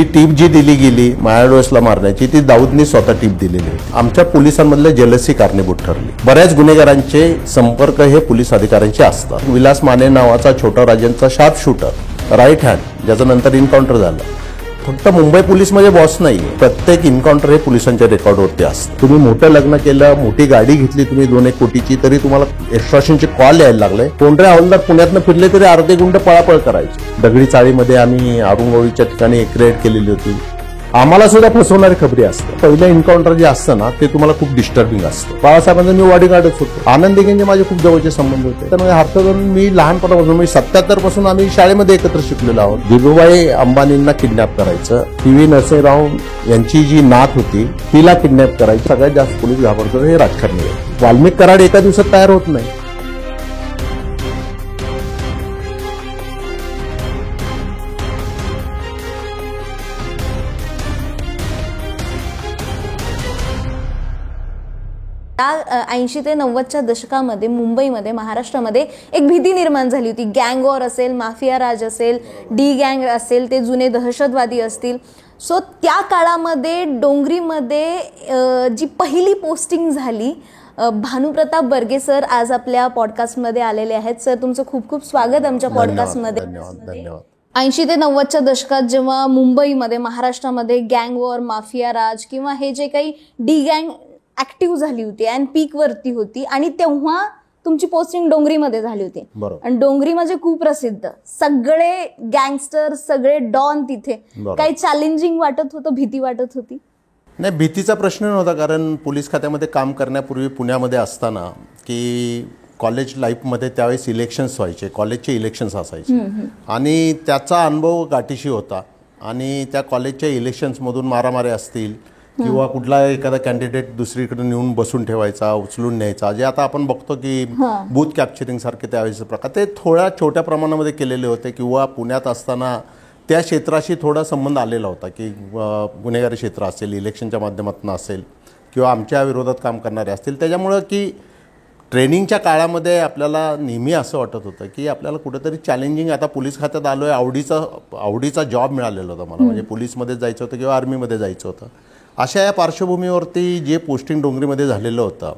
ही टीप जी दिली गेली मायाडोसला मारण्याची ती दाऊदनी स्वतः टीप दिलेली होती. आमच्या पोलिसांमधले जेलसी कारणीभूत ठरली. बऱ्याच गुन्हेगारांचे संपर्क हे पोलीस अधिकाऱ्यांचे असतात. विलास माने नावाचा छोटा राजांचा शार्प शूटर राईट हँड ज्याचं नंतर एन्काउंटर झालं फक्त मुंबई पोलीस मध्ये बॉस नाही. प्रत्येक एन्काउंटर हे पोलिसांच्या रेकॉर्डवरती असतं. तुम्ही मोठं लग्न केलं, मोठी गाडी घेतली तुम्ही 2-1 कोटीची, तरी तुम्हाला एक्स्ट्रॉशनचे कॉल यायला लागले. कोंढरे हवालदार पुण्यातनं फिरले तरी अर्धे गुंड पळापळ करायचे. दगडी चाळीमध्ये आम्ही औरंगाबादच्या ठिकाणी एक रेड केलेली होती. आम्हाला सुद्धा फसवणारी खबरी असते. पहिलं एन्काउंटर जे असतं ना ते तुम्हाला खूप डिस्टर्बिंग असतं. बाळासाहेबांचा मी बॉडीगार्डच होतो. आनंद दिघेंचे माझे खूप जवळचे संबंध होते. तर हर्थोदून मी लहानपणापासून म्हणजे 77 पासून आम्ही शाळेमध्ये एकत्र शिकलेलो आहोत. दिगूबाई अंबानींना किडनॅप करायचं, PV नरसिंहराव यांची जी नात होती तिला किडनॅप करायची. सगळ्यात जास्त पोलीस घाबरतो हे राजकारणी आहे. वाल्मिक कराड एका दिवसात तयार होत नाही. त्या 80 ते 90च्या दशकामध्ये मुंबईमध्ये महाराष्ट्रामध्ये एक भीती निर्माण झाली होती. गँग वॉर असेल, माफिया राज असेल, डी गँग असेल, ते जुने दहशतवादी असतील. सो त्या काळामध्ये डोंगरीमध्ये जी पहिली पोस्टिंग झाली, भानुप्रताप बर्गे सर आज आपल्या पॉडकास्टमध्ये आलेले आहेत. सर तुमचं खूप खूप स्वागत आमच्या पॉडकास्टमध्ये. धन्यवाद. 80 ते 90च्या दशकात जेव्हा मुंबईमध्ये महाराष्ट्रामध्ये गँग वॉर, माफिया राज किंवा हे जे काही डी गँग ऍक्टिव्ह झाली होती आणि पीक वरती होती आणि तेव्हा तुमची पोस्टिंग डोंगरीमध्ये झाली होती. आणि डोंगरी म्हणजे खूप प्रसिद्ध, सगळे गँगस्टर, सगळे डॉन तिथे. काही चॅलेंजिंग वाटत होतं, भीती वाटत होती? नाही, भीतीचा प्रश्न नव्हता. कारण पोलीस खात्यामध्ये काम करण्यापूर्वी पुण्यामध्ये असताना की कॉलेज लाईफमध्ये त्यावेळेस इलेक्शन्स व्हायचे, कॉलेजचे इलेक्शन्स असायचे आणि त्याचा अनुभव गाठीशी होता. आणि त्या कॉलेजच्या इलेक्शन्समधून मारामारी असतील किंवा कुठला एखादा कॅन्डिडेट दुसरीकडे नेऊन बसून ठेवायचा, उचलून न्यायचा, जे आता आपण बघतो की बूथ कॅप्चरिंग सारखे त्यावेळेचे प्रकार, ते थोड्या छोट्या प्रमाणामध्ये केलेले होते. किंवा पुण्यात असताना त्या क्षेत्राशी थोडा संबंध आलेला होता की गुन्हेगारी क्षेत्र असेल, इलेक्शनच्या माध्यमातून असेल किंवा आमच्या विरोधात काम करणारे असतील. त्याच्यामुळं की ट्रेनिंगच्या काळामध्ये आपल्याला नेहमी असं वाटत होतं की आपल्याला कुठेतरी चॅलेंजिंग, आता पोलीस खात्यात आलो आहे, आवडीचा जॉब मिळालेला होता मला. म्हणजे पोलीसमध्ये जायचं होतं किंवा आर्मीमध्ये जायचं होतं. अशा या पार्श्वभूमीवरती जे पोस्टिंग डोंगरीमध्ये झालेलं होतं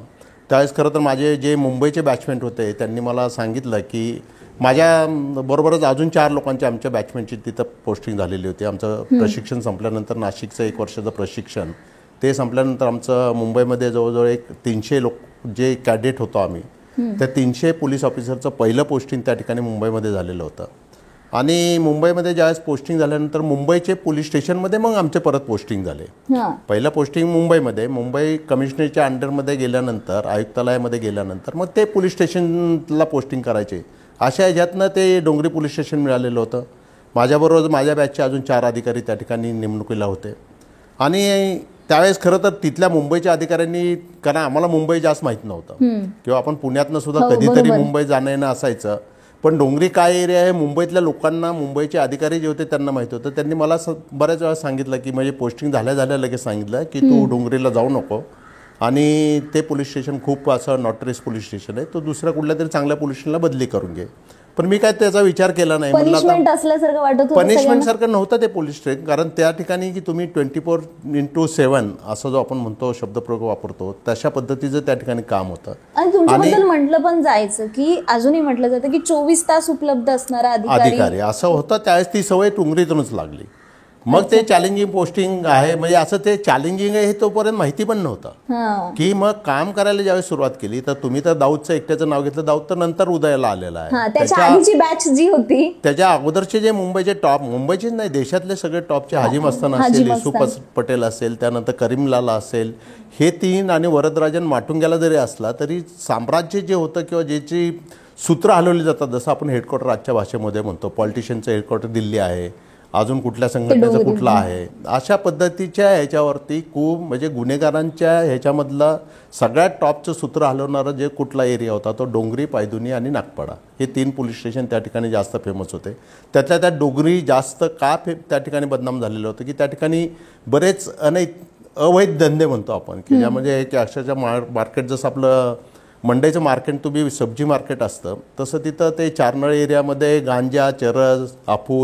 त्यावेळेस खरं तर माझे जे मुंबईचे बॅचमेट होते त्यांनी मला सांगितलं की माझ्या बरोबरच अजून 4 लोकांची आमच्या बॅचमेटची तिथं पोस्टिंग झालेली होती. आमचं प्रशिक्षण संपल्यानंतर, नाशिकचं 1 वर्षाचं प्रशिक्षण ते संपल्यानंतर आमचं मुंबईमध्ये जवळजवळ एक 300 लोक जे कॅडेट होतो आम्ही, त्या 300 पोलीस ऑफिसरचं पहिलं पोस्टिंग त्या ठिकाणी मुंबईमध्ये झालेलं होतं. आणि मुंबईमध्ये ज्यावेळेस पोस्टिंग झाल्यानंतर मुंबईचे पोलीस स्टेशनमध्ये मग आमचे परत पोस्टिंग झाले. पहिलं पोस्टिंग मुंबईमध्ये, मुंबई कमिशनरच्या अंडरमध्ये गेल्यानंतर, आयुक्तालयामध्ये गेल्यानंतर मग ते पोलीस स्टेशनला पोस्टिंग करायचे. अशा ह्याच्यातनं ते डोंगरी पोलीस स्टेशन मिळालेलं होतं. माझ्याबरोबर माझ्या बॅचचे अजून 4 अधिकारी त्या ठिकाणी नेमणुकीला होते. आणि त्यावेळेस खरं तर तिथल्या मुंबईच्या अधिकाऱ्यांनी, कारण आम्हाला मुंबई जास्त माहीत नव्हतं किंवा आपण पुण्यातनं सुद्धा कधीतरी मुंबई जाणं येणं असायचं, पण डोंगरी काय एरिया आहे मुंबईतल्या लोकांना, मुंबईचे अधिकारी जे होते त्यांना माहिती होतं. त्यांनी मला बऱ्याच वेळा सांगितलं की म्हणजे पोस्टिंग झाल्या लगेच सांगितलं की तू डोंगरीला जाऊ नको, आणि ते पोलीस स्टेशन खूप असं नॉटरीस पोलीस स्टेशन आहे, तो दुसऱ्या कुठल्या तरी चांगल्या पोलीस स्टेशनला बदली करून घे. पण मी काय त्याचा विचार केला नाही. पनिशमेंट असल्यासारखं वाटत होतं. पनिशमेंट सारखं नव्हतं ते पोलीस स्टेशन, कारण त्या ठिकाणी की तुम्ही 24/7 असं जो आपण म्हणतो शब्दप्रयोग वापरतो तशा पद्धतीचं त्या ठिकाणी काम होतं. आणि तुमच्याबद्दल म्हटलं पण जायचं की अजूनही म्हटलं जातं की 24 तास उपलब्ध असणारा अधिकारी असं होतं. त्यावेळेस ती सवय डोंगरीतूनच लागली. मग ते चॅलेंजिंग पोस्टिंग आहे, म्हणजे असं ते चॅलेंजिंग आहे हे तोपर्यंत माहिती पण नव्हतं. की मग काम करायला ज्यावेळेस सुरुवात केली तर तुम्ही तर दाऊदचं एकट्याचं नाव घेतलं, दाऊद तर नंतर उदयाला आलेला आहे. त्याच्या आधीची बॅच जी होती, त्याच्या अगोदरचे जे मुंबईचे टॉप, मुंबईचेच नाही देशातले सगळे टॉपचे, हाजी मस्तान असेल, युसुफ पटेल असेल, त्यानंतर करीमलाला असेल, हे 3, आणि वरदराजन माटुंग्याला जरी असला तरी साम्राज्य जे होतं किंवा ज्याची सूत्र हलवली जातात, जसं आपण हेडक्वार्टर आजच्या भाषेमध्ये म्हणतो, पॉलिटिशियनचं हेडक्वार्टर दिल्ली आहे, अजून कुठल्या संघटनेचं कुठलं आहे, अशा पद्धतीच्या ह्याच्यावरती खूप म्हणजे गुन्हेगारांच्या ह्याच्यामधलं सगळ्यात टॉपचं सूत्र हलवणारं जे कुठला एरिया होता तो डोंगरी, पायधुनी आणि नागपाडा, हे 3 पोलीस स्टेशन त्या ठिकाणी जास्त फेमस होते. त्यातल्या त्यात डोंगरी जास्त का त्या ठिकाणी बदनाम झालेलं होतं की त्या ठिकाणी बरेच अवैध धंदे म्हणतो आपण, की ज्यामध्ये एक अक्षरशः मार्केट, जसं आपलं मंडईचं मार्केट तुम्ही सब्जी मार्केट असतं तसं तिथं ते चारनळ एरियामध्ये गांजा, चरस, अफू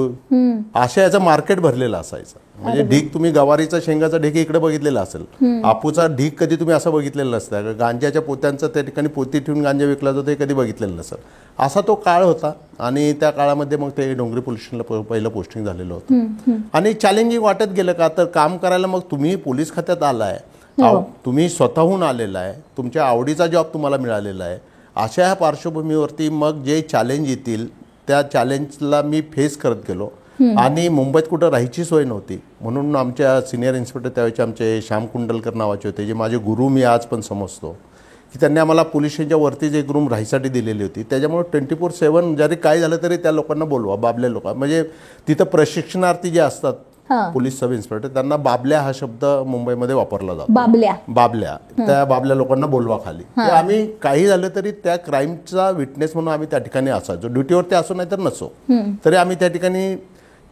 अशा याचं मार्केट भरलेलं असायचं. म्हणजे ढीग तुम्ही गवारीचा शेंगाचा ढीग इकडे बघितलेला असेल, आपूचा ढीग कधी तुम्ही असं बघितलेलं नसतं. गांजाच्या पोत्यांचं त्या ठिकाणी पोती ठेवून गांजा विकला जातो हे कधी बघितलेलं नसेल. असा तो काळ होता आणि त्या काळामध्ये मग ते डोंगरी पोलीस स्टेशनला पहिलं पोस्टिंग झालेलं होतं आणि चॅलेंजिंग वाटत गेलं. का तर काम करायला मग तुम्ही पोलीस खात्यात आलाय, तुम्ही स्वतःहून आलेला आहे, तुमच्या आवडीचा जॉब तुम्हाला मिळालेला आहे. अशा ह्या पार्श्वभूमीवरती मग जे चॅलेंज येतील त्या चॅलेंजला मी फेस करत गेलो आणि मुंबईत कुठं राहायची सोय नव्हती. म्हणून आमच्या सिनियर इन्स्पेक्टर त्यावेळेचे आमचे श्याम कुंडलकर नावाचे होते, जे माझे गुरु मी आज पण समजतो, की त्यांनी आम्हाला पोलीस स्टेशनच्या वरतीच एक रूम राहायसाठी दिलेली होती. त्याच्यामुळे 24/7 जरी काय झालं तरी त्या लोकांना बोलवा, बाबल्या लोक म्हणजे तिथं प्रशिक्षणार्थी जे असतात पोलीस सब इन्स्पेक्टर, त्यांना बाबल्या हा शब्द मुंबईमध्ये वापरला जातो. बाबल्या त्या बाबल्या लोकांना बोलवा खाली. आम्ही काही झालं तरी त्या क्राईमचा विटनेस म्हणून आम्ही त्या ठिकाणी असायचो. ड्युटीवरती असो नाही तर नसो तरी आम्ही त्या ठिकाणी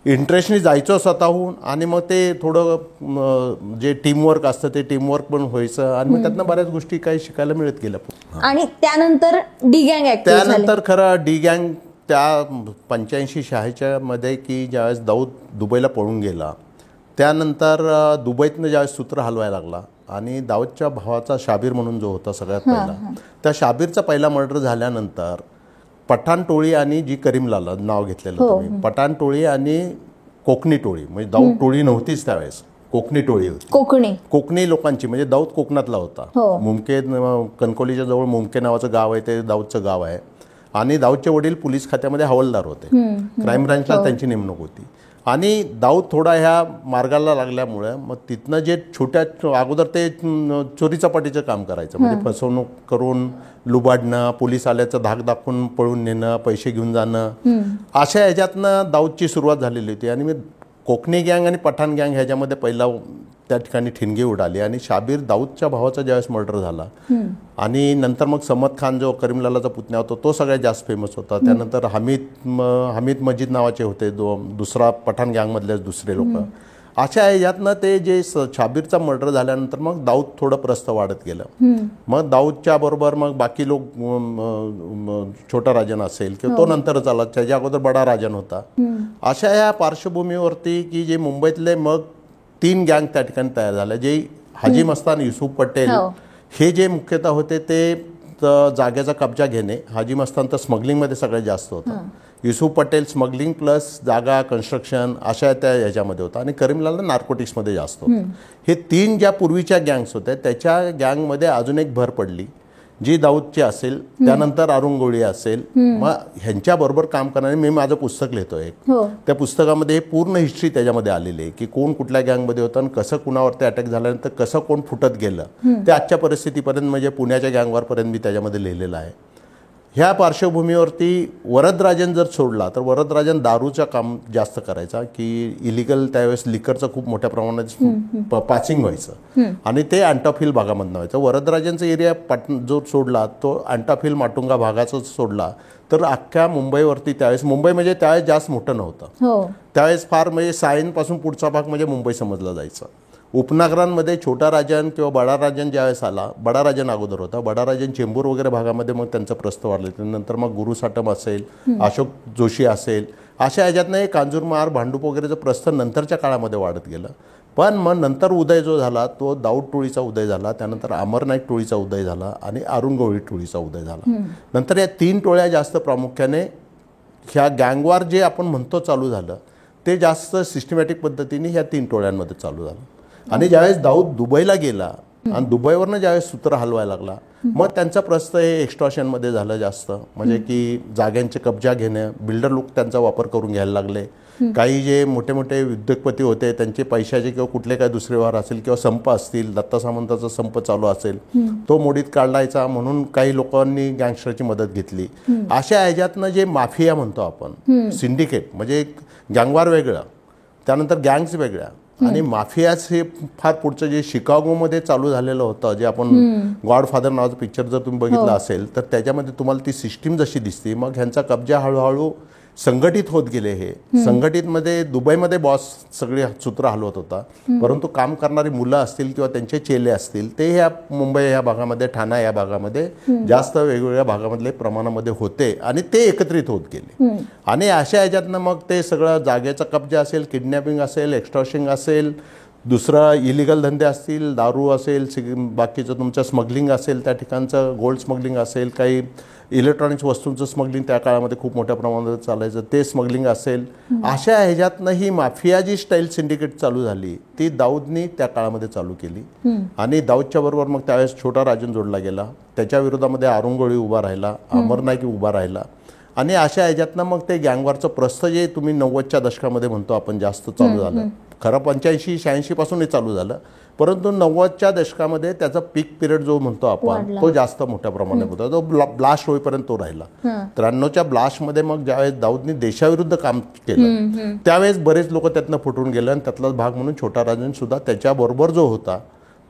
इंटरेस्टनी जायचो स्वतःहून आणि मग ते थोडं जे टीमवर्क असतं ते टीमवर्क पण व्हायचं आणि मग त्यातनं बऱ्याच गोष्टी काही शिकायला मिळत गेल्या. आणि त्यानंतर डी गँग त्यानंतर खरं डी गँग त्या 85-86 मध्ये की ज्यावेळेस दाऊद दुबईला पळून गेला त्यानंतर दुबईतनं ज्यावेळेस सूत्र हलवायला लागला आणि दाऊदच्या भावाचा शाबीर म्हणून जो होता सगळ्यात पहिला, त्या शाबीरचा पहिला मर्डर झाल्यानंतर पठाण टोळी आणि जी करीमलाला नाव घेतलेलं तुम्ही, पठाण टोळी आणि कोकणी टोळी, म्हणजे दाऊद टोळी नव्हतीच त्यावेळेस, कोकणी टोळी होती. कोकणी लोकांची, म्हणजे दाऊद कोकणातला होता. मुमके कणकोलीच्या जवळ मुमके नावाचं गाव आहे, ते दाऊदचं गाव आहे आणि दाऊदचे वडील पोलीस खात्यामध्ये हवालदार होते. क्राईम ब्रांचला त्यांची नेमणूक होती आणि दाऊद थोडा ह्या मार्गाला लागल्यामुळे मग तिथनं जे छोट्या अगोदर ते चोरीचापाटीचं काम करायचं, म्हणजे फसवणूक करून लुबाडणं, पोलीस आल्याचं धाक दाखवून पळून नेणं, पैसे घेऊन जाणं, अशा ह्याच्यातनं दाऊदची सुरुवात झालेली होती. आणि मी कोकणी गँग आणि पठाण गँग ह्याच्यामध्ये पहिला त्या ठिकाणी ठिणगी उडाली आणि शाबीर दाऊदच्या भावाचा ज्यावेळेस मर्डर झाला आणि नंतर मग समद खान जो करीमलालाचा पुतण्या होता तो सगळ्यात जास्त फेमस होता. त्यानंतर हमीद मजीद नावाचे होते दुसरा पठाण गँगमधलेच दुसरे लोक. अशा ह्याच्यातनं ते जे शाबीरचा मर्डर झाल्यानंतर मग दाऊद थोडं प्रस्थ वाढत गेलं. मग दाऊदच्या बरोबर मग बाकी लोक, छोटा राजन असेल किंवा तो नंतरच आला, त्याच्या अगोदर बडा राजन होता. अशा ह्या पार्श्वभूमीवरती की जे मुंबईतले मग 3 गँग त्या ठिकाणी तयार झाल्या, जे हाजी मस्तान, युसुफ पटेल हे जे मुख्यतः होते ते जागेचा कब्जा घेणे. हाजी मस्तान तर स्मगलिंगमध्ये सगळ्यात जास्त होता, युसुफ पटेल स्मगलिंग प्लस जागा कन्स्ट्रक्शन अशा त्या ह्याच्यामध्ये होता आणि करीमलाला नार्कोटिक्समध्ये जास्त होतं. हे 3 ज्या पूर्वीच्या गँग्स होत्या त्याच्या गँगमध्ये अजून एक भर पडली जी दाऊदची असेल, त्यानंतर अरुण असेल. मग ह्यांच्याबरोबर काम करणारे, मी माझं पुस्तक लिहितोय एक, त्या पुस्तकामध्ये पूर्ण हिस्ट्री त्याच्यामध्ये आलेली आहे की कोण कुठल्या गँगमध्ये होतं आणि कसं कुणावरती अटॅक झाल्यानंतर कसं कोण फुटत गेलं ते आजच्या परिस्थितीपर्यंत, म्हणजे पुण्याच्या गँगवरपर्यंत मी त्याच्यामध्ये लिहिलेलं आहे. ह्या पार्श्वभूमीवरती वरदराजन जर सोडला तर वरदराजन दारूचं काम जास्त करायचा, की इलिगल त्यावेळेस लिकरचं खूप मोठ्या प्रमाणात पासिंग व्हायचं आणि ते अँटॉफिल भागामधनं व्हायचं. वरदराजनचा एरिया जो सोडला तो अँटॉफिल माटुंगा भागाचा सोडला तर अख्ख्या मुंबईवरती, त्यावेळेस मुंबई म्हणजे त्यावेळेस जास्त मोठं नव्हतं, त्यावेळेस फार म्हणजे सायनपासून पुढचा भाग म्हणजे मुंबई समजला जायचा. उपनगरांमध्ये छोटा राजन किंवा बडा राजन ज्यावेळेस आला, बडा राजन अगोदर होता, बडा राजन चेंबूर वगैरे भागामध्ये मग त्यांचं प्रस्थ वाढलं. नंतर मग गुरु साटम असेल, अशोक जोशी असेल, अशा ह्याच्यातनं एक कांजूरमार, भांडूप वगैरेचं प्रस्थ नंतरच्या काळामध्ये वाढत गेलं. पण मग नंतर उदय जो झाला तो दाऊद टोळीचा उदय झाला, त्यानंतर अमरनाईक टोळीचा उदय झाला आणि अरुण गवळी टोळीचा उदय झाला. नंतर या 3 टोळ्या जास्त प्रामुख्याने ह्या गँगवार जे आपण म्हणतो चालू झालं ते जास्त सिस्टमॅटिक पद्धतीने ह्या 3 टोळ्यांमध्ये चालू झालं. आणि ज्यावेळेस दाऊद दुबईला गेला आणि दुबईवरनं ज्यावेळेस सूत्र हलवायला लागला मग त्यांचा प्रस्थ हे एक्स्टॉर्शनमध्ये झालं जास्त, म्हणजे की जाग्यांचे कब्जा घेणं, बिल्डर लोक त्यांचा वापर करून घ्यायला लागले. काही जे मोठे मोठे उद्योगपती होते त्यांचे पैशाचे किंवा कुठले काही दुसरे व्यवहार असेल किंवा संप असतील, दत्ता सामंताचा संप चालू असेल तो मोडीत काढायचा म्हणून काही लोकांनी गँगस्टरची मदत घेतली. अशा ह्याच्यातनं जे माफिया म्हणतो आपण, सिंडिकेट म्हणजे गँगवार वेगळं, त्यानंतर गँग्स वेगळ्या आणि माफियाज हे फार पुढचं जे शिकागोमध्ये चालू झालेलं होतं, जे आपण गॉडफादर नावाचं पिक्चर जर तुम्ही बघितलं असेल तर त्याच्यामध्ये तुम्हाला ती सिस्टीम जशी दिसते. मग ह्यांचा कब्जा हळूहळू संघटित होत गेले. हे संघटितमध्ये दुबईमध्ये बॉस सगळे सूत्र हलवत होता, परंतु काम करणारी मुलं असतील किंवा त्यांचे चेले असतील ते ह्या मुंबई या भागामध्ये, ठाणा या भागामध्ये जास्त वेगवेगळ्या भागामधले प्रमाणामध्ये होते आणि ते एकत्रित होत गेले. आणि अशा ह्याच्यातनं मग ते सगळं जागेचा कब्जा असेल, किडनॅपिंग असेल, एक्स्टॉर्शिंग असेल, दुसरं इलिगल धंदे असतील, दारू असेल, बाकीचं तुमचं स्मगलिंग असेल, त्या ठिकाणचं गोल्ड स्मगलिंग असेल, काही इलेक्ट्रॉनिक्स वस्तूंचं स्मगलिंग त्या काळामध्ये खूप मोठ्या प्रमाणात चालायचं, ते स्मगलिंग असेल. अशा ह्याच्यातनं ही माफिया जी स्टाईल सिंडिकेट चालू झाली ती दाऊदनी त्या काळामध्ये चालू केली. आणि दाऊदच्या बरोबर मग त्यावेळेस छोटा राजन जोडला गेला, त्याच्या विरोधामध्ये अरुण उभा राहिला, अमर नाईक उभा राहिला. आणि अशा ह्याच्यातनं मग ते गँगवॉरचं प्रस्थ जे तुम्ही 90च्या दशकामध्ये म्हणतो आपण जास्त चालू झालं, खरं 85-86 पासून हे चालू झालं, परंतु 90च्या दशकामध्ये त्याचा पीक पिरियड जो म्हणतो आपण तो जास्त मोठ्या प्रमाणात होता. तो ब्लास्ट होईपर्यंत तो राहिला. 93च्या ब्लास्टमध्ये मग ज्यावेळेस दाऊदनी देशाविरुद्ध काम केलं त्यावेळेस बरेच लोक त्यातनं फुटून गेले आणि त्यातलाच भाग म्हणून छोटा राजन सुद्धा त्याच्याबरोबर जो होता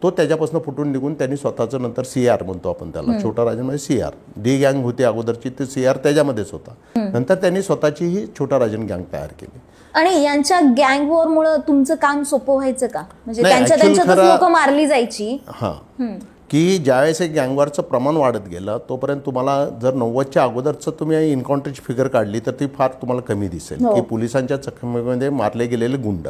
तो त्याच्यापासून फुटून निघून त्यांनी स्वतःचं नंतर CR म्हणतो आपण त्याला, छोटा राजन म्हणजे CR, डी गँग होती अगोदरची, ते CR त्याच्यामध्येच होता. नंतर त्यांनी स्वतःची ही छोटा राजन गँग तयार केली. आणि यांच्या गँग वॉर मुळे तुमचं काम सोपं व्हायचं का? म्हणजे नाही, त्यांच्यातच लोक मारली जायची. की ज्यावेळेस एक गँगवॉरचं प्रमाण वाढत गेलं तोपर्यंत तुम्हाला जर 90च्या अगोदरचं तुम्ही इन्काउंटरची फिगर काढली तर ती फार तुम्हाला कमी दिसेल. की पोलिसांच्या चकमकीमध्ये मारले गेलेले गुंड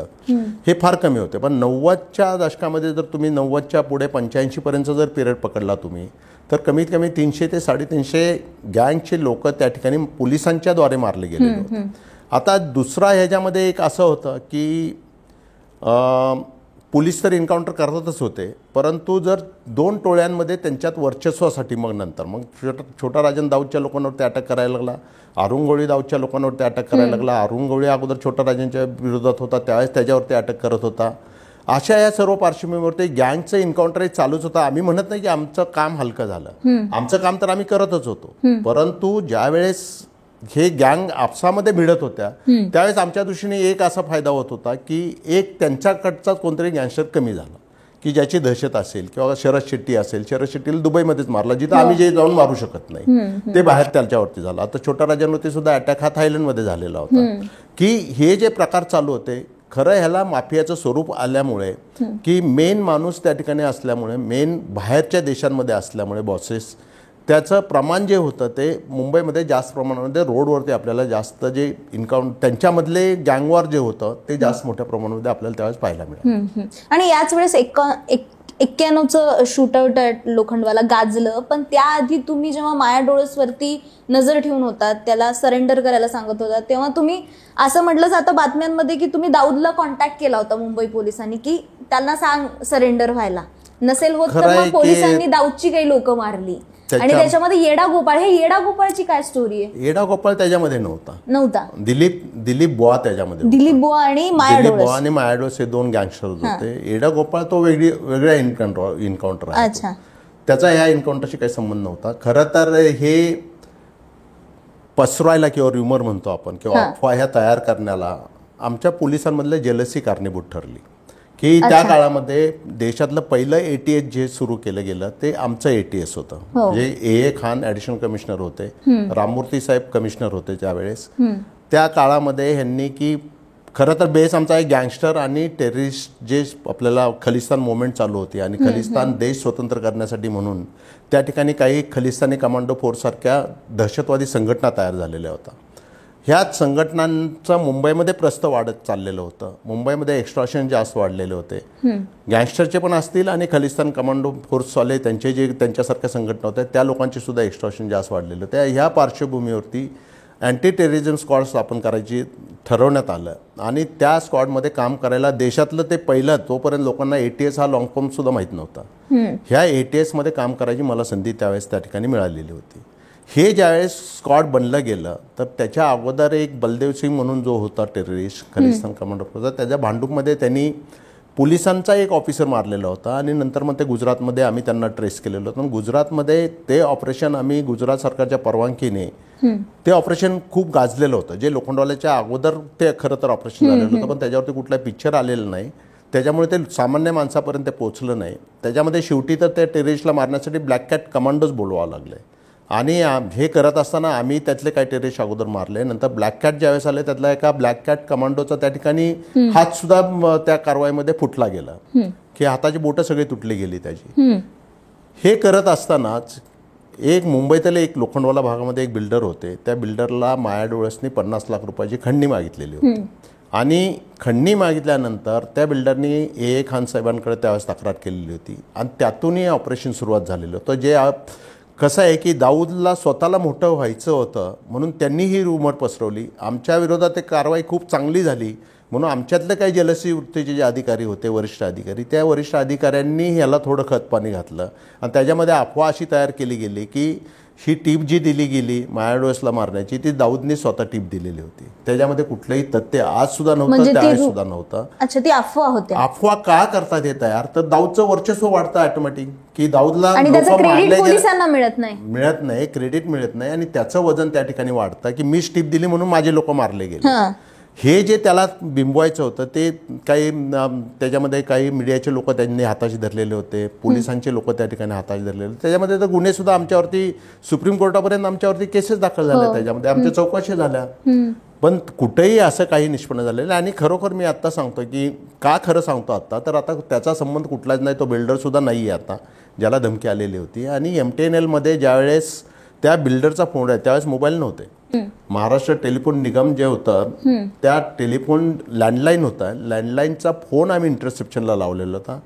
हे फार कमी होते. पण 90च्या दशकामध्ये जर तुम्ही 90च्या पुढे 85 पर्यंत जर पिरियड पकडला तुम्ही तर कमीत कमी 300 ते 350 गँगचे लोक त्या ठिकाणी पोलिसांच्या द्वारे मारले गेलेले होते. आता दुसरा ह्याच्यामध्ये एक असं होतं की पोलीस तर एन्काउंटर करतातच होते, परंतु जर 2 टोळ्यांमध्ये त्यांच्यात वर्चस्वासाठी मग छोटा राजन दाऊदच्या लोकांवरती अटॅक करायला लागला, अरुण गवळी दाऊदच्या लोकांवरती अटॅक करायला लागला. अरुण गवळी अगोदर छोटा राजनच्या विरोधात होता त्यावेळेस त्याच्यावरती अटॅक करत होता. अशा या सर्व पार्श्वभूमीवरती गँगचं एन्काउंटर हे चालूच होतं. आम्ही म्हणत नाही की आमचं काम हलकं झालं, आमचं काम तर आम्ही करतच होतो, परंतु ज्यावेळेस हे गँग आपसामध्ये भिडत होत्या त्यावेळेस आमच्या दृष्टीने एक असा फायदा होत होता की एक त्यांच्याकडचा कोणतरी गँगस्टर कमी झाला की ज्याची दहशत असेल, किंवा शरद शेट्टी असेल, शरद शेट्टीला दुबईमध्येच मारला जिथं आम्ही जे जाऊन मारू शकत नाही, ते बाहेर त्याच्यावरती झालं. आता छोटा राजांवरती सुद्धा अटॅक हा थायलंडमध्ये झालेला होता. की हे जे प्रकार चालू होते खरं ह्याला माफियाचं स्वरूप आल्यामुळे की मेन माणूस त्या ठिकाणी असल्यामुळे, मेन बाहेरच्या देशांमध्ये असल्यामुळे बॉसेस, त्याचं प्रमाण जे होतं ते मुंबईमध्ये जास्त प्रमाणामध्ये रोडवरती आपल्याला जास्त जे त्यांच्यामधले गँगवॉर जे होतं ते जास्त मोठ्या प्रमाणामध्ये आपल्याला त्यावेळेस पाहायला मिळालं. आणि याच वेळेस 91चं शूटआउट लोखंडवाला गाजलं, पण त्याआधी तुम्ही जेव्हा माया डोळसवरती नजर ठेवून होतात, त्याला सरेंडर करायला सांगत होता, तेव्हा तुम्ही असं म्हटलं जातं बातम्यांमध्ये की तुम्ही दाऊदला कॉन्टॅक्ट केला होता मुंबई पोलिसांनी की त्यांना सांग सरेंडर व्हायला. नसेल होत तर मग पोलिसांनी दाऊदची काही लोक मारली. आणि त्याच्यामध्ये येडा गोपाळ, हे येडा गोपाळची काय स्टोरी आहे? येडा गोपाळ त्याच्यामध्ये नव्हता. दिलीप बुवा त्याच्यामध्ये, दिलीप बुवा आणि माया डोळस हे 2 गँगस्टर होते. येडा गोपाळ तो वेगळ्या एन्काउंटर आहे, त्याचा ह्या एन्काउंटरशी काही संबंध नव्हता. खरं तर हे पसरवायला किंवा र्युमर म्हणतो आपण किंवा अफवा ह्या तयार करण्याला आमच्या पोलिसांमधलं जेलसी कारणीभूत ठरली. की त्या काळामध्ये देशातलं पहिलं ATS जे सुरू केलं गेलं ते आमचं ATS होतं. म्हणजे AA खान ॲडिशनल कमिशनर होते, राममूर्ती साहेब कमिशनर होते त्यावेळेस. त्या काळामध्ये ह्यांनी की खरं तर बेस आमचा एक गँगस्टर आणि टेररिस्ट जे आपल्याला खलिस्तान मुवमेंट चालू होती आणि खलिस्तान देश स्वतंत्र करण्यासाठी म्हणून त्या ठिकाणी काही खलिस्तानी कमांडो फोर्ससारख्या दहशतवादी संघटना तयार झालेल्या होत्या. ह्याच संघटनांचं मुंबईमध्ये प्रस्थ वाढत चाललेलं होतं. मुंबईमध्ये एक्स्ट्रॉशन जास्त वाढलेले होते. गँगस्टरचे पण असतील आणि खलिस्तान कमांडो फोर्सवाले त्यांचे जे त्यांच्यासारख्या संघटना होत्या त्या लोकांचे सुद्धा एक्स्ट्रॉशन जास्त वाढलेलं होतं. ह्या पार्श्वभूमीवरती अँटी टेररिझम स्क्वॉड स्थापन करायची ठरवण्यात आलं आणि त्या स्क्वॉडमध्ये काम करायला देशातलं ते पहिलं, तोपर्यंत लोकांना ATS हा लॉंग फॉर्म सुद्धा माहीत नव्हता. ह्या ATSमध्ये काम करायची मला संधी त्यावेळेस त्या ठिकाणी मिळालेली होती. हे ज्यावेळेस स्क्वॉड बनलं गेलं तर त्याच्या अगोदर एक बलदेव सिंग म्हणून जो होता टेररिस्ट खलिस्तान कमांडो होता, त्याच्या भांडूपमध्ये त्यांनी पोलिसांचा एक ऑफिसर मारलेला होता आणि नंतर मग ते गुजरातमध्ये आम्ही त्यांना ट्रेस केलेलं होतं. गुजरातमध्ये ते ऑपरेशन आम्ही गुजरात सरकारच्या परवानगीने ते ऑपरेशन खूप गाजलेलं होतं. जे लोखंडवाल्याच्या अगोदर ते खरं तर ऑपरेशन झालेलं होतं, पण त्याच्यावरती कुठला पिक्चर आलेला नाही, त्याच्यामुळे ते सामान्य माणसापर्यंत ते पोहोचलं नाही. त्याच्यामध्ये शेवटी तर त्या टेररिस्टला मारण्यासाठी ब्लॅक कॅट कमांडोज बोलवावं लागले आणि हे करत असताना आम्ही त्यातले काही टेररिस्ट अगोदर मारले. नंतर ब्लॅक कॅट ज्यावेळेस आले त्यातला एका ब्लॅक कॅट कमांडोचा त्या ठिकाणी हात सुद्धा त्या कारवाईमध्ये फुटला गेला, की हाताची बोटं सगळी तुटली गेली त्याची. हे करत असतानाच एक मुंबईतले एक लोखंडवाला भागामध्ये एक बिल्डर होते. त्या बिल्डरला माया डोळसनी 50 लाख रुपयाची खंडणी मागितलेली होती. आणि खंडणी मागितल्यानंतर त्या बिल्डरनी ए खान साहेबांकडे त्यावेळेस तक्रार केलेली होती आणि त्यातूनही ऑपरेशन सुरुवात झालेलं होतं. जे कसं आहे की दाऊदला स्वतःला मोठं व्हायचं होतं म्हणून त्यांनी ही रूमर पसरवली. आमच्या विरोधात एक कारवाई खूप चांगली झाली म्हणून आमच्यातले काही जलसी वृत्तीचे जे अधिकारी होते, वरिष्ठ अधिकारी, त्या वरिष्ठ अधिकाऱ्यांनी ह्याला थोडं खतपाणी घातलं आणि त्याच्यामध्ये अफवा अशी तयार केली गेली की ही टीप जी दिली गेली माया डोळसला मारण्याची ती दाऊदने स्वतः टीप दिलेली होती. त्याच्यामध्ये कुठलंही तथ्य आज सुद्धा नव्हतं, त्यावेळेस सुद्धा नव्हतं. अच्छा, ती अफवा होती. अफवा का करतात हे तयार, तर दाऊदचं वर्चस्व वाढतं ऑटोमॅटिक, की दाऊदला क्रेडिट पोलिसांना मिळत नाही, क्रेडिट मिळत नाही आणि त्याचं वजन त्या ठिकाणी वाढतं की मी टीप दिली म्हणून माझे लोक मारले गेले. हे जे त्याला बिंबवायचं होतं ते काही त्याच्यामध्ये काही मीडियाचे लोक त्यांनी हाताशी धरलेले होते, पोलिसांचे लोक त्या ठिकाणी हाताशी धरलेले होते. त्याच्यामध्ये तर गुन्हे सुद्धा आमच्यावरती सुप्रीम कोर्टापर्यंत आमच्यावरती केसेस दाखल झाल्या, त्याच्यामध्ये आमच्या चौकशी झाल्या, पण कुठेही असं काही निष्पन्न झालेलं. आणि खरोखर मी आत्ता सांगतो की का खरं सांगतो आत्ता, तर आता त्याचा संबंध कुठलाच नाही, तो बिल्डरसुद्धा नाही आहे आता ज्याला धमकी आलेली होती. आणि MTNL ज्यावेळेस त्या बिल्डरचा फोन आहे त्यावेळेस मोबाईल नव्हते. महाराष्ट्र टेलिफोन निगम जे होतं त्या टेलिफोन लँडलाईन होता, लँडलाईनचा फोन आम्ही इंटरसेप्शनला लावलेला होता.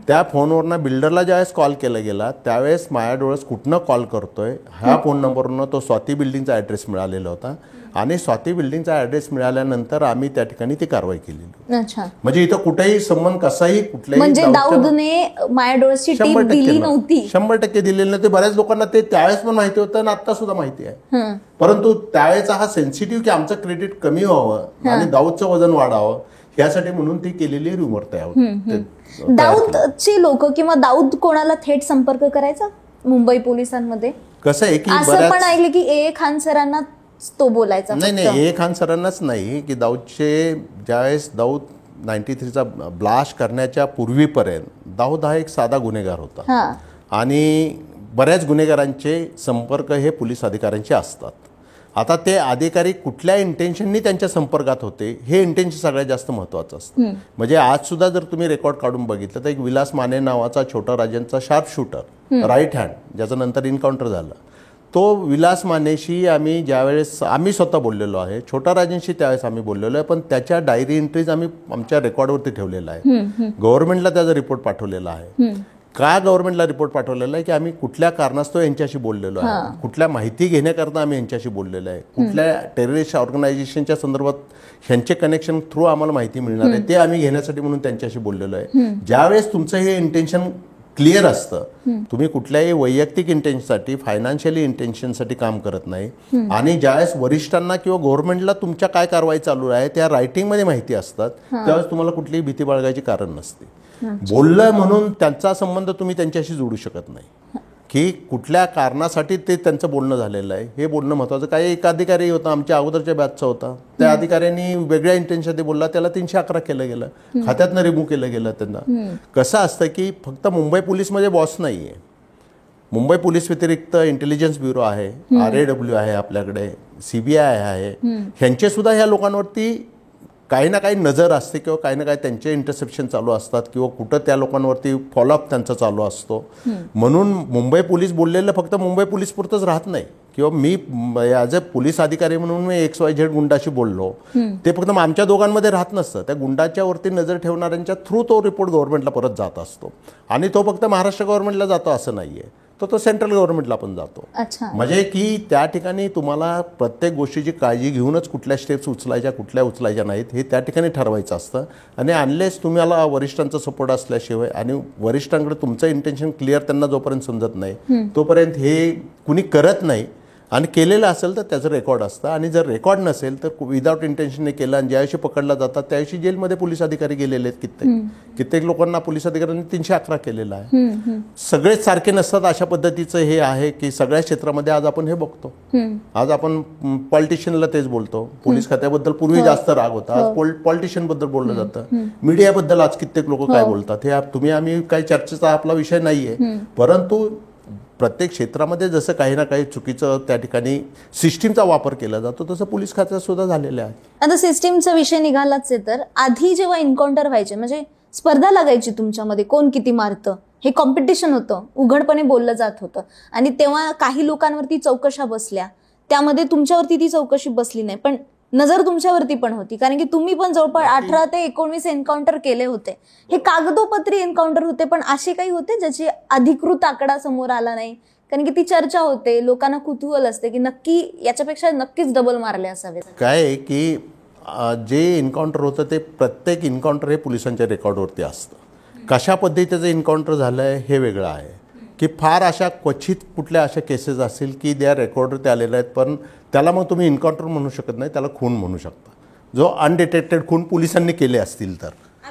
त्या फोनवरनं बिल्डरला ज्यावेळेस कॉल केला गेला त्यावेळेस माया डोळस कुठनं कॉल करतोय ह्या फोन नंबरवरनं तो स्वाती बिल्डिंगचा ॲड्रेस मिळालेला होता आणि स्वाती बिल्डिंगचा ॲड्रेस मिळाल्यानंतर आम्ही त्या ठिकाणी ती कारवाई केलेली. म्हणजे इथं कुठेही संबंध कसाही कुठल्याही दाऊदने माया डोळसची टीप दिली नव्हती, 100% दिलेली नव्हती. बऱ्याच लोकांना ते त्यावेळेस पण माहिती होतं आणि आता सुद्धा माहिती आहे, परंतु त्यावेळेचा हा सेन्सिटिव्ह की आमचं क्रेडिट कमी व्हावं आणि दाऊदचं वजन वाढावं यासाठी म्हणून ती केलेली रूमर तयार. दाऊदची लोक किंवा दाऊद कोणाला थेट संपर्क करायचा मुंबई पोलिसांमध्ये? कसं आहे की असं पण ऐकलं की ए खान सरांना तो बोलायचा. नाही, ए खान सरांनाच नाही, की दाऊदचे ज्यावेळेस दाऊद 93चा ब्लास्ट करण्याच्या पूर्वीपर्यंत दाऊद हा एक साधा गुन्हेगार होता आणि बऱ्याच गुन्हेगारांचे संपर्क हे पोलीस अधिकाऱ्यांचे असतात. आता ते अधिकारी कुठल्या इंटेन्शननी त्यांच्या संपर्कात होते हे इंटेन्शन सगळ्यात जास्त महत्त्वाचं असतं. म्हणजे आज सुद्धा जर तुम्ही रेकॉर्ड काढून बघितलं तर एक विलास माने नावाचा छोटा राजांचा शार्प शूटर, राईट हँड, ज्याचं नंतर एन्काउंटर झालं, तो विलास मानेशी आम्ही ज्यावेळेस आम्ही स्वतः बोललेलो आहे, छोटा राजांशी त्यावेळेस आम्ही बोललेलो आहे, पण त्याच्या डायरी एंट्रीज आम्ही आमच्या रेकॉर्डवरती ठेवलेला आहे. गव्हर्नमेंटला त्याचा रिपोर्ट पाठवलेला आहे. का गव्हर्नमेंटला रिपोर्ट पाठवलेला आहे की आम्ही कुठल्या कारणास्तव यांच्याशी बोललेलो आहे, कुठल्या माहिती घेण्याकरता आम्ही यांच्याशी बोललेलो आहे, कुठल्या टेररिस्ट ऑर्गनायझेशनच्या संदर्भात ह्यांचे कनेक्शन थ्रू आम्हाला माहिती मिळणार आहे ते आम्ही घेण्यासाठी म्हणून त्यांच्याशी बोललेलो आहे. ज्यावेळेस तुमचं हे इंटेन्शन क्लिअर असतं, तुम्ही कुठल्याही वैयक्तिक इंटेन्शनसाठी, फायनान्शियली इंटेन्शनसाठी काम करत नाही आणि ज्यावेळेस वरिष्ठांना किंवा गव्हर्नमेंटला तुमच्या काय कारवाई चालू आहे त्या रायटिंगमध्ये माहिती असतात, त्यावेळेस तुम्हाला कुठलीही भीती बाळगायची कारण नसते. बोललं म्हणून त्यांचा संबंध तुम्ही त्यांच्याशी जोडू शकत नाही की कुठल्या कारणासाठी ते त्यांचं बोलणं झालेलं आहे हे बोलणं महत्त्वाचं. काही एक अधिकारी होता आमच्या अगोदरच्या बॅचचा होता, त्या अधिकाऱ्यांनी वेगळ्या इंटेन्शन बोलला, त्याला 311 केलं गेलं, खात्यातनं रिमूव्ह केलं गेलं त्यांना. कसं असतं की फक्त मुंबई पोलीसमध्ये बॉस नाही आहे, मुंबई पोलीस व्यतिरिक्त इंटेलिजन्स ब्युरो आहे, RAW आहे आपल्याकडे, CBI आहे, ह्यांचे सुद्धा ह्या लोकांवरती काही ना काही नजर असते किंवा काही ना काही त्यांचे इंटरसेप्शन चालू असतात किंवा कुठं त्या लोकांवरती फॉलोअप त्यांचा चालू असतो. म्हणून मुंबई पोलीस बोललेलं फक्त मुंबई पोलीस पुरतंच राहत नाही किंवा मी ॲज अ पोलीस अधिकारी म्हणून मी XYZ गुंडाशी बोललो ते फक्त आमच्या दोघांमध्ये राहत नसतं, त्या गुंडाच्या वरती नजर ठेवणाऱ्यांच्या थ्रू तो रिपोर्ट गव्हर्नमेंटला परत जात असतो आणि तो फक्त महाराष्ट्र गव्हर्नमेंटला जातो असं नाहीये, तो सेंट्रल गव्हर्नमेंटला पण जातो. म्हणजे की त्या ठिकाणी तुम्हाला प्रत्येक गोष्टीची काळजी घेऊनच कुठल्या स्टेप्स उचलायच्या कुठल्या उचलायच्या नाहीत हे त्या ठिकाणी ठरवायचं असतं. आणि अनलेस तुम्हाला वरिष्ठांचा सपोर्ट असल्याशिवाय आणि वरिष्ठांकडे तुमचं इंटेन्शन क्लिअर त्यांना जोपर्यंत समजत नाही तोपर्यंत हे कुणी करत नाही. आणि केलेलं असेल तर त्याचं रेकॉर्ड असतं आणि जर रेकॉर्ड नसेल तर विदाऊट इंटेन्शनने केलं आणि ज्याविषयी पकडला जातात त्याविषयी जेलमध्ये पोलीस अधिकारी गेलेले आहेत. कित्येक लोकांना पोलीस अधिकाऱ्यांनी 311 केलेलं आहे. सगळेच सारखे नसतात अशा पद्धतीचं हे आहे की सगळ्या क्षेत्रामध्ये आज आपण हे बघतो. आज आपण पॉलिटिशियनला तेच बोलतो, पोलीस खात्याबद्दल पूर्वी जास्त राग होता, आज पॉलिटिशियन बद्दल बोललं जातं, मीडियाबद्दल आज कित्येक लोक काय बोलतात हे तुम्ही आम्ही काही चर्चेचा आपला विषय नाहीये. परंतु प्रत्येक क्षेत्रामध्ये जसं काही ना काही चुकीचं त्या ठिकाणी सिस्टीमचा वापर केला जातो तसं पोलीस खात्यात सुद्धा झालेलं आहे. आता सिस्टीमचा विषय निघालाच आहे तर आधी जेव्हा एन्काउंटर व्हायचे म्हणजे स्पर्धा लागायची तुमच्यामध्ये कोण किती मारतं हे कॉम्पिटिशन होतं, उघडपणे बोललं जात होतं आणि तेव्हा काही लोकांवरती चौकशा बसल्या, त्यामध्ये तुमच्यावरती ती चौकशी बसली नाही पण नजर तुमच्यावरती पण होती कारण की तुम्ही पण जवळपास 18 ते 19 एन्काउंटर केले होते. हे कागदोपत्री एन्काउंटर होते पण असे काही होते ज्याची अधिकृत आकडा समोर आला नाही कारण की ती चर्चा होते, लोकांना कुतूहल असते की नक्की याच्यापेक्षा नक्कीच डबल मारले असावेत. काय आहे की जे एन्काउंटर होतं ते प्रत्येक एन्काउंटर हे पोलिसांच्या रेकॉर्डवरती असतं. कशा पद्धतीचं एन्काउंटर झालं आहे हे वेगळं आहे की फार अशा क्वचित कुठल्या अशा केसेस असतील की त्या रेकॉर्डवरती आलेल्या आहेत पण त्याला मग तुम्ही एन्काउंटर म्हणू शकत नाही, त्याला खून म्हणू शकता. जो अनडिटेक्टेड खून पोलिसांनी केले असतील तर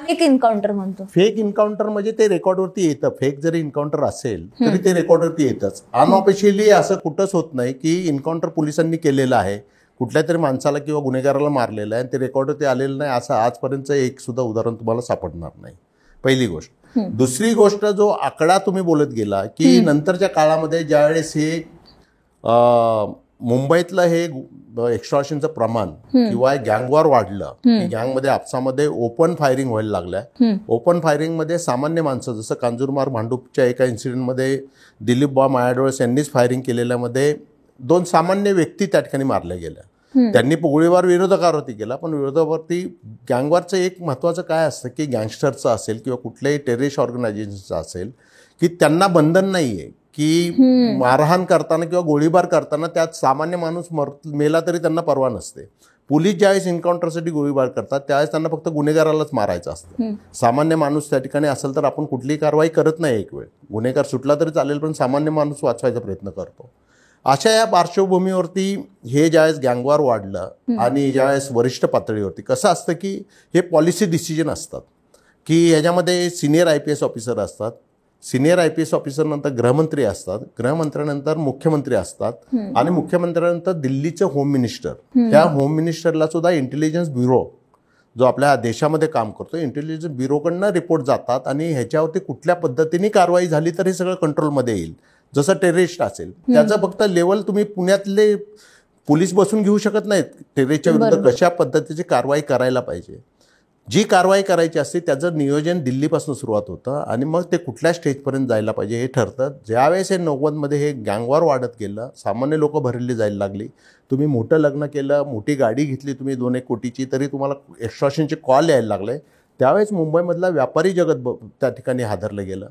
एक एन्काउंटर म्हणतो. फेक एन्काउंटर म्हणजे ते रेकॉर्डवरती येतं. फेक जरी एन्काउंटर असेल तरी ते रेकॉर्डवरती येतच. अनऑफिशियली असं कुठंच होत नाही की एन्काउंटर पोलिसांनी केलेलं आहे, कुठल्या तरी माणसाला किंवा गुन्हेगाराला मारलेलं आहे आणि ते रेकॉर्डवरती आलेलं नाही असं आजपर्यंत एक सुद्धा उदाहरण तुम्हाला सापडणार नाही. पहिली गोष्ट. दुसरी गोष्ट जो आकडा तुम्ही बोलत गेला की नंतरच्या काळामध्ये ज्यावेळेस हे मुंबईतलं हे एक्स्ट्रॉशनचं प्रमाण किंवा गँगवॉर वाढलं, गँगमध्ये आपसामध्ये ओपन फायरिंग व्हायला लागल्या. ओपन फायरिंगमध्ये सामान्य माणसं जसं कांजूरमार्ग भांडूपच्या एका इन्सिडेंटमध्ये दिलीप बा मायाडोळस यांनीच फायरिंग केलेल्यामध्ये 2 सामान्य व्यक्ती त्या ठिकाणी मारल्या गेल्या. त्यांनी गोळीबार विरोधकावरती केला पण विरोधावरती गँगवॉरचं एक महत्त्वाचं काय असतं की गँगस्टरचं असेल किंवा कुठल्याही टेररिस्ट ऑर्गनायझेशनचं असेल की त्यांना बंधन नाही आहे की मारहाण करताना किंवा गोळीबार करताना त्यात सामान्य माणूस मेला तरी त्यांना परवा नसते. पोलीस ज्यावेळेस एन्काउंटरसाठी गोळीबार करतात त्यावेळेस त्यांना फक्त गुन्हेगारालाच मारायचं असतं. सामान्य माणूस त्या ठिकाणी असेल तर आपण कुठलीही कारवाई करत नाही. एक वेळ गुन्हेगार सुटला तरी चालेल पण सामान्य माणूस वाचवायचा प्रयत्न करतो. अशा या पार्श्वभूमीवरती हे ज्यावेळेस गँगवॉर वाढलं आणि ज्यावेळेस वरिष्ठ पातळीवरती कसं असतं की हे पॉलिसी डिसिजन असतात की ह्याच्यामध्ये सिनियर IPS ऑफिसर असतात, सिनियर IPS ऑफिसर नंतर गृहमंत्री असतात, गृहमंत्र्यानंतर मुख्यमंत्री असतात आणि मुख्यमंत्र्यानंतर दिल्लीचे होम मिनिस्टर. त्या होम मिनिस्टरला सुद्धा इंटेलिजन्स ब्युरो जो आपल्या देशामध्ये काम करतो इंटेलिजन्स ब्युरोकडनं रिपोर्ट जातात आणि ह्याच्यावरती कुठल्या पद्धतीने कारवाई झाली तर हे सगळं कंट्रोलमध्ये येईल. जसं टेररिस्ट असेल त्याचं फक्त लेवल तुम्ही पुण्यातले पोलीस बसून घेऊ शकत नाहीत. टेररिस्टच्या विरुद्ध कशा पद्धतीची कारवाई करायला पाहिजे, जी कारवाई करायची असते त्याचं नियोजन दिल्लीपासून सुरुवात होतं आणि मग ते कुठल्या स्टेजपर्यंत जायला पाहिजे हे ठरतं. ज्यावेळेस हे 90मध्ये हे गँगवॉर वाढत गेलं, सामान्य लोक भरली जायला लागली, तुम्ही मोठं लग्न केलं, मोठी गाडी घेतली तुम्ही 2-1 कोटीची तरी तुम्हाला एक्स्ट्रॉशनचे कॉल यायला लागले, त्यावेळेस मुंबईमधला व्यापारी जगत त्या ठिकाणी हादरलं गेलं.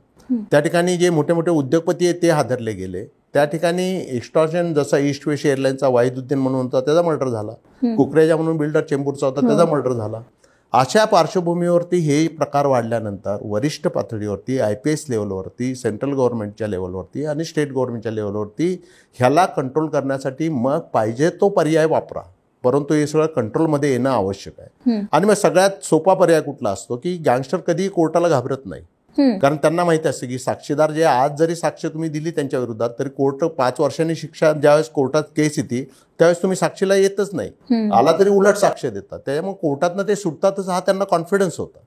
त्या ठिकाणी जे मोठे मोठे उद्योगपती आहेत ते हादरले गेले. त्या ठिकाणी एक्स्ट्रॉशन जसा ईस्ट वेस्ट एअरलाईनचा वाहिदुद्दीन म्हणून होता त्याचा मर्डर झाला, कुकरेजा म्हणून बिल्डर चेंबूरचा होता त्याचा मर्डर झाला. अशा पार्श्वभूमीवरती हे प्रकार वाढल्यानंतर वरिष्ठ पातळीवरती IPS लेवलवरती, सेंट्रल गव्हर्नमेंटच्या लेवलवरती आणि स्टेट गव्हर्नमेंटच्या लेवलवरती ह्याला कंट्रोल करण्यासाठी मग पाहिजे तो पर्याय वापरा, परंतु हे सगळं कंट्रोलमध्ये येणं आवश्यक आहे. आणि मग सगळ्यात सोपा पर्याय कुठला असतो की गँगस्टर कधीही कोर्टाला घाबरत नाही, कारण त्यांना माहिती असते की साक्षीदार जे आज जरी साक्ष तुम्ही दिली त्यांच्या विरोधात तरी कोर्ट 5 वर्षांनी शिक्षा ज्यावेळेस कोर्टात केस येते त्यावेळेस तुम्ही साक्षीला येतच नाही, आला तरी उलट साक्ष देतात. त्याच्यामुळे कोर्टातनं ते सुटतातच हा त्यांना कॉन्फिडन्स होता.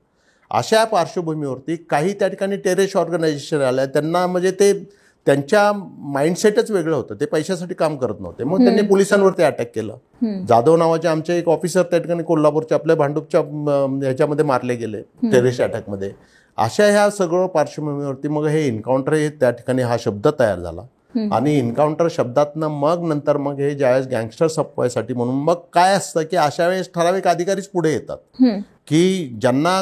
अशा पार्श्वभूमीवरती काही त्या ठिकाणी टेररिस्ट ऑर्गनायझेशन आल्या त्यांना म्हणजे ते त्यांच्या माइंडसेटच वेगळं होतं, ते पैशासाठी काम करत नव्हते. मग त्यांनी पोलिसांवरती अटॅक केलं. जाधव नावाचे आमचे एक ऑफिसर त्या ठिकाणी कोल्हापूरच्या आपल्या भांडूपच्या ह्याच्यामध्ये मारले गेले टेररिस्ट अटॅकमध्ये. अशा ह्या सगळं पार्श्वभूमीवरती मग हे एन्काउंटर हे त्या ठिकाणी हा शब्द तयार झाला आणि एन्काउंटर शब्दातनं मग नंतर मग हे ज्यावेळेस गँगस्टर संपवायसाठी म्हणून मग काय असतं की अशा वेळेस ठराविक अधिकारीच पुढे येतात की ज्यांना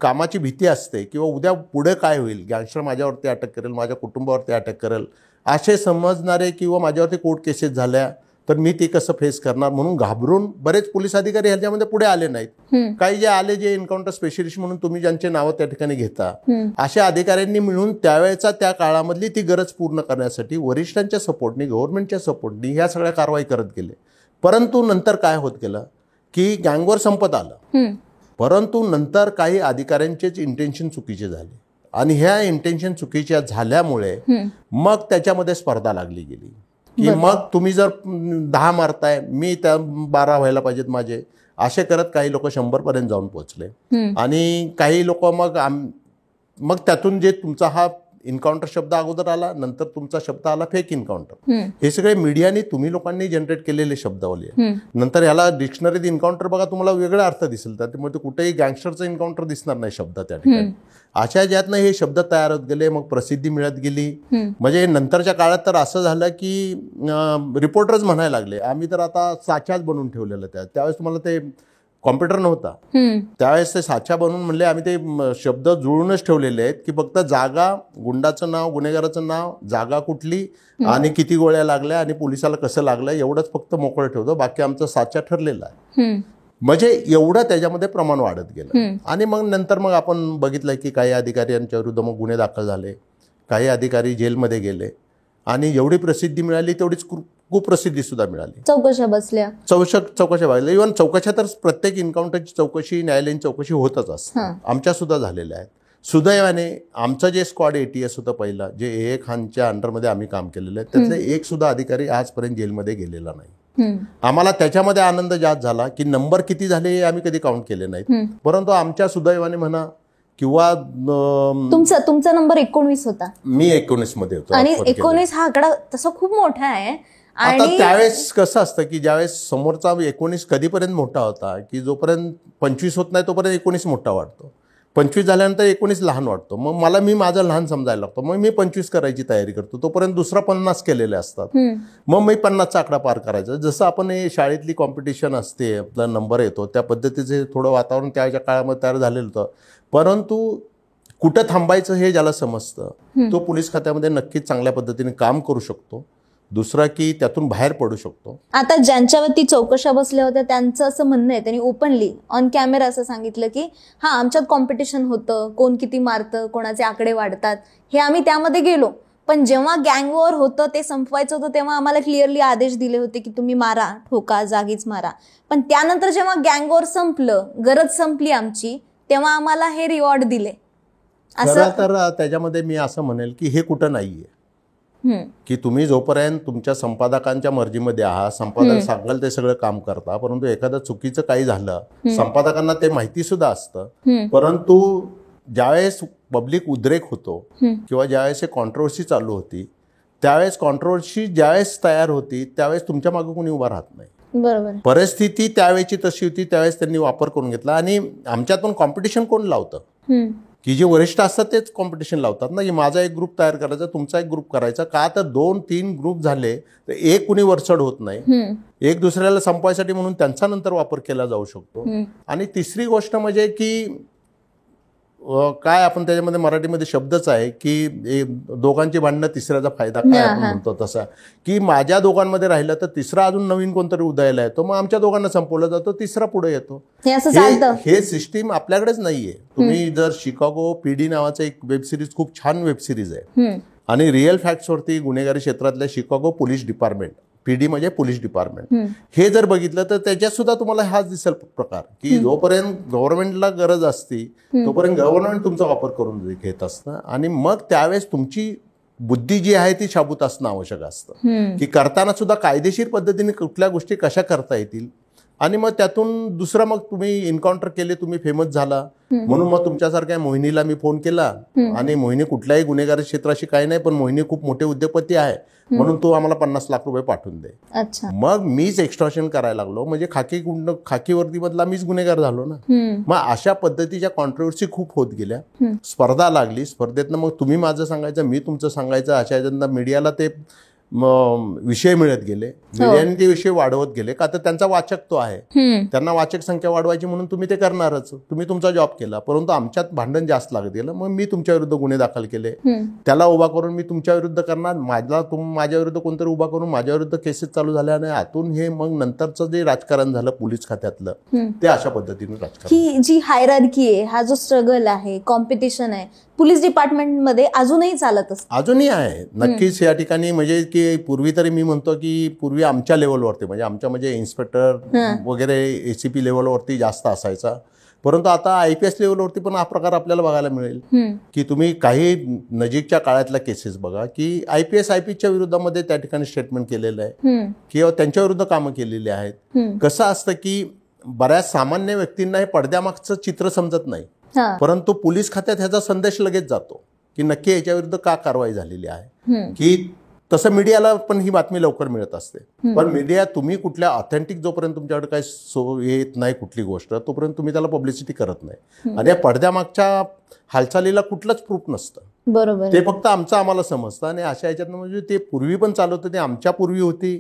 कामाची भीती असते किंवा उद्या पुढे काय होईल, गँगस्टर माझ्यावरती अटक करेल, माझ्या कुटुंबावरती अटक करेल असे समजणारे किंवा माझ्यावरती कोर्ट केसेस झाल्या तर मी ते कसं फेस करणार म्हणून घाबरून बरेच पोलीस अधिकारी ह्याच्यामध्ये पुढे आले नाहीत. काही जे आले जे एन्काउंटर स्पेशलिस्ट म्हणून तुम्ही ज्यांचे नावं त्या ठिकाणी घेता अशा अधिकाऱ्यांनी मिळून त्यावेळेचा त्या काळामधली ती गरज पूर्ण करण्यासाठी वरिष्ठांच्या सपोर्टनी, गव्हर्नमेंटच्या सपोर्टनी ह्या सगळ्या कारवाई करत गेले. परंतु नंतर काय होत गेलं की गँगवर संपत आलं, परंतु नंतर काही अधिकाऱ्यांचेच इंटेन्शन चुकीचे झाले आणि ह्या इंटेन्शन चुकीच्या झाल्यामुळे मग त्याच्यामध्ये स्पर्धा लागली गेली की मग तुम्ही जर 10 मारताय मी त्या 12 व्हायला पाहिजेत माझे, असे करत काही लोक 100 पर्यंत जाऊन पोहोचले. आणि काही लोक मग त्यातून जे तुमचा हा इन्काउंटर शब्द अगोदर आला, नंतर तुमचा शब्द आला फेक इन्काउंटर. हे सगळे मीडियाने तुम्ही लोकांनी जनरेट केलेले शब्दावली आहे. नंतर ह्याला डिक्शनरीत इन्काउंटर बघा तुम्हाला वेगळा अर्थ दिसेल, त्यामुळे कुठेही गँगस्टरचं इन्काउंटर दिसणार नाही शब्द त्या ठिकाणी. अशा ज्यातनं हे शब्द तयार होत गेले, मग प्रसिद्धी मिळत गेली. म्हणजे नंतरच्या काळात तर असं झालं की रिपोर्टर्स म्हणायला लागले आम्ही तर आता साच्याच बनवून ठेवलेलं. त्यावेळेस तुम्हाला ते कॉम्प्युटर नव्हता, त्यावेळेस ते साच्या बनवून म्हणले आम्ही ते शब्द जुळूनच ठेवलेले आहेत की फक्त जागा, गुंडाचं नाव, गुन्हेगाराचं नाव, जागा कुठली आणि किती गोळ्या लागल्या आणि पोलिसाला कसं लागलं एवढंच फक्त मोकळं ठेवतो, बाकी आमचं साच्या ठरलेला आहे. म्हणजे एवढं त्याच्यामध्ये प्रमाण वाढत गेलं. आणि मग नंतर मग आपण बघितलं की काही अधिकाऱ्यांच्या विरुद्ध मग गुन्हे दाखल झाले, काही अधिकारी जेलमध्ये गेले आणि एवढी प्रसिद्धी मिळाली तेवढीच कुप्रसिद्धी सुद्धा मिळाली. चौकशा बसल्या, चौकशा व्हायला. इव्हन चौकशा तर प्रत्येक इन्काउंटरची चौकशी, न्यायालयीन चौकशी होतच असते. आमच्या सुद्धा झालेल्या आहेत. सुदैवाने आमचं जे स्क्वॉड ATS होतं पहिला, जे AA खानच्या अंडरमध्ये आम्ही काम केलेलं आहे, त्यातले एक सुद्धा अधिकारी आजपर्यंत जेलमध्ये गेलेला नाही. आम्हाला त्याच्यामध्ये आनंद जास्त झाला की नंबर किती झाले हे आम्ही कधी काउंट केले नाहीत, परंतु आमच्या सुदैवाने म्हणा किंवा तुमचा नंबर 19 होता. मी 19 मध्ये होतो. आणि 19 हा आकडा तसा खूप मोठा आहे. आता त्यावेळेस कसं असतं की ज्यावेळेस समोरचा 19 कधीपर्यंत मोठा होता की जोपर्यंत 25 होत नाही तोपर्यंत 19 मोठा वाटतो. 25 झाल्यानंतर 19 लहान वाटतो. मग मी माझं लहान समजायला लागतो. मग मी 25 करायची तयारी करतो, तोपर्यंत दुसरा 50 केलेले असतात. मग मी 50चा आकडा पार करायचा. जसं आपण हे शाळेतली कॉम्पिटिशन असते, आपला नंबर येतो, त्या पद्धतीचे थोडं वातावरण त्याच्या काळामध्ये तयार झालेलं होतं. परंतु कुठं थांबायचं हे ज्याला समजतं तो पोलीस खात्यामध्ये नक्कीच चांगल्या पद्धतीने काम करू शकतो. दुसरा की त्यातून बाहेर पडू शकतो. आता ज्यांच्यावरती चौकशा बसल्या होत्या त्यांचं असं म्हणणं आहे, त्यांनी ओपनली ऑन कॅमेरा असं सांगितलं की हा आमच्यात कॉम्पिटिशन होतं, कोण किती मारतं, कोणाचे आकडे वाढतात, हे आम्ही त्यामध्ये गेलो. पण जेव्हा गँग वॉर होतं, ते संपवायचं होतं, तेव्हा आम्हाला क्लिअरली आदेश दिले होते की तुम्ही मारा, ठोका, जागीच मारा. पण त्यानंतर जेव्हा गँग वॉर संपलं, गरज संपली आमची, तेव्हा आम्हाला हे रिवॉर्ड दिले. असं तर त्याच्यामध्ये मी असं म्हणेल की हे कुठं नाहीये की तुम्ही जोपर्यंत तुमच्या संपादकांच्या मर्जीमध्ये आहात, संपादक सांगाल ते सगळं काम करता, परंतु एखादं चुकीचं काही झालं, संपादकांना ते माहिती सुद्धा असतं. परंतु ज्यावेळेस पब्लिक उद्रेक होतो किंवा ज्यावेळेस कॉन्ट्रोवर्सी चालू होती, त्यावेळेस कॉन्ट्रोवर्सी ज्यावेळेस तयार होती त्यावेळेस तुमच्या मागे कोणी उभा राहत नाही. बरोबर. परिस्थिती त्यावेळेची तशी होती, त्यावेळेस त्यांनी वापर करून घेतला. आणि आमच्यात पण कॉम्पिटिशन कोण लावतं की जे वरिष्ठ असतात तेच कॉम्पिटिशन लावतात ना, की माझा एक ग्रुप तयार करायचा, तुमचा एक ग्रुप करायचा. का तर 2-3 ग्रुप झाले तर एक कुणी वरचढ होत नाही. एक दुसऱ्याला संपवायसाठी म्हणून त्यांचा नंतर वापर केला जाऊ शकतो. आणि तिसरी गोष्ट म्हणजे की काय आपण त्याच्यामध्ये मराठीमध्ये शब्दच आहे की दोघांची भांडणं तिसऱ्याचा फायदा, काय आपण म्हणतो तसा, की माझ्या दोघांमध्ये राहिलं तर तिसरा अजून नवीन कोणतरी उदयाला येतो, मग आमच्या दोघांना संपवलं जातं, तिसरा पुढे येतो. हे सिस्टीम आपल्याकडेच नाहीये. तुम्ही जर शिकागो PD नावाचं एक वेब सिरीज, खूप छान वेब सिरीज आहे आणि रिअल फॅक्ट्सवरती गुन्हेगारी क्षेत्रातल्या शिकागो पोलीस डिपार्टमेंट, PD म्हणजे पोलीस डिपार्टमेंट, हे जर बघितलं तर त्याच्यात सुद्धा तुम्हाला हाच दिसेल प्रकार की जोपर्यंत गव्हर्नमेंटला गरज असती तोपर्यंत गव्हर्नमेंट तुमचा वापर करून घेत असतं. आणि मग त्यावेळेस तुमची बुद्धी जी आहे ती शाबूत असणं आवश्यक असतं की करताना सुद्धा कायदेशीर पद्धतीने कुठल्या गोष्टी कशा करता येतील. आणि मग त्यातून दुसरं, मग तुम्ही एन्काउंटर केले, तुम्ही फेमस झाला, म्हणून मग तुमच्यासारख्या मोहिनीला मी फोन केला आणि मोहिनी कुठल्याही गुन्हेगारी क्षेत्राशी काही नाही, पण मोहिनी खूप मोठे उद्योगपती आहे म्हणून तू आम्हाला 50 लाख रुपये पाठवून दे. मग मीच एक्स्ट्रॉशन करायला लागलो, म्हणजे खाकी वर्दीमधला मीच गुन्हेगार झालो ना. मग अशा पद्धतीच्या कॉन्ट्रोवर्सी खूप होत गेल्या. स्पर्धा लागली, स्पर्धेतनं मग तुम्ही माझं सांगायचं, मी तुमचं सांगायचं, अशा याच्यानं मीडियाला ते विषय मिळत गेले, मीडियाने ते विषय वाढवत गेले. का तर त्यांचा वाचक तो आहे, त्यांना वाचक संख्या वाढवायची म्हणून तुम्ही ते करणारच, तुम्ही तुमचा जॉब केला. परंतु आमच्यात भांडण जास्त लागत गेलं. मग मी तुमच्या विरुद्ध गुन्हे दाखल केले, त्याला उभा करून मी तुमच्या विरुद्ध करणार, माझ्या विरुद्ध कोणतरी उभा करून माझ्या विरुद्ध केसेस चालू झाल्या. आणि आतून हे मग नंतरचं जे राजकारण झालं पोलीस खात्यातलं, ते अशा पद्धतीने राजकारण. ही जी हायरार्की आहे, हा जो स्ट्रगल आहे, कॉम्पिटिशन आहे, पोलीस डिपार्टमेंटमध्ये अजूनही चालत असतं. अजूनही आहे नक्कीच या ठिकाणी. म्हणजे की पूर्वी तरी मी म्हणतो की पूर्वी आमच्या लेवलवरती, म्हणजे इन्स्पेक्टर वगैरे ACP लेवलवरती जास्त असायचा. परंतु आता IPS लेवलवरती पण हा प्रकार आपल्याला बघायला मिळेल की तुम्ही काही नजीकच्या काळातल्या केसेस बघा की IPSच्या विरोधामध्ये त्या ठिकाणी स्टेटमेंट केलेलं आहे किंवा त्यांच्या विरुद्ध कामं केलेली आहेत. कसं असतं की बऱ्याच सामान्य व्यक्तींना हे पडद्यामागचं चित्र समजत नाही, परंतु पोलीस खात्यात ह्याचा संदेश लगेच जातो की नक्की याच्याविरुद्ध का कारवाई झालेली आहे. की तसं मीडियाला पण ही बातमी लवकर मिळत असते, पण मीडिया तुम्ही कुठल्या ऑथेंटिक जोपर्यंत तुमच्याकडे काही येत नाही कुठली गोष्ट, तोपर्यंत तुम्ही त्याला पब्लिसिटी करत नाही. आणि या पडद्यामागच्या हालचालीला कुठलंच प्रूफ नसतं. बरोबर. ते फक्त आम्हाला समजतं. आणि अशा ह्याच्यातनं म्हणजे ते पूर्वी पण चालू होतं, ते आमच्या पूर्वी होती,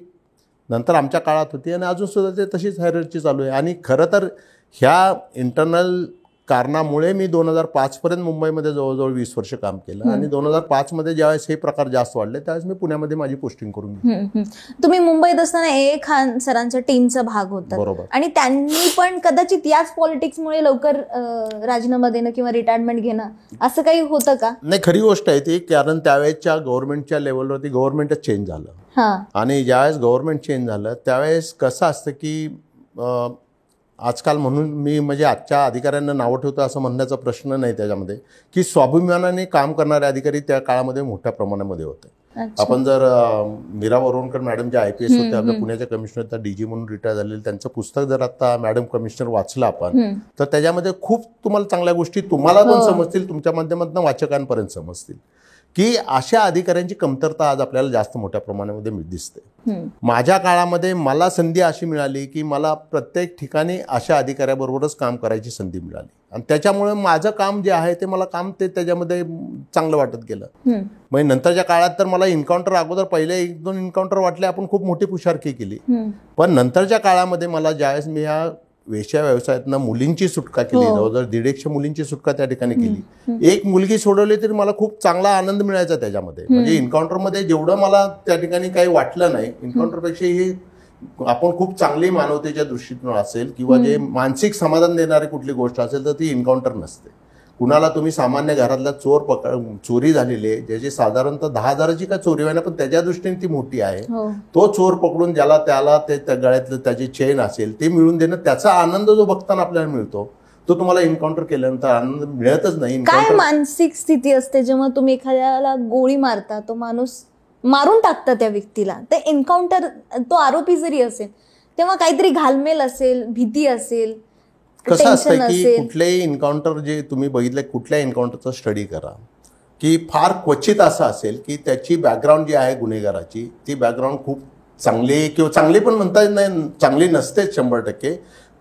नंतर आमच्या काळात होती, आणि अजून सुद्धा ते तशीच हायरार्की चालू आहे. आणि खरं तर ह्या इंटरनल कारणामुळे मी 2005 पर्यंत मुंबईमध्ये जवळजवळ 20 वर्ष काम केलं. आणि 2005 मध्ये ज्यावेळेस हे प्रकार जास्त वाढले त्यावेळेस मी पुण्यामध्ये माझी पोस्टिंग करून घेतली. तुम्ही मुंबईत असताना ए खान सरांच्या टीमचा भाग होता. बरोबर. आणि त्यांनी पण कदाचित याच पॉलिटिक्समुळे लवकर राजीनामा देणं किंवा रिटायरमेंट घेणं असं काही होतं का? नाही, खरी गोष्ट आहे ती. कारण त्यावेळेसच्या गव्हर्नमेंटच्या लेवलवरती गव्हर्नमेंटच चेंज झालं. आणि ज्यावेळेस गव्हर्नमेंट चेंज झालं त्यावेळेस कसं असतं की आजकाल म्हणून मी म्हणजे आजच्या अधिकाऱ्यांना नावं ठेवतो असं म्हणण्याचा प्रश्न नाही त्याच्यामध्ये, की स्वाभिमानाने काम करणारे अधिकारी त्या काळामध्ये मोठ्या प्रमाणामध्ये होते. आपण जर मीरा वरोणकर मॅडम ज्या IPS होत्या, आपल्या पुण्याच्या कमिशनर, त्या DG म्हणून रिटायर झालेले, त्यांचं पुस्तक जर आता मॅडम कमिशनर वाचलं आपण, तर त्याच्यामध्ये खूप तुम्हाला चांगल्या गोष्टी तुम्हाला पण समजतील, तुमच्या माध्यमातून वाचकांपर्यंत समजतील, की अशा अधिकाऱ्यांची कमतरता आज आपल्याला जास्त मोठ्या प्रमाणामध्ये दिसते. माझ्या काळामध्ये मला संधी अशी मिळाली की मला प्रत्येक ठिकाणी अशा अधिकाऱ्याबरोबरच काम करायची संधी मिळाली. आणि त्याच्यामुळे माझं काम जे आहे ते मला काम ते त्याच्यामध्ये चांगलं वाटत गेलं. म्हणजे नंतरच्या काळात तर मला एन्काउंटर अगोदर पहिले 1-2 एन्काउंटर वाटले, आपण खूप मोठी पुशारकी केली. पण नंतरच्या काळामध्ये मला ज्यावेळेस मी ह्या वेश्या व्यवसायातनं मुलींची सुटका केली, जवळजवर 150 मुलींची सुटका त्या ठिकाणी केली. एक मुलगी सोडवली तरी मला खूप चांगला आनंद मिळायचा त्याच्यामध्ये. म्हणजे एन्काउंटरमध्ये जेवढं मला त्या ठिकाणी काही वाटलं नाही, एन्काउंटरपेक्षा हे आपण खूप चांगली मानवतेच्या दृष्टीतून असेल किंवा जे मानसिक समाधान देणारी कुठली गोष्ट असेल तर ती एन्काउंटर नसते. कुणाला तुम्ही सामान्य घरातला चोरी झालेली आहे, ज्याची साधारणतः 10,000ची का चोरी व्हायना, पण त्याच्या दृष्टीने ती मोठी आहे. तो चोर पकडून त्याला ते गळ्यातलं त्याची चेन असेल ते मिळून देणं, त्याचा आनंद जो बघताना आपल्याला मिळतो तो तुम्हाला एन्काउंटर केल्यानंतर आनंद मिळतच नाही. काय मानसिक स्थिती असते जेव्हा तुम्ही एखाद्याला गोळी मारता, तो माणूस मारून टाकता त्या व्यक्तीला, ते एन्काउंटर, तो आरोपी जरी असेल तेव्हा काहीतरी घालमेल असेल, भीती असेल, कसं असतं की कुठल्याही एन्काउंटर जे तुम्ही बघितलं, कुठल्या एन्काउंटरचा स्टडी करा, की फार क्वचित असं असेल की त्याची बॅकग्राऊंड जी आहे गुन्हेगाराची, ती बॅकग्राऊंड खूप चांगली किंवा चांगली पण म्हणता येत नाही, चांगली नसतेच 100%,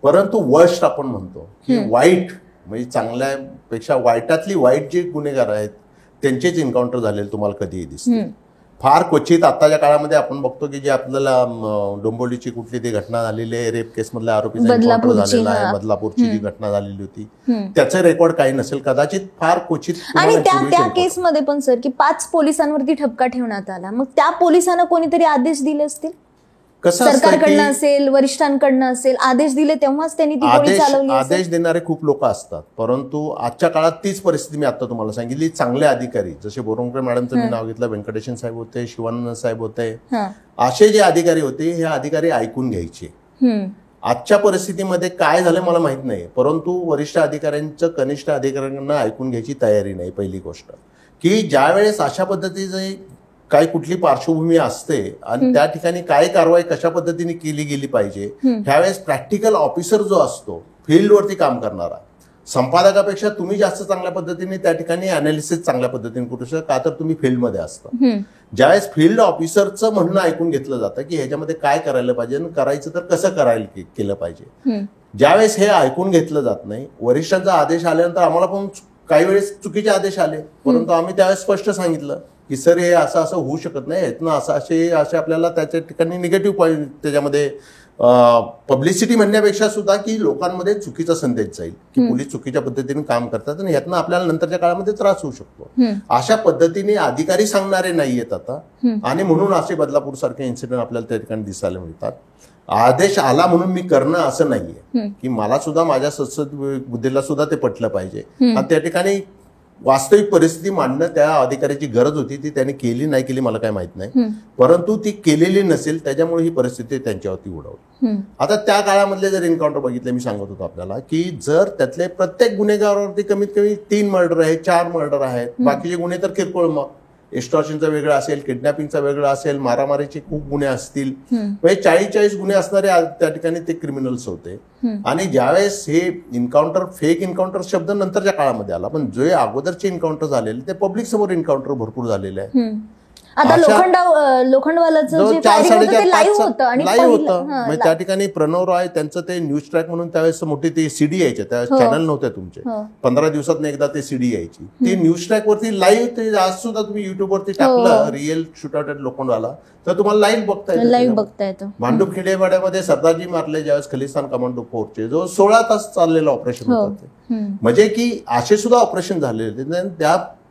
परंतु वर्स्ट आपण म्हणतो की वाईट, म्हणजे चांगल्यापेक्षा वाईटातली वाईट जे गुन्हेगार आहेत त्यांचेच एन्काउंटर झालेले तुम्हाला कधीही दिसतील. फार क्वचित आताच्या काळामध्ये आपण बघतो की जे आपल्याला डोंबिवलीची कुठली ती घटना झालेली आहे, रेप केस मधल्या आरोपीचा एन्काउंटर झालेला आहे, बदलापूरची जी घटना झालेली होती, त्याचं रेकॉर्ड काही नसेल, कदाचित फार क्वचित. आणि त्या केसमध्ये पण सर की 5 पोलिसांवरती ठपका ठेवण्यात आला, मग त्या पोलिसांना कोणीतरी आदेश दिले असतील, सरकारकडनं असेल, वरिष्ठांकडनं असेल, आदेश दिले तेव्हाच त्यांनी ती गोळी चालवली. आदेश देणारे खूप लोक असतात, परंतु आजच्या काळात तीच परिस्थिती मी आता तुम्हाला सांगितली. चांगले अधिकारी जसे बोरंकर मॅडमचं मी नाव घेतलं, व्यंकटेशन साहेब होते, शिवानंद साहेब होते, असे जे अधिकारी होते हे अधिकारी ऐकून घ्यायचे. आजच्या परिस्थितीमध्ये काय झालं मला माहित नाही, परंतु वरिष्ठ अधिकाऱ्यांचं कनिष्ठ अधिकाऱ्यांना ऐकून घ्यायची तयारी नाही. पहिली गोष्ट की ज्यावेळेस अशा पद्धतीचे काही कुठली पार्श्वभूमी असते आणि त्या ठिकाणी काय कारवाई कशा पद्धतीने केली गेली पाहिजे, त्यावेळेस प्रॅक्टिकल ऑफिसर जो असतो, फील्डवरती काम करणारा, संपादकापेक्षा तुम्ही जास्त चांगल्या पद्धतीने त्या ठिकाणी अनालिसिस चांगल्या पद्धतीने करू शकता, का तर तुम्ही फील्डमध्ये असता. ज्यावेळेस फील्ड ऑफिसरचं म्हणणं ऐकून घेतलं जातं की ह्याच्यामध्ये काय करायला पाहिजे आणि करायचं तर कसं करायला केलं पाहिजे, ज्यावेळेस हे ऐकून घेतलं जात नाही, वरिष्ठांचा आदेश आल्यानंतर आम्हाला पण काही वेळेस चुकीचे आदेश आले, परंतु आम्ही त्यावेळेस स्पष्ट सांगितलं की सर हे असं असं होऊ शकत नाही, यातनं असं असे आपल्याला त्याच्या ठिकाणी निगेटिव्ह पॉईंट, त्याच्यामध्ये पब्लिसिटी म्हणण्यापेक्षा सुद्धा की लोकांमध्ये चुकीचा संदेश जाईल की पोलीस चुकीच्या पद्धतीने काम करतात आणि यातनं आपल्याला नंतरच्या काळामध्ये त्रास होऊ शकतो. अशा पद्धतीने अधिकारी सांगणारे नाहीयेत आता, आणि म्हणून असे बदलापूर सारखे इन्सिडेंट आपल्याला त्या ठिकाणी दिसायला मिळतात. आदेश आला म्हणून मी करणं असं नाहीये, की मला सुद्धा माझ्या सद्सद बुद्धीला सुद्धा ते पटलं पाहिजे. आणि त्या ठिकाणी वास्तविक परिस्थिती मांडणं त्या अधिकाऱ्याची गरज होती, ती त्याने केली नाही केली मला काय माहित नाही, परंतु ती केलेली नसेल त्याच्यामुळे ही परिस्थिती त्यांच्यावरती उडवली. आता त्या काळामधले जर एन्काउंटर बघितले, मी सांगत होतो आपल्याला की जर त्यातले प्रत्येक गुन्हेगारावरती कमीत कमी 3 मर्डर आहेत, 4 मर्डर आहेत, बाकीचे गुन्हे तर किरकोळ, मग एक्स्टॉर्शनचा वेगळा असेल, किडनॅपिंगचा वेगळा असेल, मारामारीचे खूप गुन्हे असतील, म्हणजे 40 गुन्हे असणारे त्या ठिकाणी ते क्रिमिनल्स होते. आणि ज्यावेळेस हे इन्काउंटर, फेक इन्काउंटर शब्द नंतरच्या काळामध्ये आला, पण जे अगोदरचे इन्काउंटर झालेले ते पब्लिक समोर इन्काउंटर भरपूर झालेले आहे. आता लोखंडवालाचं जे फायरिंग होतं ते लाईव्ह होतं आणि लाईव्ह होतं. म्हणजे त्या ठिकाणी प्रणव रॉय त्यांचं ते न्यूज ट्रॅक म्हणून त्यावेळेस मोठी ती सीडी यायची, त्यावेळेस चॅनल नव्हते तुमचे, 15 दिवसात एकदा ते सीडी यायची, ती न्यूज ट्रॅक वरती लाईव्ह. ते आज सुद्धा तुम्ही युट्यूब वरती टाकलं रिअल शूटआउट ॲट लोखंडवाला तर तुम्हाला लाईव्ह बघता येतं. भांडूप खेडेवाड्यामध्ये सरदारजी मारले ज्यावेळेस खलिस्तान कमांडो फोर्सचे, जो 16 तास चाललेलं ऑपरेशन होतं ते. म्हणजे की असे सुद्धा ऑपरेशन झालेले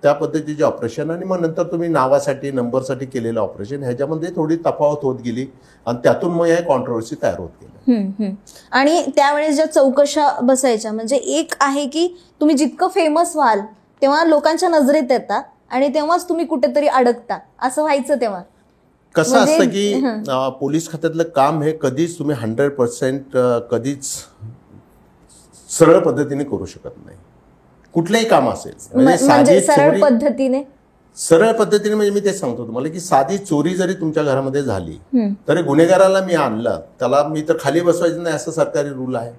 त्या पद्धतीचे ऑपरेशन. आणि मग नंतर तुम्ही नावासाठी, नंबरसाठी केलेलं ऑपरेशन, ह्याच्यामध्ये थोडी तफावत होत गेली आणि त्यातून मग हे कॉन्ट्रोवर्सी तयार होत गेली. आणि त्यावेळेस ज्या चौकशा बसायच्या, म्हणजे एक आहे की तुम्ही जितकं फेमस व्हाल तेव्हा लोकांच्या नजरेत येता आणि तेव्हाच तुम्ही कुठेतरी अडकता, असं व्हायचं तेव्हा. कसं असतं की पोलीस खात्यातलं काम हे कधीच तुम्ही 100% कधीच सरळ पद्धतीने करू शकत नाही, कुठलंही काम असेल. म्हणजे सरळ पद्धतीने म्हणजे मी तेच सांगतो तुम्हाला की साधी चोरी जरी तुमच्या घरामध्ये झाली तरी गुन्हेगाराला मी आणलं, त्याला मी तर खाली बसवायचं नाही असं सरकारी रूल आहे,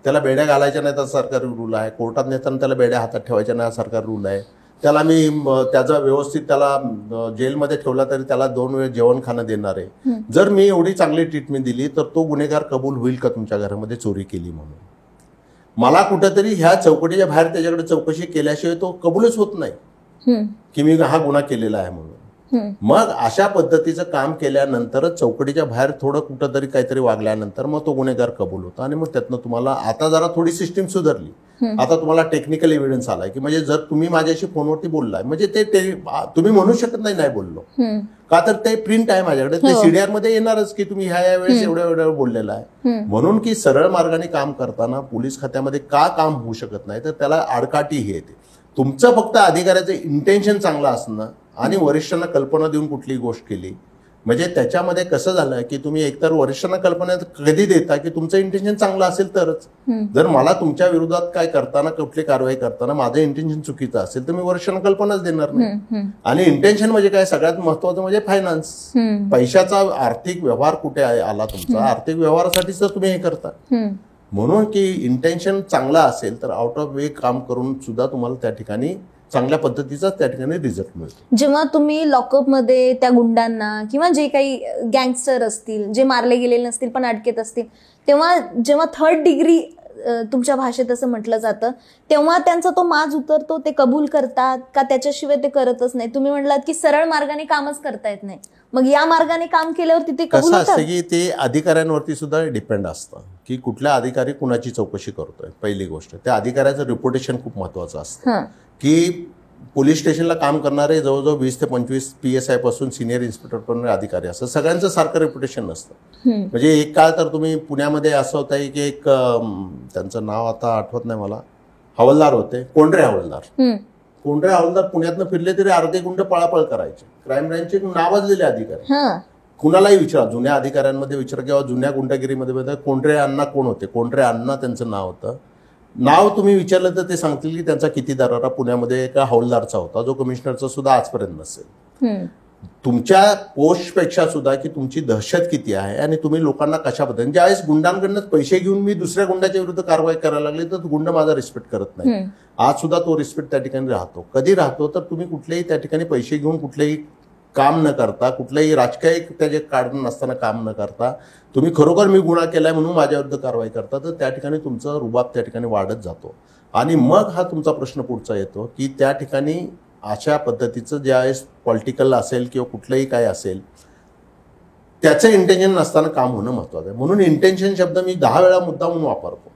त्याला बेड्या घालायच्या नाही असं सरकारी रूल आहे, कोर्टात नेताना त्याला बेड्या हातात ठेवायच्या नाही हा सरकारी रूल आहे, त्याला मी त्याचा व्यवस्थित त्याला जेलमध्ये ठेवला तरी त्याला 2 वेळ जेवण खाणं देणार आहे. जर मी एवढी चांगली ट्रीटमेंट दिली तर तो गुन्हेगार कबूल होईल का तुमच्या घरामध्ये चोरी केली म्हणून? मला कुठंतरी ह्या चौकटीच्या बाहेर त्याच्याकडे चौकशी केल्याशिवाय तो कबूलच होत नाही की मी हा गुन्हा केलेला आहे म्हणून. मग अशा पद्धतीचं काम केल्यानंतरच चौकटीच्या बाहेर थोडं कुठंतरी काहीतरी वागल्यानंतर मग तो गुन्हेगार कबूल होतो. आणि मग त्यातनं तुम्हाला आता जरा थोडी सिस्टीम सुधारली, आता तुम्हाला टेक्निकल एव्हिडन्स आलाय की म्हणजे जर तुम्ही माझ्याशी फोनवरती बोललाय म्हणजे ते तुम्ही म्हणू शकत नाही बोललो का, तर ते प्रिंट आहे माझ्याकडे, ते सीडीआर मध्ये येणारच की तुम्ही ह्या वेळेस एवढ्या बोललेला आहे. म्हणून की सरळ मार्गाने काम करताना पोलीस खात्यामध्ये का काम होऊ शकत नाही तर त्याला आडकाठी ही येते. तुमचं फक्त अधिकाऱ्याचं इंटेन्शन चांगलं असणं आणि वरिष्ठांना कल्पना देऊन कुठलीही गोष्ट केली म्हणजे त्याच्यामध्ये कसं झालं की तुम्ही एकतर वरिष्ठांना कल्पना कधी देता की तुमचं इंटेन्शन चांगलं असेल तरच. जर मला तुमच्या विरोधात काय करताना, कुठली कारवाई करताना माझं इंटेन्शन चुकीचं असेल तर मी वरिष्ठांना कल्पनाच देणार नाही. आणि इंटेन्शन म्हणजे काय, सगळ्यात महत्वाचं म्हणजे फायनान्स, पैशाचा आर्थिक व्यवहार कुठे आला तुमचा, आर्थिक व्यवहारासाठीच तर तुम्ही हे करता. म्हणून की इंटेन्शन चांगला असेल तर आउट ऑफ वे काम करून सुद्धा तुम्हाला त्या ठिकाणी चांगल्या पद्धतीचा त्या ठिकाणी रिझल्ट मिळतो. जेव्हा तुम्ही लॉकअपमध्ये त्या गुंडांना किंवा जे काही गँगस्टर असतील जे मारले गेलेले नसतील पण अटकेत असतील, तेव्हा जेव्हा 3rd डिग्री तुमच्या भाषेत असं म्हटलं जातं तेव्हा त्यांचा तो माज उतरतो, ते कबूल करतात का त्याच्याशिवाय ते करतच नाही? तुम्ही म्हटलात की सरळ मार्गाने कामच करता येत नाही, मग या मार्गाने काम केल्यावरती ते कबूल होतात? कसं असतं की ते अधिकाऱ्यांवरती सुद्धा डिपेंड असतं की कुठल्या अधिकारी कुणाची चौकशी करतोय. पहिली गोष्ट, त्या अधिकाऱ्याचं रिपोर्टेशन खूप महत्वाचं असतं की पोलीस स्टेशनला काम करणारे जवळजवळ 20 ते 25 PSI पासून सिनियर इन्स्पेक्टर पर्यंत अधिकारी असतात, सगळ्यांचं सारखं रेप्युटेशन नसतं. म्हणजे एक काळ तर तुम्ही पुण्यामध्ये असं होतं की एक त्यांचं नाव आता आठवत नाही मला, हवालदार होते, कोंढरे हवालदार पुण्यातनं फिरले तरी अर्धे गुंड पळापळ करायचे, क्राईम ब्रँचचे नावाजलेले अधिकारी. कुणालाही विचारा, जुन्या अधिकाऱ्यांमध्ये विचारा किंवा जुन्या गुंडगिरीमध्ये कोंढरे अण्णा कोण होते, कोंढरे अण्णा त्यांचं नाव होतं. नाव तुम्ही विचारलं तर ते सांगतील की त्यांचा किती दरारा पुण्यामध्ये एका हवालदारचा होता जो कमिशनरचा सुद्धा आजपर्यंत नसेल. तुमच्या पोस्टपेक्षा सुद्धा की तुमची दहशत किती आहे आणि तुम्ही लोकांना कशा पद्धतीने, ज्यावेळेस गुंडांकडनं पैसे घेऊन मी दुसऱ्या गुंडाच्या विरुद्ध कारवाई करायला लागली तर गुंड माझा रिस्पेक्ट करत नाही. आज सुद्धा तो रिस्पेक्ट त्या ठिकाणी राहतो. कधी राहतो तर तुम्ही कुठलेही त्या ठिकाणी पैसे घेऊन कुठलेही काम न करता, कुठलंही राजकीय त्याचे कारण नसताना काम न करता तुम्ही खरोखर मी गुन्हा केलाय म्हणून माझ्याविरुद्ध कारवाई करता, तर त्या ठिकाणी तुमचा रुबाब त्या ठिकाणी वाढत जातो. आणि मग हा तुमचा प्रश्न पुढचा येतो की त्या ठिकाणी अशा पद्धतीचं ज्यावेळेस पॉलिटिकल असेल किंवा कुठलंही काय असेल त्याचं इंटेन्शन नसताना काम होणं महत्वाचं आहे. म्हणून इंटेन्शन शब्द मी 10 वेळा मुद्दा म्हणून वापरतो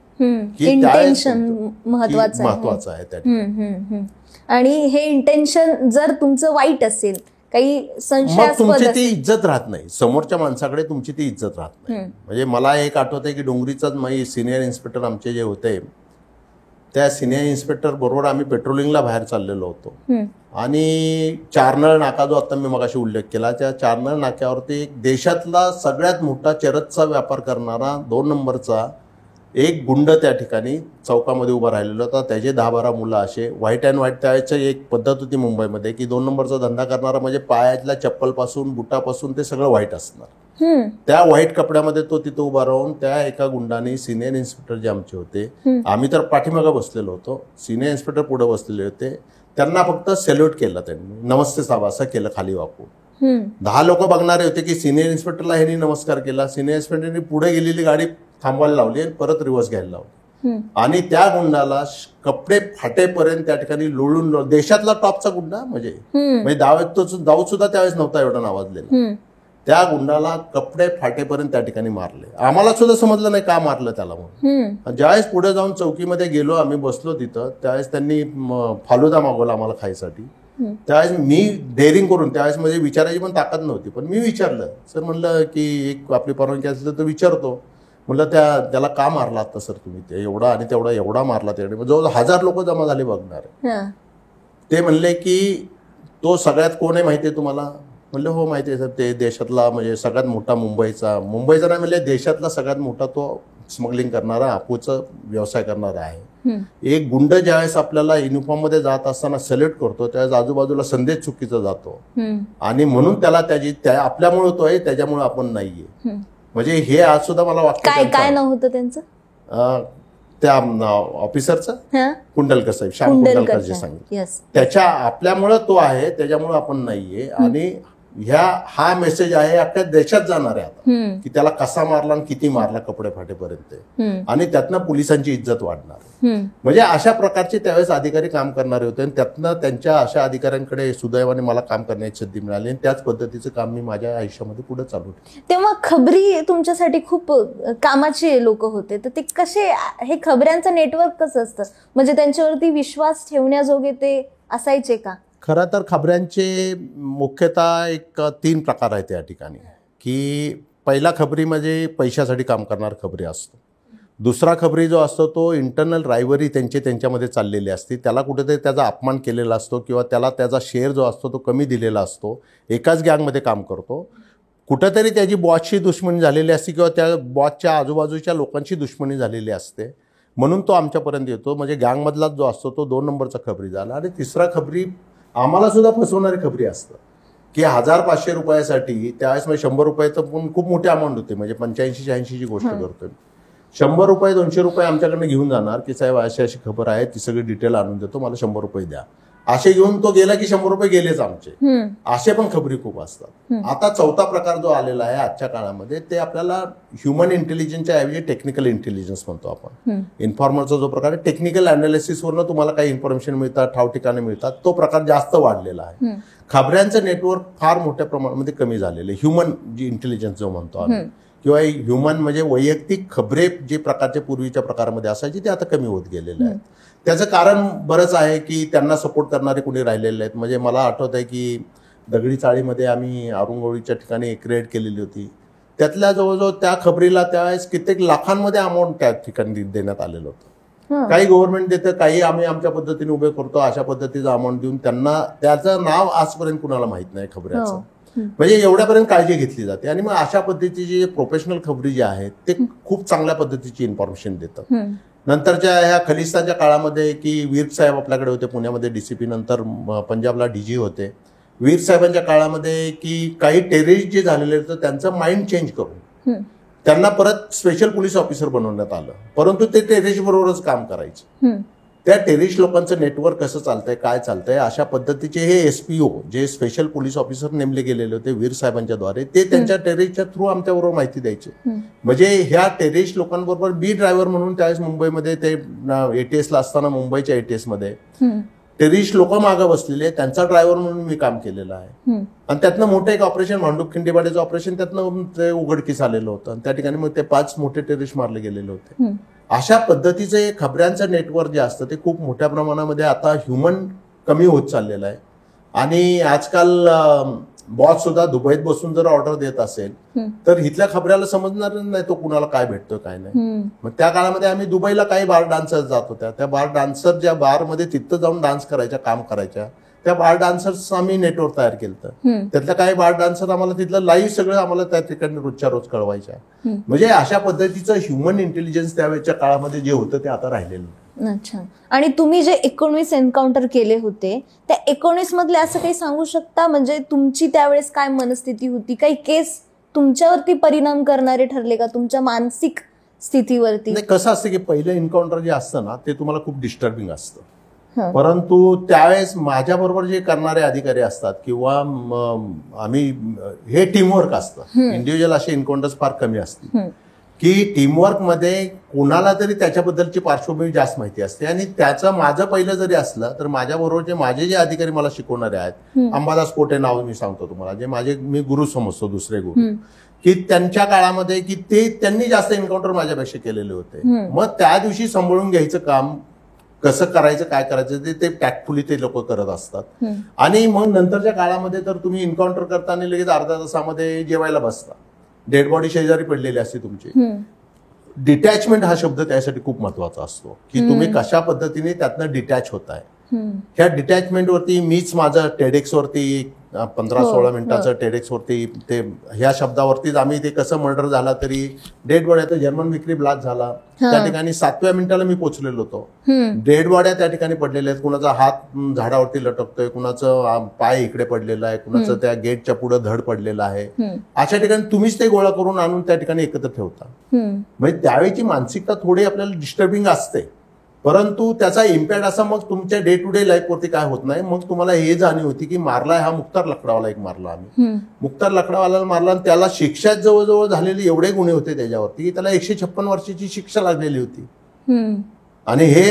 की इंटेन्शन महत्वाचं आहे त्या ठिकाणी. आणि हे इंटेन्शन जर तुमचं वाईट असेल, काही मग तुमची ती इज्जत राहत नाही, समोरच्या माणसाकडे तुमची ती इज्जत राहत नाही. म्हणजे मला एक आठवत आहे की डोंगरीचाच माझे सिनियर इन्स्पेक्टर आमचे जे होते त्या सिनियर इन्स्पेक्टर बरोबर आम्ही पेट्रोलिंगला बाहेर चाललेलो होतो आणि चारनळ नाका जो आता मी मगाशी उल्लेख केला, त्या चारनळ नाक्यावरती एक देशातला सगळ्यात मोठा चरसचा व्यापार करणारा 2 नंबरचा एक गुंड त्या ठिकाणी चौकामध्ये उभा राहिलेला होता. त्याचे 10-12 मुलं असे व्हाईट अँड व्हाईट. त्याची एक पद्धत होती मुंबईमध्ये की 2 नंबरचा धंदा करणारा म्हणजे पायातल्या चप्पलपासून बुटापासून ते सगळं व्हाईट असणार. त्या व्हाईट कपड्यामध्ये तो तिथं उभा राहून त्या एका गुंडाने सिनियर इन्स्पेक्टर जे आमचे होते, आम्ही तर पाठीमागे बसलेलो होतो, सिनियर इन्स्पेक्टर पुढे बसलेले होते, त्यांना फक्त सॅल्यूट केलं त्यांनी, नमस्ते साहेब असं केलं खाली वाकून. 10 लोक बघणारे होते की सिनियर इन्स्पेक्टरला ह्यांनी नमस्कार केला. सिनियर इन्स्पेक्टरने पुढे गेलेली गाडी थांबवायला लावली आणि परत रिव्हर्स घ्यायला लावली आणि त्या गुंडाला कपडे फाटेपर्यंत त्या ठिकाणी लोळून, देशातला टॉपचा गुंडा म्हणजे दाव्यात तो दाऊद सुद्धा त्यावेळेस नव्हता एवढा नावाजलेला, त्या गुंडाला कपडे फाटेपर्यंत त्या ठिकाणी मारले. आम्हाला सुद्धा समजलं नाही का मारलं त्याला म्हणून. ज्यावेळेस पुढे जाऊन चौकीमध्ये गेलो, आम्ही बसलो तिथं, त्यावेळेस त्यांनी फालुदा मागवला आम्हाला खायसाठी. त्यावेळेस मी डेअरिंग करून, त्यावेळेस म्हणजे विचारायची पण ताकद नव्हती, पण मी विचारलं, सर म्हणलं की एक आपली परवानगी असेल तर विचारतो, म्हणलं त्याला का मारला आता सर तुम्ही, ते एवढा आणि तेवढा एवढा मारला त्याकडे. जवळ 1000 लोक जमा झाले बघणार. ते म्हणले की तो सगळ्यात कोण आहे माहिती आहे तुम्हाला? म्हणलं हो माहिती आहे सर, ते देशातला म्हणजे सगळ्यात मोठा मुंबईचा नाही म्हणजे देशातला सगळ्यात मोठा तो स्मगलिंग करणारा, अफूचा व्यवसाय करणारा आहे. एक गुंड ज्यावेळेस आपल्याला युनिफॉर्म मध्ये जात असताना सल्यूट करतो, त्यावेळेस आजूबाजूला संदेश चुकीचा जातो आणि म्हणून त्याला आपल्यामुळे तो आहे, त्याच्यामुळे आपण नाहीये. म्हणजे हे आज सुद्धा मला वाटतं. काय नाव होतं त्यांचं? त्या ऑफिसरचं कुंडलकर साहेब, श्याम कुंडलकर जे सांगितलं, त्याच्या आपल्यामुळे तो आहे, त्याच्यामुळे आपण नाहीये. आणि हा मेसेज आहे अख्ख्या देशात जाणार आहे आता की त्याला कसा मारला आणि किती मारला कपडे फाटेपर्यंत, आणि त्यातनं पोलिसांची इज्जत वाढणार. म्हणजे अशा प्रकारचे त्यावेळेस अधिकारी काम करणारे होते आणि त्यातनं त्यांच्या अशा अधिकाऱ्यांकडे सुदैवाने मला काम करण्याची संधी मिळाली आणि त्याच पद्धतीचं काम मी माझ्या आयुष्यामध्ये पुढे चालू ठेवलं. तेव्हा खबरी तुमच्यासाठी खूप कामाचे लोक होते, तर ते कसे, हे खबऱ्यांचं नेटवर्क कसं असतं, म्हणजे त्यांच्यावरती विश्वास ठेवण्याजोगे ते असायचे का? खरं तर खबऱ्यांचे मुख्यतः 3 प्रकार आहेत या ठिकाणी. की पहिला खबरी म्हणजे पैशासाठी काम करणारा खबरी असतो. दुसरा खबरी जो असतो तो इंटरनल रायव्हरी त्यांच्यामध्ये चाललेली असते, त्याला कुठेतरी त्याचा अपमान केलेला असतो किंवा त्याला त्याचा शेअर जो असतो तो कमी दिलेला असतो, एकाच गँगमध्ये काम करतो, कुठेतरी त्याची बॉसची दुश्मनी झालेली असते किंवा त्या बॉसच्या आजूबाजूच्या लोकांची दुश्मनी झालेली असते, म्हणून तो आमच्यापर्यंत येतो. म्हणजे गँगमधलाच जो असतो तो 2 नंबरचा खबरी झाला. आणि तिसरा खबरी आम्हाला सुद्धा फसवणारी खबरी असतं की 1000-500 रुपयासाठी, त्यावेळेस म्हणजे 100 रुपयाचं पण खूप मोठी अमाऊंट होते, म्हणजे 85-86ची गोष्ट करतोय. 100 रुपये 200 रुपये आमच्याकडनं घेऊन जाणार की साहेब अशी खबर आहे, ती सगळी डिटेल आणून देतो, मला 100 रुपये द्या, असे घेऊन तो गेला की 100 रुपये गेलेच आमचे. असे पण खबरी खूप असतात. आता चौथा प्रकार जो आलेला आहे आजच्या काळामध्ये, ते आपल्याला ह्युमन इंटेलिजन्सच्या ऐवजी टेक्निकल इंटेलिजन्स म्हणतो आपण. इन्फॉर्मरचा जो प्रकार आहे, टेक्निकल अनालिसिसवरनं तुम्हाला काही इन्फॉर्मेशन मिळतात, ठाव ठिकाणी मिळतात, तो प्रकार जास्त वाढलेला आहे. खबऱ्यांचं नेटवर्क फार मोठ्या प्रमाणामध्ये कमी झालेलं आहे. ह्युमन जी इंटेलिजन्स जो म्हणतो आम्ही, किंवा ह्युमन म्हणजे वैयक्तिक खबरे जे प्रकारचे पूर्वीच्या प्रकारामध्ये असायचे ते आता कमी होत गेलेले आहेत. त्याचं कारण बरंच आहे की त्यांना सपोर्ट करणारे कोणी राहिलेले आहेत. म्हणजे मला आठवत आहे की दगडी चाळीमध्ये आम्ही औरंगाबादच्या ठिकाणी एक रेड केलेली होती, त्यातल्या जवळजवळ त्या खबरीला त्यावेळेस कित्येक लाखांमध्ये अमाऊंट त्या ठिकाणी देण्यात आलेलं होतं. काही गव्हर्नमेंट देतं, काही आम्ही आमच्या पद्धतीने उभे करतो, अशा पद्धतीचं अमाऊंट देऊन त्यांना, त्याचं नाव आजपर्यंत कुणाला माहित नाही खबऱ्याचं. म्हणजे एवढ्यापर्यंत काळजी घेतली जाते. आणि मग अशा पद्धतीची प्रोफेशनल खबरी जी आहेत ते खूप चांगल्या पद्धतीची इन्फॉर्मेशन देतात. नंतरच्या ह्या खलिस्तानच्या काळामध्ये की वीर साहेब आपल्याकडे होते पुण्यामध्ये डीसीपी, नंतर पंजाबला डीजी होते. वीर साहेबांच्या काळामध्ये की काही टेररिस्ट जे झालेले होते त्यांचं माइंड चेंज करून त्यांना परत स्पेशल पोलीस ऑफिसर बनवण्यात आलं, परंतु ते टेररिस्ट बरोबरच काम करायचे. त्या टेररिस्ट लोकांचं नेटवर्क कसं चालतंय, काय चालतंय, अशा पद्धतीचे हे एसपीओ जे स्पेशल पोलीस ऑफिसर नेमले गेलेले होते वीर साहेबांच्या द्वारे, ते त्यांच्या टेररिस्टच्या थ्रू आमच्याबरोबर माहिती द्यायचे. म्हणजे ह्या टेररिस्ट लोकांबरोबर बी ड्रायव्हर म्हणून त्यावेळेस मुंबईमध्ये ते एटीएसला असताना मुंबईच्या एटीएस मध्ये टेररिस्ट लोक मागे बसलेले, त्यांचा ड्रायव्हर म्हणून मी काम केलेलं आहे. आणि त्यातनं मोठं एक ऑपरेशन भांडूप खिंडेवाडीचं ऑपरेशन त्यातनं ते उघडकीस आलेलं होतं आणि त्या ठिकाणी मग ते 5 मोठे टेररिस्ट मारले गेलेले होते. अशा पद्धतीचे खबऱ्यांचं नेटवर्क जे असतं ते खूप मोठ्या प्रमाणामध्ये आता ह्युमन कमी होत चाललेलं आहे. आणि आजकाल बॉस सुद्धा दुबईत बसून जर ऑर्डर देत असेल तर इथल्या खबऱ्याला समजणार नाही तो कुणाला काय भेटतोय काय नाही. मग त्या काळामध्ये आम्ही दुबईला काही बार डान्सर जात होत्या, त्या बार डान्सर ज्या बारमध्ये तिथं जाऊन डान्स करायच्या, काम करायच्या, त्या बार डान्सर्स आम्ही नेटवर्क तयार केलं. त्यातल्या काही बार डान्सर आम्हाला तिथलं लाईव्ह सगळं आम्हाला त्या ठिकाणी रोजच्या रोज कळवायच्या. म्हणजे अशा पद्धतीचं ह्युमन इंटेलिजन्स त्यावेळेच्या काळामध्ये जे होतं ते आता राहिलेलं नाही. अच्छा. आणि तुम्ही जे 19 एन्काउंटर केले होते त्या 19 मधले असं काही सांगू शकता, म्हणजे तुमची त्यावेळेस काय मनस्थिती होती? काही केस तुमच्यावरती परिणाम करणारे ठरले का, तुमच्या मानसिक स्थितीवरती? नाही, कसं असतं की पहिलं एन्काउंटर जे असतं ना ते तुम्हाला खूप डिस्टर्बिंग असतं. परंतु त्यावेळेस माझ्या बरोबर जे करणारे अधिकारी असतात किंवा आम्ही हे टीमवर्क असतं. इंडिव्हिज्युअल असे एन्काउंटर्स फार कमी असतील की टीमवर्क मध्ये कोणाला तरी त्याच्याबद्दलची पार्श्वभूमी जास्त माहिती असते. आणि त्याचं माझं पहिलं जरी असलं तर माझ्या बरोबरचे माझे जे अधिकारी मला शिकवणारे आहेत, अंबादास कोटे नाव मी सांगतो तुम्हाला, जे माझे मी गुरु समजतो, दुसरे गुरु, की त्यांच्या काळामध्ये की त्यांनी जास्त एन्काउंटर माझ्यापेक्षा केलेले होते. मग त्या दिवशी सांभाळून घ्यायचं काम कसं करायचं, काय करायचं ते टॅक्टफुली ते लोक करत असतात. आणि मग नंतरच्या काळामध्ये तर तुम्ही एन्काउंटर करताना लगेच अर्ध्या तासामध्ये जेवायला बसता, डेड बॉडी शेजारी पडलेली असते तुमची. डिटॅचमेंट हा शब्द त्यासाठी खूप महत्वाचा असतो की तुम्ही कशा पद्धतीने त्यातनं डिटॅच होताय. ह्या डिटॅचमेंट वरती मीच माझं टेडेक्स वरती 15-16 मिनिटाचं टेडेक्स वरती ते ह्या शब्दावरतीच आम्ही ते कसं मर्डर झाला तरी डेड बॉड्या जर्मन विक्री ब्लास्ट झाला त्या ठिकाणी 7व्या मिनिटाला मी पोहोचलेलो होतो. डेड बॉड्या त्या ठिकाणी पडलेल्या आहेत, कुणाचा हात झाडावरती लटकतोय, कुणाचं पाय इकडे पडलेला आहे, कुणाचं त्या गेटच्या पुढे धड पडलेला आहे. अशा ठिकाणी तुम्हीच ते गोळा करून आणून त्या ठिकाणी एकत्र ठेवता. म्हणजे त्यावेळीची मानसिकता थोडी आपल्याला डिस्टर्बिंग असते, परंतु त्याचा इम्पॅक्ट असा मग तुमच्या डे टू डे लाईफ वरती काय होत नाही. मग तुम्हाला हे जाणीव होती की मारलाय हा मुख्तार लकडावाला एक मारला आम्ही, मुख्तार लकडावाला मारला आणि त्याला शिक्षा जवळजवळ झालेले एवढे गुन्हे होते त्याच्यावरती की त्याला 156 वर्षाची शिक्षा लागलेली होती. आणि हे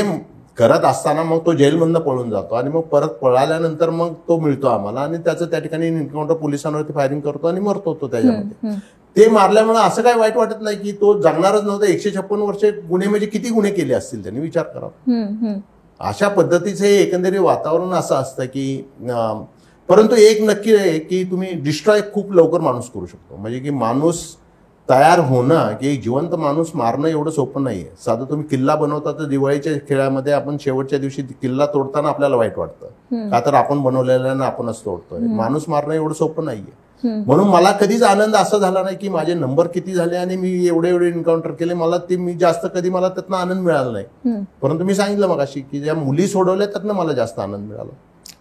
करत असताना मग तो जेलमधनं पळून जातो आणि मग परत पळाल्यानंतर मग तो मिळतो आम्हाला आणि त्याचं त्या ठिकाणी एन्काउंटर पोलिसांवरती फायरिंग करतो आणि मरतो तो त्याच्यामध्ये. ते मारल्यामुळे असं काय वाईट वाटत नाही की तो जगणारच नव्हता. 156 वर्ष गुन्हे म्हणजे किती गुन्हे केले असतील त्यांनी, विचार करा. अशा पद्धतीचं हे एकंदरीत वातावरण असं असतं की परंतु एक नक्की आहे की तुम्ही डिस्ट्रॉय खूप लवकर माणूस करू शकतो. म्हणजे की माणूस तयार होणं की जिवंत माणूस मारणं एवढं सोपं नाहीये. साधं तुम्ही किल्ला बनवता तर दिवाळीच्या खेळामध्ये आपण शेवटच्या दिवशी किल्ला तोडताना आपल्याला वाईट वाटतं का तर आपण बनवलेला ना आपणच तोडतोय. माणूस मारणं एवढं सोपं नाहीये. म्हणून मला कधीच आनंद असा झाला नाही की माझे नंबर किती झाले आणि मी एवढे एन्काउंटर केले, मला ते मी जास्त कधी मला त्यातनं आनंद मिळाला नाही. परंतु मी सांगितलं मगाशी की ज्या मुली सोडवल्या त्यातनं मला जास्त आनंद मिळाला.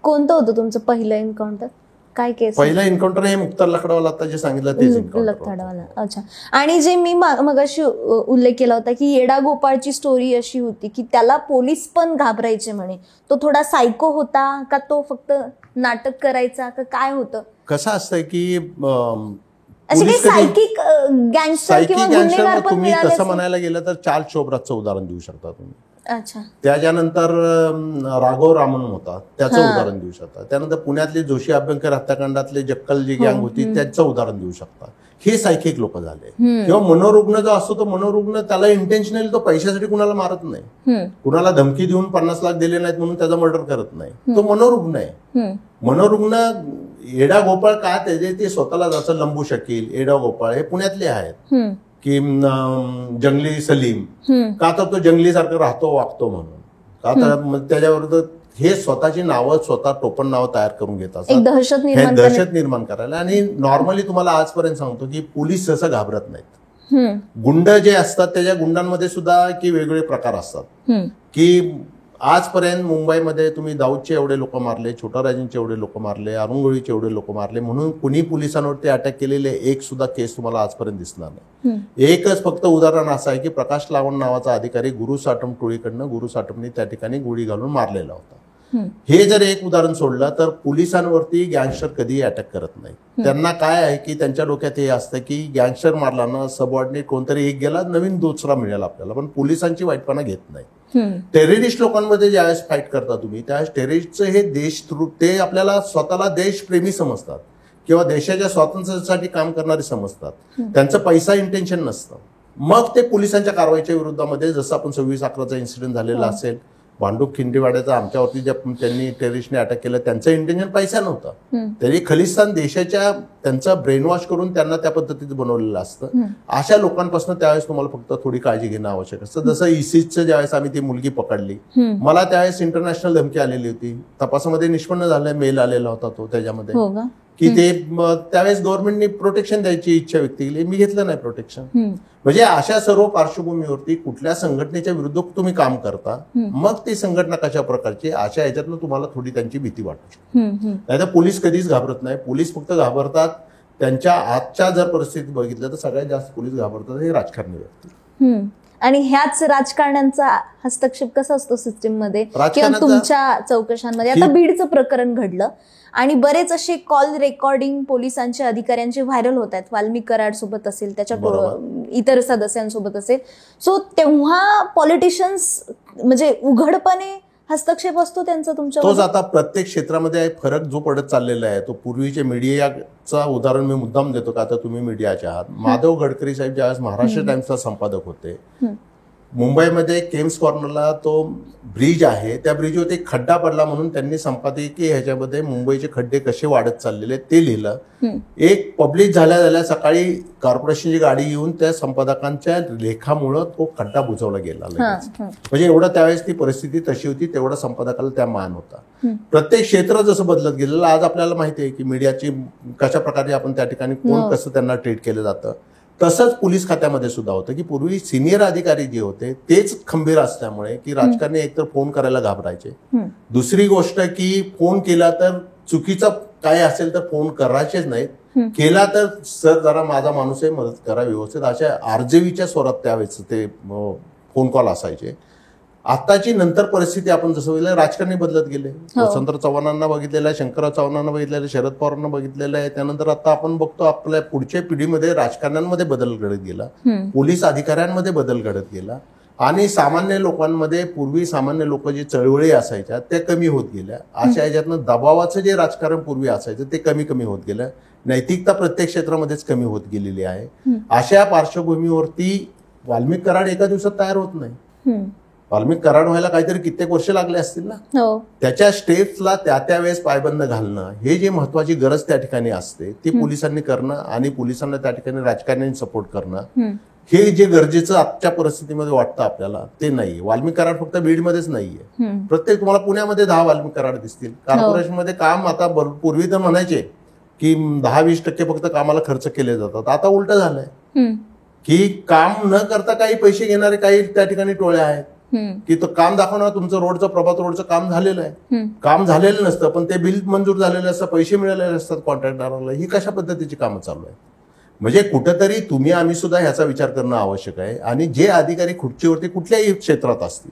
कोणतं होतं तुमचं पहिलं एन्काउंटर? काय केस? पहिलं एन्काउंटर हे मुख्तार लकडावाला आता जे सांगितलं तेच लकडावाला. अच्छा. आणि जे मी मगाशी उल्लेख केला होता की येडा गोपाळची स्टोरी अशी होती की त्याला पोलीस पण घाबरायचे म्हणे. तो थोडा सायको होता का तो फक्त नाटक करायचा का काय होतं? कसं असतं की सायकिक गँगस्टर किंवा गुन्हेगार पण तुम्ही तसं म्हणायला गेलं तर चार्ल्स शोब्राचं उदाहरण देऊ शकता तुम्ही. अच्छा. त्याच्यानंतर राघव रामन होता त्याचं उदाहरण देऊ शकता. त्यानंतर पुण्यातले जोशी अभ्यंकर हत्याकांडातले जक्कल जी गँग होती त्याचं उदाहरण देऊ शकता. हे सायकिक लोक झाले. किंवा मनोरुग्ण जो असतो तो मनोरुग्ण त्याला इंटेन्शनली तो पैशासाठी कुणाला मारत नाही, कुणाला धमकी देऊन 50 लाख दिले नाहीत म्हणून त्याचा मर्डर करत नाही, तो मनोरुग्ण आहे. मनोरुग्ण येडा गोपाळ का त्याचे ते स्वतःला जसं लंबू शकील, येडा गोपाळ हे पुण्यातले आहेत की जंगली सलीम का तर तो जंगली सारखं राहतो वागतो म्हणून का तर त्याच्यावर हे स्वतःची नावं स्वतः टोपण नावं तयार करून घेतात, दहशत निर्माण करायला. आणि नॉर्मली तुम्हाला आजपर्यंत सांगतो की पोलीस जसं घाबरत नाहीत. गुंड जे असतात त्याच्या गुंडांमध्ये सुद्धा की वेगवेगळे प्रकार असतात की आजपर्यंत मुंबईमध्ये तुम्ही दाऊदचे एवढे लोक मारले, छोटाराजेंचे एवढे लोक मारले, अरुंगोळीचे एवढे लोक मारले म्हणून कुणी पोलिसांवरती अटॅक केलेले एक सुद्धा केस तुम्हाला आजपर्यंत दिसणार नाही. एकच फक्त उदाहरण असं आहे की प्रकाश लावण नावाचा अधिकारी गुरु साटम टोळीकडनं गुरु साटमने त्या ठिकाणी गोळी घालून मारलेला होता. हे जर एक उदाहरण सोडलं तर पोलिसांवरती गँगस्टर कधीही अटॅक करत नाही. त्यांना काय आहे की त्यांच्या डोक्यात हे असतं की गँगस्टर मारला ना सबऑर्डिनेट कोणतरी एक गेला नवीन दुसरा मिळेल आपल्याला, पण पोलिसांची वाईटपणा घेत नाही. टेररिस्ट लोकांमध्ये ज्यावेळेस फाईट करता तुम्ही त्यावेळेस टेररिस्टचं हे देश ते आपल्याला स्वतःला देशप्रेमी समजतात किंवा देशाच्या स्वातंत्र्यासाठी काम करणारे समजतात. त्यांचं पैसा इंटेन्शन नसतं. मग ते पोलिसांच्या कारवाईच्या विरोधामध्ये जसं आपण 26/11चा इन्सिडेंट झालेला असेल, भांडूप खिंडीवाड्याचा आमच्यावरती जे त्यांनी टेररिस्टने अटॅक केलं त्यांचं इंटेन्शन पैसा नव्हता. त्यांनी खलिस्तान देशाच्या त्यांचा ब्रेन वॉश करून त्यांना त्या पद्धतीचं बनवलेलं असतं. अशा लोकांपासून त्यावेळेस तुम्हाला फक्त थोडी काळजी घेणं आवश्यक असतं. जसं इसिसचं ज्यावेळेस आम्ही ती मुलगी पकडली, मला त्यावेळेस इंटरनॅशनल धमकी आलेली होती. तपासामध्ये निष्पन्न झालं, मेल आलेला होता तो त्याच्यामध्ये की ते त्यावेळेस गव्हर्नमेंटने प्रोटेक्शन द्यायची इच्छा व्यक्त केली, मी घेतलं नाही प्रोटेक्शन. म्हणजे अशा सर्व पार्श्वभूमीवरती कुठल्या संघटनेच्या विरुद्ध तुम्ही काम करता, मग ती संघटना कशा प्रकारची, अशा ह्याच्यातनं तुम्हाला थोडी त्यांची भीती वाटू. नाहीतर पोलीस कधीच घाबरत नाही. पोलीस फक्त घाबरतात त्यांच्या आजच्या जर परिस्थिती बघितलं तर सगळ्यात जास्त पोलीस घाबरतात हे राजकारणी व्यक्ती. आणि ह्याच राजकारण्यांचा हस्तक्षेप कसा असतो सिस्टीम मध्ये किंवा तुमच्या चौकशांमध्ये? आता बीडचं प्रकरण घडलं आणि बरेच असे कॉल रेकॉर्डिंग पोलिसांच्या अधिकाऱ्यांचे व्हायरल होत आहेत. वाल्मिक कराड सोबत असेल, त्याच्या इतर सदस्यांसोबत असेल. सो तेव्हा पॉलिटिशियन्स म्हणजे उघडपणे हस्तक्षेप असतो त्यांचा तुमच्या? तोच आता प्रत्येक क्षेत्रामध्ये फरक जो पडत चाललेला आहे तो पूर्वीचे मीडियाचा उदाहरण मी मुद्दाम देतो का आता तुम्ही मीडियाचे आहात. माधव गडकरी साहेब ज्यावेळेस महाराष्ट्र टाइम्सचा संपादक होते, मुंबईमध्ये केम्स कॉर्नरला तो ब्रिज आहे, त्या ब्रिजवरती एक खड्डा पडला म्हणून त्यांनी संपादकीय ह्याच्यामध्ये मुंबईचे खड्डे कसे वाढत चाललेले ते लिहिलं. एक पब्लिश झाल्या सकाळी कॉर्पोरेशनची गाडी येऊन त्या संपादकांच्या लेखामुळं तो खड्डा बुजवला गेला. म्हणजे एवढं त्यावेळेस ती परिस्थिती तशी होती, तेवढा संपादकाला त्या मान होता. प्रत्येक क्षेत्र जसं बदलत गेलेलं आज आपल्याला माहिती आहे की मीडियाची कशा प्रकारे आपण त्या ठिकाणी कोण कसं त्यांना ट्रीट केलं जातं. तसंच पोलीस खात्यामध्ये सुद्धा होतं की पूर्वी सिनियर अधिकारी जे होते तेच खंबीर असल्यामुळे की राजकारणी एकतर फोन करायला घाबरायचे. दुसरी गोष्ट की फोन केला तर चुकीचा काय असेल तर फोन करायचेच नाहीत. केला तर सर जरा माझा माणूस आहे, मदत करा व्यवस्थित, अशा आर्जवीच्या स्वरात त्यावेळेस ते फोन कॉल असायचे. आताची नंतर परिस्थिती आपण जसं बघितलं राजकारणी बदलत गेले. वसंतराव चव्हाणांना बघितलेलं आहे, शंकरराव चव्हाणांना बघितलेलं आहे, शरद पवारांना बघितलेलं आहे. त्यानंतर आता आपण बघतो आपल्या पुढच्या पिढीमध्ये राजकारण्यांमध्ये बदल घडत गेला, पोलीस अधिकाऱ्यांमध्ये बदल घडत गेला आणि सामान्य लोकांमध्ये पूर्वी सामान्य लोक जे चळवळी असायच्या त्या कमी होत गेल्या. अशा याच्यातनं दबावाचं जे राजकारण पूर्वी असायचं ते कमी कमी होत गेलं. नैतिकता प्रत्येक क्षेत्रामध्येच कमी होत गेलेली आहे. अशा पार्श्वभूमीवरती वाल्मिक कराड एका दिवसात तयार होत नाही. वाल्मिक कराड व्हायला काहीतरी कित्येक वर्ष लागले असतील ना. त्याच्या स्टेप्सला त्या वेळेस पायबंद घालणं हे जे महत्वाची गरज त्या ठिकाणी असते ती पोलिसांनी करणं आणि पोलिसांना त्या ठिकाणी राजकारण्यांनी सपोर्ट करणं हे जे गरजेचं आजच्या परिस्थितीमध्ये वाटतं आपल्याला ते नाही. वाल्मिक कराड फक्त बीडमध्येच नाहीये. प्रत्येक तुम्हाला पुण्यामध्ये 10 वाल्मिक कराड दिसतील. कॉर्पोरेशनमध्ये काम आता पूर्वी तर म्हणायचे की 10-20% फक्त कामाला खर्च केले जातात, आता उलट झालंय की काम न करता काही पैसे घेणारे काही त्या ठिकाणी टोळ्या आहेत की तो काम दाखवणार तुमचं रोडचं प्रभात रोडचं काम झालेलं आहे, काम झालेलं नसतं पण ते बिल मंजूर झालेलं असतं, पैसे मिळालेले असतात कॉन्ट्रॅक्टदाराला. ही कशा पद्धतीची कामं चालू आहेत? म्हणजे कुठेतरी तुम्ही आम्ही सुद्धा ह्याचा विचार करणं आवश्यक आहे. आणि जे अधिकारी खुर्चीवरती कुठल्याही क्षेत्रात असतील,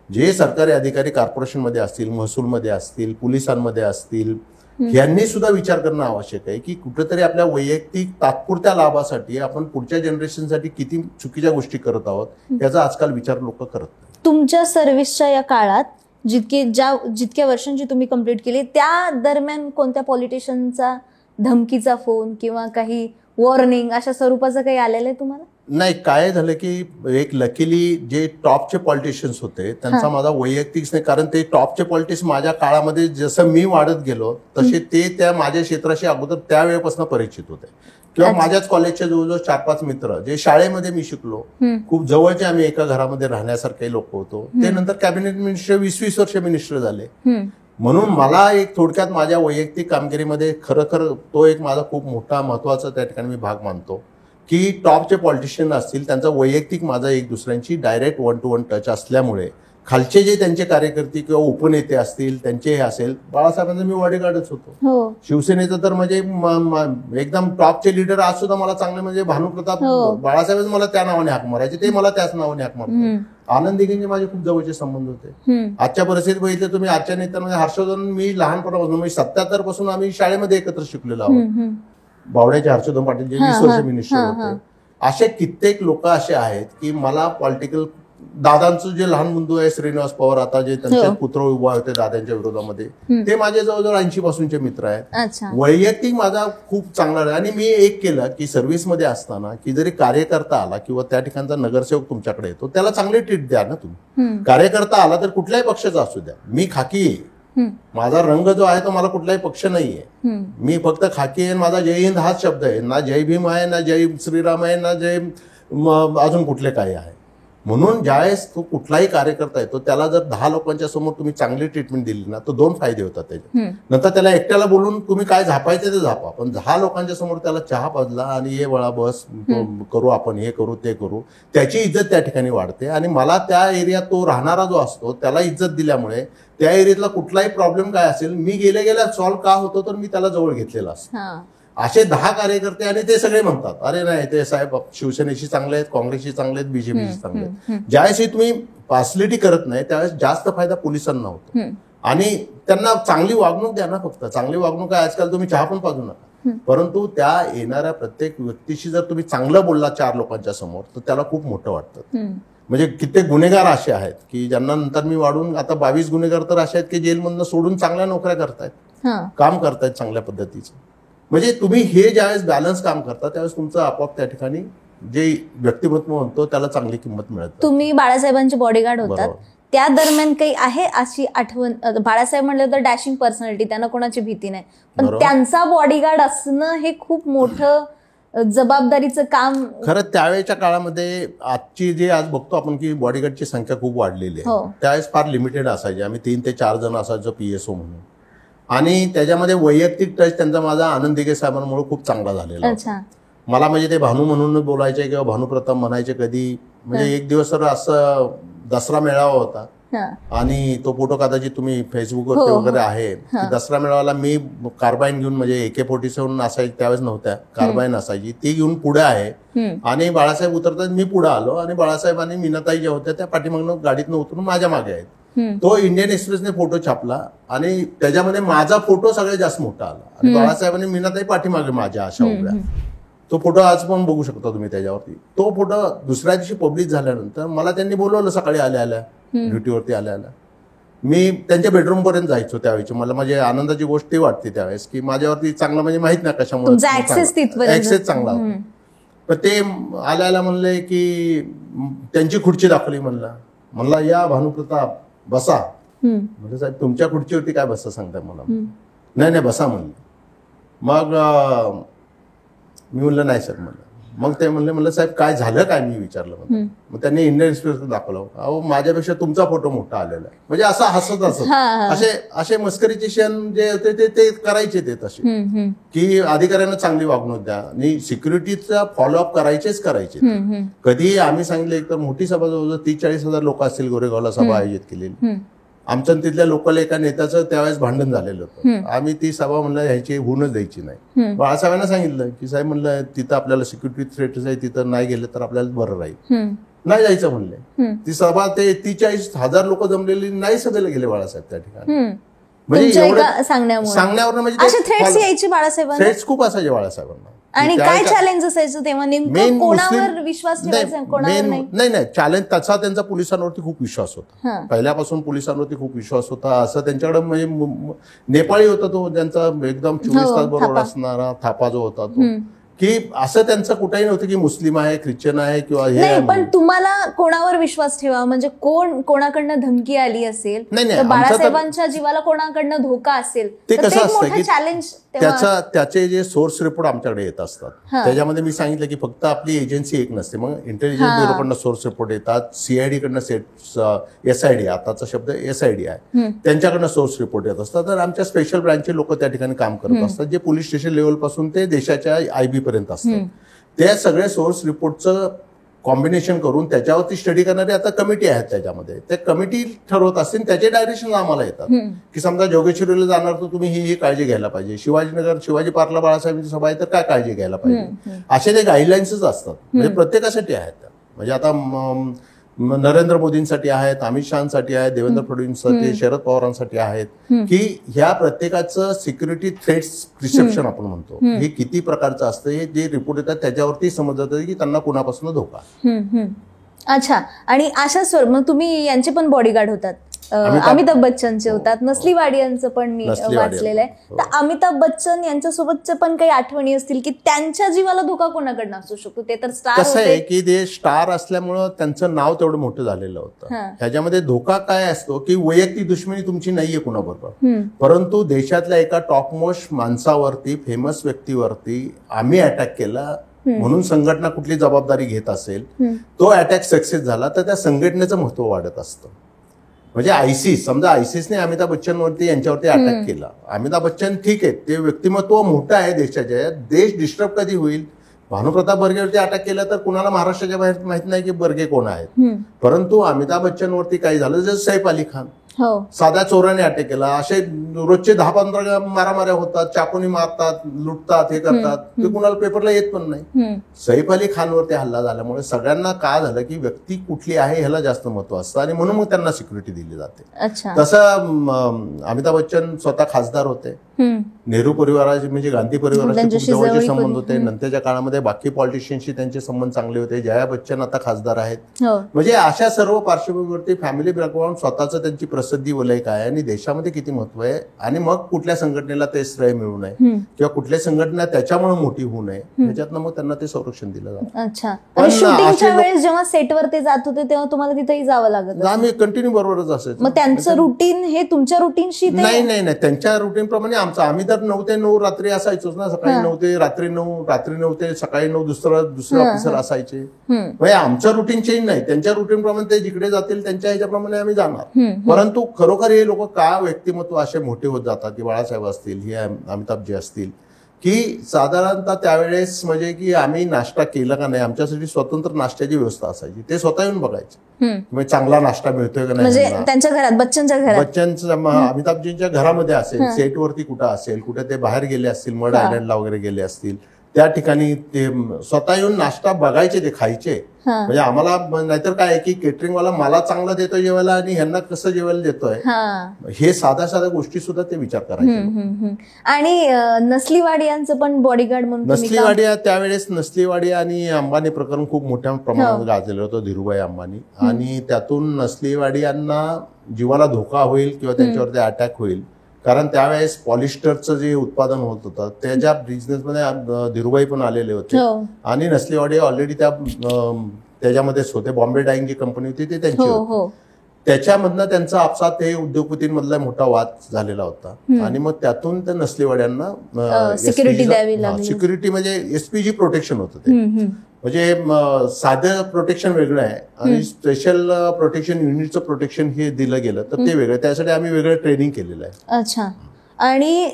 जे सरकारी अधिकारी कॉर्पोरेशनमध्ये असतील, महसूलमध्ये असतील, पोलिसांमध्ये असतील, यांनी सुद्धा विचार करणं आवश्यक आहे की कुठेतरी आपल्या वैयक्तिक तात्पुरत्या लाभासाठी आपण पुढच्या जनरेशनसाठी किती चुकीच्या गोष्टी करत आहोत याचा आजकाल विचार लोक करत नाही. तुमच्या सर्व्हिसच्या या काळात जितक्या वर्षांची तुम्ही कंप्लीट केली त्या दरम्यान कोणत्या पॉलिटिशियनचा धमकीचा फोन किंवा काही वॉर्निंग अशा स्वरूपाचं काही आलेलं आहे तुम्हाला? नाही, काय झालं की एक लकीली जे टॉपचे पॉलिटिशियन्स होते त्यांचा माझा वैयक्तिक नाही, कारण ते टॉपचे पॉलिटिक्स माझ्या काळामध्ये जसं मी वाढत गेलो तसे ते त्या माझ्या क्षेत्राशी अगोदर त्यावेळेपासून परिचित होते. किंवा माझ्याच कॉलेजचे जवळजवळ 4-5 मित्र जे शाळेमध्ये मी शिकलो, खूप जवळचे आम्ही एका घरामध्ये राहण्यासारखे लोक होतो. ते नंतर कॅबिनेट मिनिस्टर 20-20 वर्ष मिनिस्टर झाले. म्हणून मला एक थोडक्यात माझ्या वैयक्तिक कामगिरीमध्ये खरं तो एक माझा खूप मोठा महत्वाचा त्या ठिकाणी मी भाग मानतो की टॉपचे पॉलिटिशियन असतील त्यांचा वैयक्तिक माझा एक दुसऱ्यांची डायरेक्ट 1-to-1 टच असल्यामुळे खालचे जे त्यांचे कार्यकर्ते किंवा उपनेते असतील त्यांचे हे असेल, बाळासाहेबांचा मी बॉडीगार्डच होतो. शिवसेनेचं तर म्हणजे एकदम टॉपचे लीडर आज सुद्धा मला चांगले म्हणजे भानुप्रताप बाळासाहेबच मला त्या नावाने हाक मारायचे, ते मला त्याच नावाने हाक मारतो. आनंद दिघेंचे माझे खूप जवळचे संबंध होते. आजच्या परिस्थितीत बघितलं तुम्ही, आजच्या नेत्यांमध्ये हर्षवर्धन मी लहानपणापासून म्हणजे 77 पासून आम्ही शाळेमध्ये एकत्र शिकलेलो आहोत. बावड्याचे हर्षवर्धन पाटील जे 20 वर्ष मिनिस्टर होते. असे कित्येक लोक असे आहेत की मला पॉलिटिकल दादांचं जे लहान बंधू आहे श्रीनिवास पवार, आता जे त्यांचे पुत्र उभा होते दादांच्या विरोधामध्ये, ते माझे जवळजवळ 80 पासूनचे मित्र आहेत. अच्छा. वैयक्तिक माझा खूप चांगला आहे. आणि मी एक केलं की सर्व्हिसमध्ये असताना की जरी कार्यकर्ता आला किंवा त्या ठिकाणचा नगरसेवक तुमच्याकडे येतो, त्याला चांगली ट्रीट द्या ना तुम्ही. कार्यकर्ता आला तर कुठल्याही पक्षाचा असू द्या, मी खाकी आहे, माझा रंग जो आहे तो मला कुठलाही पक्ष नाहीये, मी फक्त खाकी आहे. माझा जय हिंद हाच शब्द आहे, ना जय भीम आहे, ना जय श्रीराम आहे, ना जय अजून कुठले काही आहे. म्हणून ज्यावेळेस तो कुठलाही कार्यकर्ता येतो त्याला जर 10 लोकांच्या समोर तुम्ही चांगली ट्रीटमेंट दिली ना, तर 2 फायदे होतात त्याचे. नंतर त्याला एकट्याला बोलून तुम्ही काय झापायचं ते झापा, पण 10 लोकांच्या समोर त्याला चहा पाजला आणि ये वळा बस करू, आपण हे करू ते करू, त्याची इज्जत त्या ठिकाणी वाढते. आणि मला त्या एरियात तो राहणारा जो असतो त्याला इज्जत दिल्यामुळे त्या एरियातला कुठलाही प्रॉब्लेम काय असेल, मी गेल्या सॉल्व्ह का होतो तर मी त्याला जवळ घेतलेला असतो. असे 10 कार्यकर्ते आणि ते सगळे म्हणतात अरे नाही ते साहेब शिवसेनेशी चांगले आहेत, काँग्रेसशी चांगले आहेत, बीजेपीशी चांगले आहेत. ज्यावेळेस तुम्ही पार्सलिटी करत नाही त्यावेळेस जास्त फायदा पोलिसांना होतो. आणि त्यांना चांगली वागणूक द्या ना, फक्त चांगली वागणूक आहे. आजकाल तुम्ही चहा पण पाजू नका, परंतु त्या येणाऱ्या प्रत्येक व्यक्तीशी जर तुम्ही चांगलं बोलला 4 लोकांच्या समोर तर त्याला खूप मोठं वाटतं. म्हणजे कित्येक गुन्हेगार असे आहेत की ज्यांना नंतर मी वाढून आता 22 गुन्हेगार तर असे आहेत की जेलमधनं सोडून चांगल्या नोकऱ्या करतायत, काम करतायत चांगल्या पद्धतीचं. म्हणजे तुम्ही हे ज्यावेळेस बॅलन्स काम करता त्यावेळेस तुमचं आपोआप त्या ठिकाणी जे व्यक्तिमत्व म्हणतो त्याला चांगली किंमत मिळते. तुम्ही बाळासाहेबांचे बॉडीगार्ड होतात, त्या दरम्यान काही आहे अशी आठवण? बाळासाहेब म्हणलं तर डॅशिंग पर्सनॅलिटी, त्यांना कोणाची भीती नाही, पण त्यांचा बॉडीगार्ड असणं हे खूप मोठं जबाबदारीचं काम. खरं त्यावेळेच्या काळामध्ये आजची जे आज बघतो आपण की बॉडीगार्डची संख्या खूप वाढलेली आहे, त्यावेळेस फार लिमिटेड असायची. आम्ही 3 ते 4 जण असायचो PSO म्हणून. आणि त्याच्यामध्ये वैयक्तिक टच त्यांचा माझा आनंद दिघे साहेबांमुळे खूप चांगला झालेला. मला म्हणजे ते भानू म्हणून बोलायचे किंवा भानुप्रताप म्हणायचे कधी. म्हणजे एक दिवस तर असं दसरा मेळावा होता आणि तो फोटो कदाचित तुम्ही फेसबुकवरती वगैरे आहे. दसरा मेळाव्याला मी कार्बाईन घेऊन, म्हणजे AK-47 असायची त्यावेळेस नव्हत्या, कार्बाईन असायची, ती घेऊन पुढे आहे आणि बाळासाहेब उतरतात, मी पुढे आलो आणि बाळासाहेब आणि मीनाताई ज्या होत्या त्या पाठीमागनं गाडीतनं उतरून माझ्या मागे आहेत. तो इंडियन एक्सप्रेसने फोटो छापला आणि त्याच्यामध्ये माझा फोटो सगळ्यात जास्त मोठा आला आणि बाळासाहेबांनी मीनाताई पाठीमागे माझ्या अशा उभ्या. तो फोटो आज पण बघू शकता तुम्ही त्याच्यावरती. तो फोटो दुसऱ्या दिवशी पब्लिश झाल्यानंतर मला त्यांनी बोलवलं सकाळी आल्या ड्युटीवरती आल्या. मी त्यांच्या बेडरूम पर्यंत जायचो त्यावेळेची. मला म्हणजे आनंदाची गोष्ट ती वाटते त्यावेळेस की माझ्यावरती चांगलं म्हणजे माहित नाही कशामुळे ऍक्सेस चांगला होता. पण ते आल्या म्हणले की त्यांची खुर्ची दाखवली, म्हणला या भानुप्रताप बसा. म्हणजे साहेब तुमच्या खुर्चीवरती काय बसा सांगताय मला? नाही बसा म्हणलं. मग मी म्हणलं नाही सर म्हणलं. मग ते म्हणलं साहेब काय झालं काय, मी विचारलं. मग त्यांनी इंडियन एक्सप्रेस दाखवलं. अहो माझ्यापेक्षा तुमचा फोटो मोठा आलेला आहे. म्हणजे असं हसत असे मस्करीचे क्षण जे होते ते करायचे ते तसे की अधिकाऱ्यांना चांगली वागणूक द्या आणि सिक्युरिटीचा फॉलोअप करायचे. कधी आम्ही सांगितलं एक तर मोठी सभा जवळजवळ 30-40 लोक असतील गोरेगावला सभा आयोजित केलेली. आमच्या तिथल्या लोकल एका नेत्याचं त्यावेळेस भांडण झालेलं होतं. आम्ही ती सभा म्हणलं ह्याची होऊनच द्यायची नाही. बाळासाहेबांना सांगितलं की साहेब म्हणलं तिथं आपल्याला सिक्युरिटी थ्रेट आहे, तिथं नाही गेलं तर आपल्याला बरं राहील, नाही जायचं म्हणले. ती सभा ते 40,000 लोक जमलेली नाही सभेला गेले बाळासाहेब त्या ठिकाणी. म्हणजे सांगण्यावर म्हणजे थ्रेट्स खूप असायचे बाळासाहेबांना. आणि काय चॅलेंज असायचं तेव्हा नेमकं कोणावर विश्वास ठेवायचा कोणावर नाही चॅलेंज तसा त्यांचा पोलिसांवरती खूप विश्वास होता. पहिल्यापासून पोलिसांवरती खूप विश्वास होता. असं त्यांच्याकडे म्हणजे नेपाळी होता तो ज्यांचा एकदम 24 तास बरोबर असणारा थापा जो होता तो, की असं त्यांचं कुठेही नव्हतं की मुस्लिम आहे, ख्रिश्चन आहे किंवा हे आहे. पण तुम्हाला कोणावर विश्वास ठेवा, म्हणजे कोणाकडनं धमकी आली असेल, बाळासाहेबांच्या जीवाला कोणाकडनं धोका असेल, ते कसं असतं की चॅलेंज त्याचे जे सोर्स रिपोर्ट आमच्याकडे येत असतात त्याच्यामध्ये मी सांगितलं की फक्त आपली एजन्सी एक नसते, मग इंटेलिजन्स ब्युरोकडनं सोर्स रिपोर्ट येतात, CID कडनं SID, आताचा शब्द SID आहे, त्यांच्याकडनं सोर्स रिपोर्ट येत असतात. तर आमच्या स्पेशल ब्रँचचे लोक त्या ठिकाणी काम करत असतात, जे पोलीस स्टेशन लेव्हल पासून ते देशाच्या IB पर्यंत असतात. त्या सगळ्या सोर्स रिपोर्टचं कॉम्बिनेशन करून त्याच्यावरती स्टडी करणारी आता कमिटी आहेत. त्याच्यामध्ये ते कमिटी ठरवत असतील, त्याचे डायरेक्शन आम्हाला येतात की समजा जोगेश्वरीला जाणार तर तुम्ही ही काळजी घ्यायला पाहिजे, शिवाजी पार्कला बाळासाहेबांची सभा आहे तर काय काळजी घ्यायला पाहिजे, असे ते गाईडलाईन्सच असतात. म्हणजे प्रत्येकासाठी आहेत. म्हणजे आता नरेंद्र मोदींसाठी आहेत, अमित शहासाठी आहेत, देवेंद्र फडणवीससाठी, शरद पवारांसाठी आहेत, की ह्या प्रत्येकाचं सिक्युरिटी थ्रेट्स रिसेप्शन आपण म्हणतो हे किती प्रकारचं असतं, हे जे रिपोर्ट येतात त्याच्यावरती समजतं की त्यांना कुणापासून धोका. अच्छा. आणि अशा मग तुम्ही यांचे पण बॉडीगार्ड होतात, अमिताभ बच्चनचे होतात, नसली वाडियांचं पण मी वाचलेलं आहे. तर अमिताभ बच्चन यांच्यासोबतच्या पण काही आठवणी असतील की त्यांच्या जीवाला धोका कोणाकडनं असू शकतो? ते तर स्टार कसं आहे की ते स्टार असल्यामुळं त्यांचं नाव तेवढं मोठं झालेलं होतं. ह्याच्यामध्ये धोका काय असतो की वैयक्तिक दुश्मनी तुमची नाहीये कुणाबरोबर, परंतु देशातल्या एका टॉपमोस्ट माणसावरती, फेमस व्यक्तीवरती आम्ही अटॅक केला म्हणून संघटना कुठली जबाबदारी घेत असेल, तो अटॅक सक्सेस झाला तर त्या संघटनेचं महत्व वाढत असतं. म्हणजे आयसिस, समजा आयसिसने अमिताभ बच्चनवरती यांच्यावरती अटॅक केला. अमिताभ बच्चन ठीक आहे, ते व्यक्तिमत्व मोठं आहे देशाच्या, देश डिस्टर्ब कधी होईल? भानुप्रताप बर्गेवरती अटॅक केला तर कुणाला महाराष्ट्राच्या बाहेर माहित नाही की बर्गे कोण आहेत, परंतु अमिताभ बच्चनवरती काही झालं जसं सैफ अली खान, साध्या चोराने अटॅक केला. असे रोजचे 10-15 मारामाऱ्या होतात, चाकूनी मारतात, लुटतात, हे करतात, ते कुणाला पेपरला येत पण नाही. सैफ अली खानवरती हल्ला झाल्यामुळे सगळ्यांना काय झालं की व्यक्ती कुठली आहे ह्याला जास्त महत्व असतं आणि म्हणून मग त्यांना सिक्युरिटी दिली जाते. तसं अमिताभ बच्चन स्वतः खासदार होते, नेहरू परिवाराचे म्हणजे गांधी परिवाराचे खूप जवळचे संबंध होते. नंतरच्या काळामध्ये बाकी पॉलिटिशियनशी त्यांचे संबंध चांगले होते. जया बच्चन आता खासदार आहेत. म्हणजे अशा सर्व पार्श्वभूमीवरती फॅमिली बॅकग्राऊंड, स्वतःचं त्यांची प्रसिद्धी वलय काय आणि देशामध्ये किती महत्व आहे आणि मग कुठल्या संघटनेला ते श्रेय मिळू नये किंवा कुठल्या संघटना त्याच्यामुळे मोठी होऊ नये, त्याच्यातनं मग त्यांना ते संरक्षण दिलं जातं. अच्छा. शूटिंगच्या वेळेस जेव्हा सेटवर ते जात होते तेव्हा तुम्हाला तिथेही जावं लागत? आम्ही कंटिन्यू बरोबरच असायचं. मग त्यांचं रुटीन हे तुमच्या रुटीनशी? नाही, त्यांच्या रुटीन प्रमाणे आमचं. आम्ही तर 9 ते 9 रात्री असायचोच ना, सकाळी 9 ते रात्री 9, रात्री 9 ते सकाळी 9 दुसरे ऑफिसर असायचे. म्हणजे आमचं रुटीन चेंज नाही, त्यांच्या रुटीन प्रमाणे ते जिकडे जातील त्यांच्या ह्याच्याप्रमाणे आम्ही जाणार. परंतु खरोखर हे लोक का व्यक्तिमत्व असे मोठे होत जातात की बाळासाहेब असतील, हे अमिताभजी असतील, की साधारणतः त्यावेळेस म्हणजे की आम्ही नाश्ता केला का नाही, आमच्यासाठी स्वतंत्र नाश्त्याची व्यवस्था असायची. ते स्वतः येऊन बघायचे म्हणजे चांगला नाश्ता मिळतोय का नाही. त्यांच्या घरात, बच्चनच्या अमिताभजींच्या घरामध्ये असेल, सेटवरती कुठं असेल, कुठे ते बाहेर गेले असतील, मड आयलंडला वगैरे गेले असतील, त्या ठिकाणी ते स्वतः येऊन नाश्ता बघायचे, ते खायचे. म्हणजे आम्हाला नाहीतर काय की केटरिंगवाला मला चांगलं देतोय जेवायला आणि ह्यांना कसं जेवायला देतोय, हे साध्या गोष्टी सुद्धा ते विचार करायचे. आणि नसलीवाडी यांचं पण बॉडीगार्ड म्हणून? नसलीवाडिया त्यावेळेस, नसलीवाडी आणि अंबानी प्रकरण खूप मोठ्या प्रमाणात गाजलेलं होतं, धीरूभाई अंबानी, आणि त्यातून नसलीवाडी यांना जीवाला धोका होईल किंवा त्यांच्यावरती अटॅक होईल, कारण त्यावेळेस पॉलिस्टरचं जे उत्पादन होत होतं त्याच्या बिझनेसमध्ये धीरूभाई पण आलेले होते आणि नसलीवाडी ऑलरेडी त्याच्यामध्येच होते. बॉम्बे डाईंग जी कंपनी होती ते त्यांची होती. त्याच्यामधनं त्यांचा आपसात हे उद्योगपतींमधला मोठा वाद झालेला होता आणि मग त्यातून त्या नसलीवाड्यांना सिक्युरिटी म्हणजे एसपीजी प्रोटेक्शन होतं ते. म्हणजे साधं प्रोटेक्शन वेगळं आहे आणि स्पेशल प्रोटेक्शन युनिटचं प्रोटेक्शन हे दिलं गेलं तर ते वेगळं. त्यासाठी आम्ही वेगळं ट्रेनिंग केलेलं आहे. अच्छा. आणि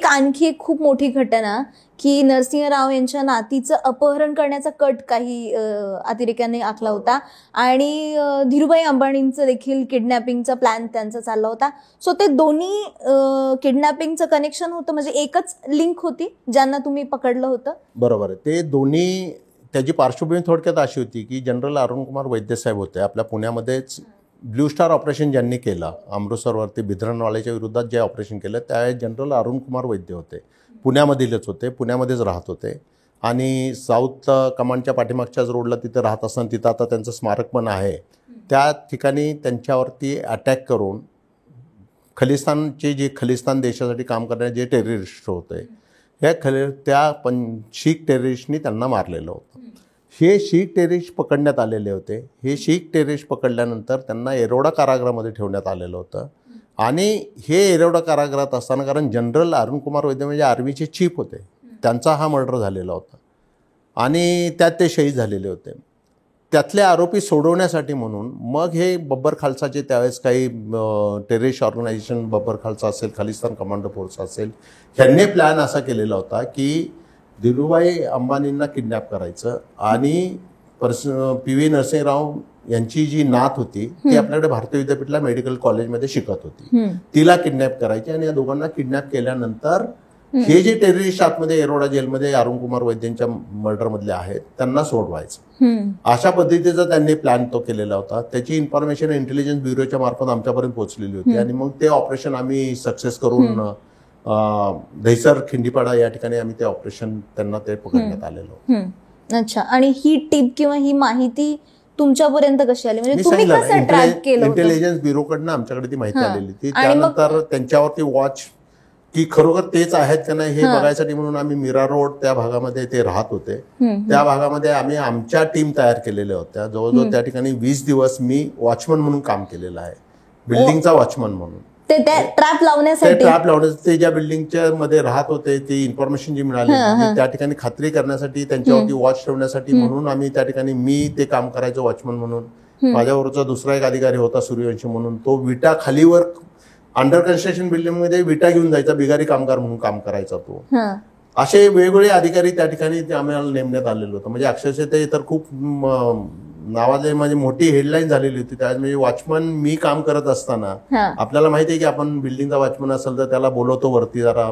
आणखी एक खूप मोठी घटना की नरसिंह राव यांच्या नातीचं अपहरण करण्याचा कट काही अतिरेक्यांनी आखला होता आणि धीरूभाई अंबानींचं देखील किडनॅपिंगचा प्लॅन त्यांचा चालला होता. सो ते दोन्ही किडनॅपिंगचं कनेक्शन होतं, म्हणजे एकच लिंक होती ज्यांना तुम्ही पकडलं होतं? बरोबर आहे. ते दोन्ही, त्याची पार्श्वभूमी थोडक्यात अशी होती की जनरल अरुण कुमार वैद्य साहेब होते. आपल्या पुण्यामध्येच ब्ल्यू स्टार ऑपरेशन ज्यांनी केलं, अमृतसरवरती भिद्रनवाल्याच्या विरोधात जे ऑपरेशन केलं, त्यावेळेस जनरल अरुण कुमार वैद्य होते. पुण्यामधीलच होते, पुण्यामध्येच राहत होते आणि साऊथ कमांडच्या पाठीमागच्याच रोडला तिथे राहत असताना तिथं आता त्यांचं स्मारक पण आहे. त्या ठिकाणी त्यांच्यावरती अटॅक करून खलिस्तानचे जे खलिस्तान देशासाठी काम करणारे जे टेररिस्ट होते, त्या शीख टेररिस्टनी त्यांना मारलेलं होतं. हे शीख टेररिस्ट पकडण्यात आलेले होते. हे शीख टेररिस्ट पकडल्यानंतर त्यांना एरोडा कारागृहामध्ये ठेवण्यात आलेलं होतं आणि हे एरोडा कारागृहात असताना, कारण जनरल अरुण कुमार वैद्य म्हणजे आर्मीचे चीफ होते, त्यांचा हा मर्डर झालेला होता आणि त्यात ते शहीद झालेले होते. त्यातले आरोपी सोडवण्यासाठी म्हणून मग हे बब्बर खालसाचे त्यावेळेस काही टेररिस्ट ऑर्गनायझेशन, बब्बर खालसा असेल, खालिस्तान कमांडो फोर्स असेल, ह्यांनी प्लॅन असा केलेला होता की धीरूभाई अंबानींना किडनॅप करायचं आणि PV नरसिंहराव यांची जी नात होती ती आपल्याकडे भारतीय विद्यापीठला मेडिकल कॉलेजमध्ये शिकत होती, तिला किडनॅप करायची आणि या दोघांना किडनॅप केल्यानंतर हे जे टेररिस्ट आतमध्ये एरोडा जेलमध्ये अरुण कुमार वैद्यांच्या मर्डरमधले आहेत त्यांना सोडवायचं. अशा पद्धतीचा त्यांनी प्लॅन तो केलेला होता. त्याची इन्फॉर्मेशन इंटेलिजन्स ब्युरोच्या मार्फत आमच्यापर्यंत पोहोचलेली होती आणि मग ते ऑपरेशन आम्ही सक्सेस करून दहिसर, खिंडीपाडा या ठिकाणी आम्ही ते ऑपरेशन त्यांना ते पकडण्यात आलेलं. अच्छा. आणि ही टीप किंवा ही माहिती तुमच्यापर्यंत कशी आली, म्हणजे मी तुम्ही कसं सांगितलं ट्रॅक केलं होतं? इंटेलिजन्स ब्युरोकडनं आमच्याकडे ती माहिती आलेली ती. आणि मग- त्यानंतर त्यांच्यावरती वॉच की खरोखर तेच आहेत का नाही हे बघायसाठी म्हणून आम्ही मीरा रोड त्या भागामध्ये ते राहत होते. त्या भागामध्ये आम्ही आमच्या टीम तयार केलेल्या होत्या. जवळजवळ त्या ठिकाणी 20 दिवस मी वॉचमन म्हणून काम केलेलं आहे, बिल्डिंगचा वॉचमन म्हणून. ते त्या ट्रॅप ते लावण्यासाठी ट्रॅप लावण्याचं ते ज्या बिल्डिंगच्या मध्ये राहत होते ती इन्फॉर्मेशन जी मिळाली होती, त्या ठिकाणी खात्री करण्यासाठी त्यांच्यावरती वॉच ठेवण्यासाठी म्हणून आम्ही त्या ठिकाणी मी ते काम करायचो वॉचमन म्हणून. माझ्याबरोबरचा दुसरा एक अधिकारी होता सूर्यवंशी म्हणून, तो विटा खालीवर अंडर कन्स्ट्रक्शन बिल्डिंग मध्ये विटा घेऊन जायचा, बिगारी कामगार म्हणून काम करायचा तो. असे वेगवेगळे अधिकारी त्या ठिकाणी आम्हाला नेमण्यात आलेलं होतं. म्हणजे अक्षरशः ते तर खूप नावाचे म्हणजे मोठी हेडलाईन झालेली होती त्यावेळेस. म्हणजे वॉचमन मी काम करत असताना आपल्याला माहिती आहे की आपण बिल्डिंगचा वॉचमन असेल तर त्याला बोलवतो वरती जरा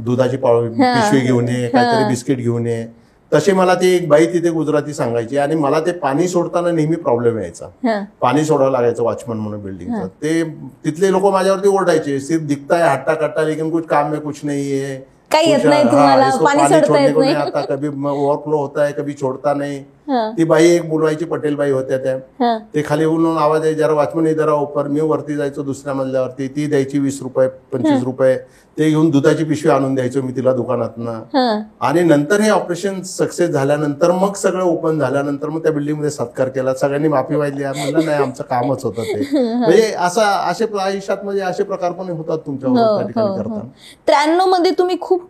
दुधाची पिशवी घेऊन ये, काहीतरी बिस्किट घेऊन ये. तसे मला ती एक बाई तिथे गुजराती सांगायची आणि मला ते पाणी सोडताना नेहमी प्रॉब्लेम यायचा. पाणी सोडावं लागायचं वॉचमन म्हणून बिल्डिंगचं. ते तिथले लोक माझ्यावरती ओरडायचे, सिर्फ दिखता है हट्टा कट्टा लेकिन कुछ काम में कुछ नहीं है, काही येत नाही तुम्हाला, पाणी सोडता येत नाही. आता कभी ओव्हरफ्लो होता है कभी छोड़ता नहीं. ती बाई एक बोलवायची, पटेल बाई होत्या त्या. ते खाली बोलून आवाज आहे जरा वॉचमन जरा उपर. मी वरती जायचो दुसऱ्या मजल्यावरती, ती द्यायची 20 रुपये 25 रुपये. ते घेऊन दुधाची पिशवी आणून द्यायचो मी तिला दुकानातनं. आणि नंतर हे ऑपरेशन सक्सेस झाल्यानंतर मग सगळं ओपन झाल्यानंतर मग त्या बिल्डिंगमध्ये सत्कार केला, सगळ्यांनी माफी मागितली. म्हणलं नाही आमचं कामच होतं ते. म्हणजे असे आयुष्यात म्हणजे असे प्रकार पण होतात तुमच्यावर त्या ठिकाणी करताना. 93 मध्ये तुम्ही खूप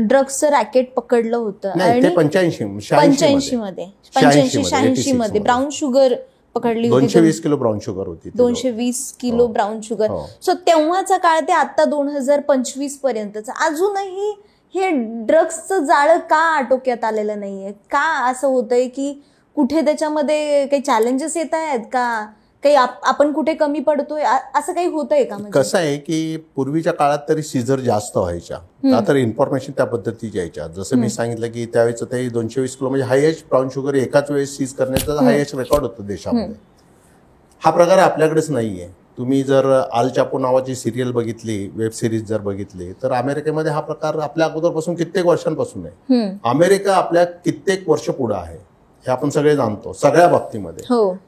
ड्रग्सचं रॅकेट पकडलं होतं. नाही ते 85 मध्ये 86 मध्ये ब्राऊन शुगर पकडली होती. 220 किलो ब्राऊन शुगर होती. 220 किलो ब्राऊन शुगर. सो तेव्हाचा काळ ते आता 2025 पर्यंतचा अजूनही हे ड्रग्सचं जाळं का आटोक्यात आलेलं नाहीये? का असं होतंय की कुठे त्याच्यामध्ये काही चॅलेंजेस येत आहेत का, काही आपण कुठे कमी पडतोय, असं काही होतंय का? कसं आहे की पूर्वीच्या काळात तरी सीझर जास्त व्हायच्या, का तर इन्फॉर्मेशन त्या पद्धतीची यायच्या. जसं मी सांगितलं की त्यावेळेस ते 220 किलो म्हणजे हायएस्ट ब्राऊन शुगर एकाच वेळेस सीज करण्याचा हायएस्ट रेकॉर्ड होतं देशामध्ये. हा प्रकार आपल्याकडेच नाहीये. तुम्ही जर आल चापो नावाची सिरियल बघितली, वेब सिरीज जर बघितली तर अमेरिकेमध्ये हा प्रकार आपल्या अगोदरपासून कित्येक वर्षांपासून आहे. अमेरिका आपल्या कित्येक वर्ष पुढे आहे हे आपण सगळे जाणतो सगळ्या बाबतीमध्ये.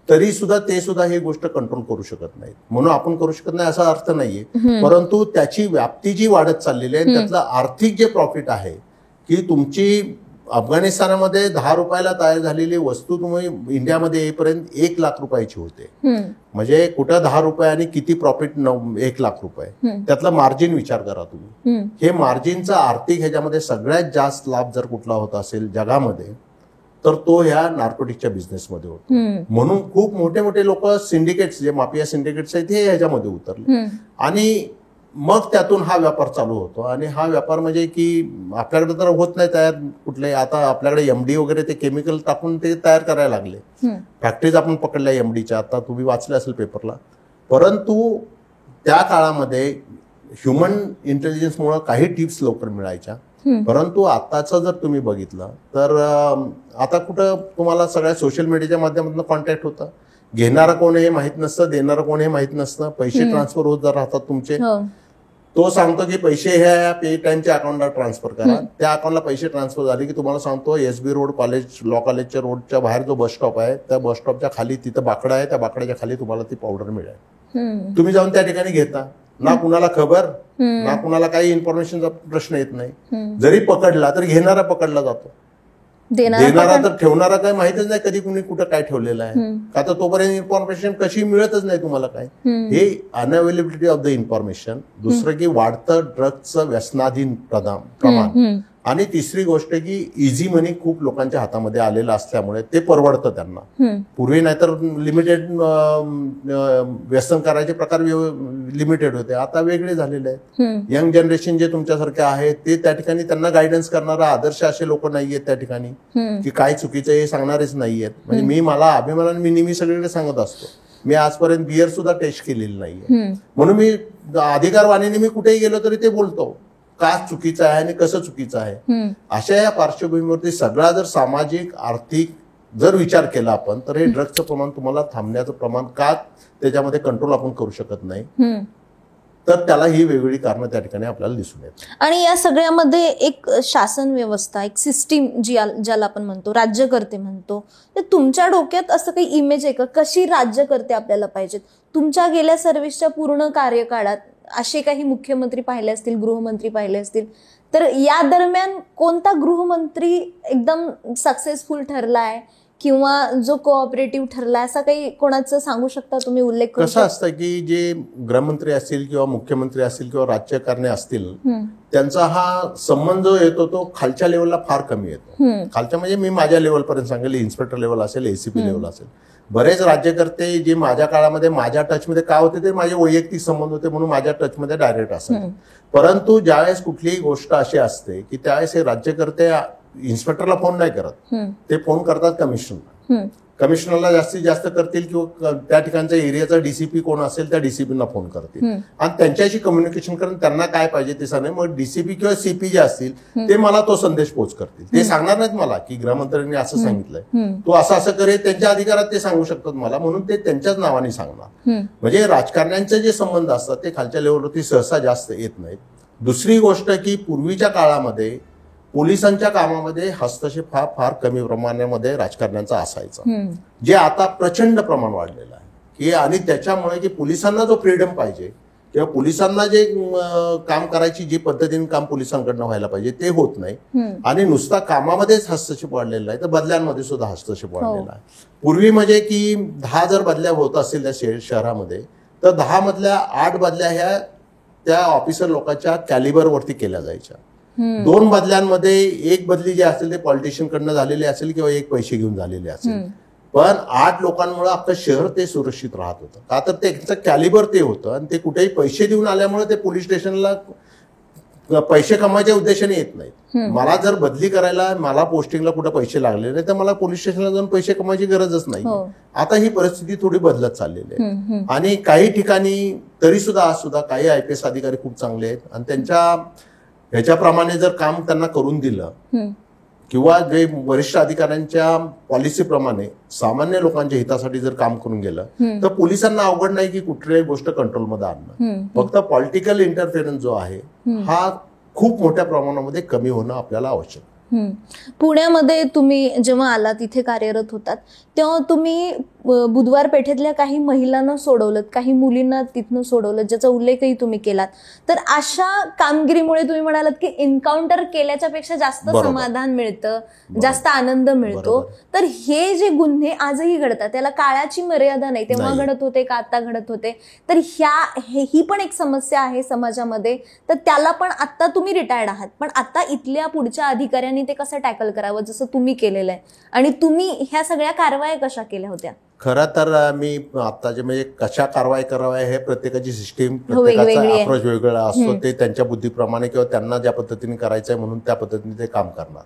तरी सुद्धा ते सुद्धा ही गोष्ट कंट्रोल करू शकत नाहीत. म्हणून आपण करू शकत नाही असा अर्थ नाहीये, परंतु त्याची व्याप्ती जी वाढत चाललेली आहे त्यातलं आर्थिक जे प्रॉफिट आहे की तुमची अफगाणिस्तानामध्ये 10 रुपयाला तयार झालेली वस्तू तुम्ही इंडियामध्ये येईपर्यंत 1 लाख रुपयाची होते. म्हणजे कुठं 10 रुपये आणि किती प्रॉफिट 1 लाख रुपये. त्यातलं मार्जिन विचार करा तुम्ही. हे मार्जिनचा आर्थिक ह्याच्यामध्ये सगळ्यात जास्त लाभ जर कुठला होत असेल जगामध्ये तर तो ह्या नार्कोटिकच्या बिझनेसमध्ये होतो. म्हणून खूप मोठे मोठे लोक सिंडिकेट्स जे माफिया सिंडिकेट्स आहेत हे ह्याच्यामध्ये उतरले आणि मग त्यातून हा व्यापार चालू होतो. आणि हा व्यापार म्हणजे की आपल्याकडे तर होत नाही तयार कुठले. आता आपल्याकडे एमडी वगैरे ते केमिकल टाकून ते तयार करायला लागले. फॅक्टरीज आपण पकडल्या एमडीच्या, आता तुम्ही वाचले असेल पेपरला. परंतु त्या काळामध्ये ह्युमन इंटेलिजन्समुळे काही टिप्स लवकर मिळायच्या. परंतु आताचं जर तुम्ही बघितलं तर आता कुठं तुम्हाला सगळ्या सोशल मीडियाच्या माध्यमातून कॉन्टॅक्ट होतं. घेणारा कोण हे माहित नसतं, देणारं कोण हे माहित नसतं. पैसे ट्रान्सफर होत राहतात तुमचे. तो सांगतो की पैसे ह्या पे टाइमच्या अकाउंटला ट्रान्सफर करा. त्या अकाउंटला पैसे ट्रान्सफर झाले की तुम्हाला सांगतो एसबी रोड कॉलेज लॉ कॉलेजच्या रोडच्या बाहेर जो बस स्टॉप आहे त्या बस स्टॉपच्या खाली तिथं बाकडा आहे, त्या बाकड्याच्या खाली तुम्हाला ती पावडर मिळेल. तुम्ही जाऊन त्या ठिकाणी घेता. ना कुणाला खबर ना कुणाला काही इन्फॉर्मेशनचा प्रश्न येत नाही. जरी पकडला तर घेणारा पकडला जातो, देणारा तर ठेवणारा काय माहितच नाही कधी कुणी कुठं काय ठेवलेलं आहे. का तर तोपर्यंत इन्फॉर्मेशन कशी मिळतच नाही तुम्हाला काय. हे अनअवेलेबिलिटी ऑफ द इन्फॉर्मेशन. दुसरं की वाढतं ड्रग्सचं व्यसनाधीन प्रमाण. आणि तिसरी गोष्ट की इझी मनी खूप लोकांच्या हातामध्ये आलेलं असल्यामुळे ते परवडतं त्यांना. पूर्वी नाहीतर लिमिटेड व्यसन करायचे प्रकार लिमिटेड होते, आता वेगळे झालेले आहेत. यंग जनरेशन जे तुमच्यासारखे आहेत ते त्या ठिकाणी त्यांना गायडन्स करणारा आदर्श असे लोक नाहीयेत त्या ठिकाणी की काय चुकीचं हे सांगणारेच नाहीयेत. म्हणजे मला अभिमानाने मी नेहमी सगळीकडे सांगत असतो मी आजपर्यंत बियर सुद्धा टेस्ट केलेली नाहीये. म्हणून मी अधिकारवाणीने मी कुठेही गेलो तरी ते बोलतो का चुकीचं आहे आणि कसं चुकीचं आहे. अशा या पार्श्वभूमीवरती सगळा जर सामाजिक आर्थिक जर विचार केला आपण तर हे ड्रग्सचं प्रमाण तुम्हाला थांबण्याचं प्रमाण का त्याच्यामध्ये कंट्रोल आपण करू शकत नाही. तर त्याला ही वेगवेगळी कारणं त्या ठिकाणी आपल्याला दिसून येतात. आणि या सगळ्यामध्ये एक शासन व्यवस्था, एक सिस्टीम ज्याला आपण म्हणतो, राज्यकर्ते म्हणतो, तर तुमच्या डोक्यात असं काही इमेज आहे का, कशी राज्यकर्ते आपल्याला पाहिजेत? तुमच्या गेल्या सर्व्हिसच्या पूर्ण कार्यकाळात असे काही मुख्यमंत्री पाहिले असतील, गृहमंत्री पाहिले असतील, तर या दरम्यान कोणता गृहमंत्री एकदम सक्सेसफुल ठरलाय किंवा जो कोऑपरेटिव्ह ठरला, असा काही कोणाचं सांगू शकता तुम्ही, उल्लेख करू कसं असतं की जे गृहमंत्री असतील किंवा मुख्यमंत्री असतील किंवा राज्यकारणे असतील, त्यांचा हा संबंध जो येतो तो खालच्या लेवलला फार कमी येतो. खालच्या म्हणजे मी माझ्या लेवलपर्यंत सांगेल, इन्स्पेक्टर लेवल असेल, एसीपी लेवल असेल. बरेच राज्यकर्ते जे माझ्या काळामध्ये माझ्या टचमध्ये का होते, ते माझे वैयक्तिक संबंध होते म्हणून माझ्या टचमध्ये डायरेक्ट असायचे. परंतु ज्यावेळेस कुठलीही गोष्ट अशी असते की त्यावेळेस हे राज्यकर्ते इन्स्पेक्टरला फोन नाही करत, ते फोन करतात कमिशनरला. कमिशनरला जास्तीत जास्त करतील किंवा त्या ठिकाणच्या एरियाचा डीसीपी कोण असेल त्या डीसीपीना फोन करतील आणि त्यांच्याशी कम्युनिकेशन करून त्यांना काय पाहिजे ते सांगेल. मग डीसीपी किंवा सीपी जे असतील ते मला तो संदेश पोच करतील. ते सांगणार नाहीत मला की गृहमंत्र्यांनी असं सांगितलंय, तो असं करेल, त्यांच्या अधिकारात ते सांगू शकतात मला, म्हणून ते त्यांच्याच नावाने सांगणार. म्हणजे राजकारण्यांचे जे संबंध असतात ते खालच्या लेवलवरती सहसा जास्त येत नाहीत. दुसरी गोष्ट की पूर्वीच्या काळामध्ये पोलिसांच्या कामामध्ये हस्तक्षेप हा फार कमी प्रमाणामध्ये राजकारण्यांचा असायचा, जे आता प्रचंड प्रमाण वाढलेलं आहे की, आणि त्याच्यामुळे की पोलिसांना जो फ्रीडम पाहिजे किंवा पोलिसांना जे काम करायची जी पद्धतीने काम पोलिसांकडनं व्हायला पाहिजे ते होत नाही. आणि नुसता कामामध्येच हस्तक्षेप वाढलेला आहे तर बदल्यांमध्ये सुद्धा हस्तक्षेप वाढलेला आहे. पूर्वी म्हणजे की 10 जर बदल्या होत असतील त्या शहरामध्ये तर 10 मधल्या 8 बदल्या ह्या त्या ऑफिसर लोकांच्या कॅलिबरवरती केल्या जायच्या. 2 बदल्यांमध्ये 1 बदली जी असेल ते पॉलिटिशियन कडनं झालेली असेल किंवा 1 पैसे घेऊन झालेले असेल. पण 8 लोकांमुळे आपलं शहर ते सुरक्षित राहत होतं, का तर त्यांचं कॅलिबर ते होतं आणि ते कुठेही पैसे देऊन आल्यामुळे ते पोलीस स्टेशनला पैसे कमवायच्या उद्देशाने येत नाहीत. मला जर बदली करायला, मला पोस्टिंगला कुठे पैसे लागले नाही तर मला पोलीस स्टेशनला जाऊन पैसे कमवायची गरजच नाही. आता ही परिस्थिती थोडी बदलत चाललेली आहे आणि काही ठिकाणी तरी सुद्धा आज सुद्धा काही IPS अधिकारी खूप चांगले आहेत आणि त्यांच्या ह्याच्याप्रमाणे जर काम त्यांना करून दिलं किंवा जे वरिष्ठ अधिकाऱ्यांच्या पॉलिसीप्रमाणे सामान्य लोकांच्या हितासाठी जर काम करून गेलं तर पोलिसांना अवघड नाही की कुठल्याही गोष्ट कंट्रोलमध्ये आणणं. फक्त पॉलिटिकल इंटरफेरन्स जो आहे हा खूप मोठ्या प्रमाणामध्ये कमी होणं आपल्याला आवश्यक. पुण्यामध्ये तुम्ही जेव्हा आला, तिथे कार्यरत होतात, तेव्हा तुम्ही बुधवार पेठेतल्या काही महिलांना सोडवलं, काही मुलींना तिथनं सोडवलं, ज्याचा उल्लेखही तुम्ही केलात. तर अशा कामगिरीमुळे तुम्ही म्हणालात की एन्काउंटर केल्याच्या पेक्षा जास्त समाधान मिळतं, जास्त आनंद मिळतो. तर हे जे गुन्हे आजही घडतात त्याला काळाची मर्यादा नाही, तेव्हा घडत होते का आता घडत होते, तर ही पण एक समस्या आहे समाजामध्ये. तर त्याला पण आता तुम्ही रिटायर्ड आहात, पण आता इथल्या पुढच्या अधिकाऱ्यांनी ते कसं टॅकल करावं, जसं तुम्ही केलेलं आहे, आणि तुम्ही ह्या सगळ्या कारवाया कशा केल्या होत्या? खरं तर मी आताचे म्हणजे कशा कारवाई कराव्या हे प्रत्येकाची सिस्टीम, प्रत्येकाचा अप्रोच वेगवेगळा असतो. ते त्यांच्या बुद्धीप्रमाणे किंवा त्यांना ज्या पद्धतीने करायचंय म्हणून त्या पद्धतीने ते काम करणार.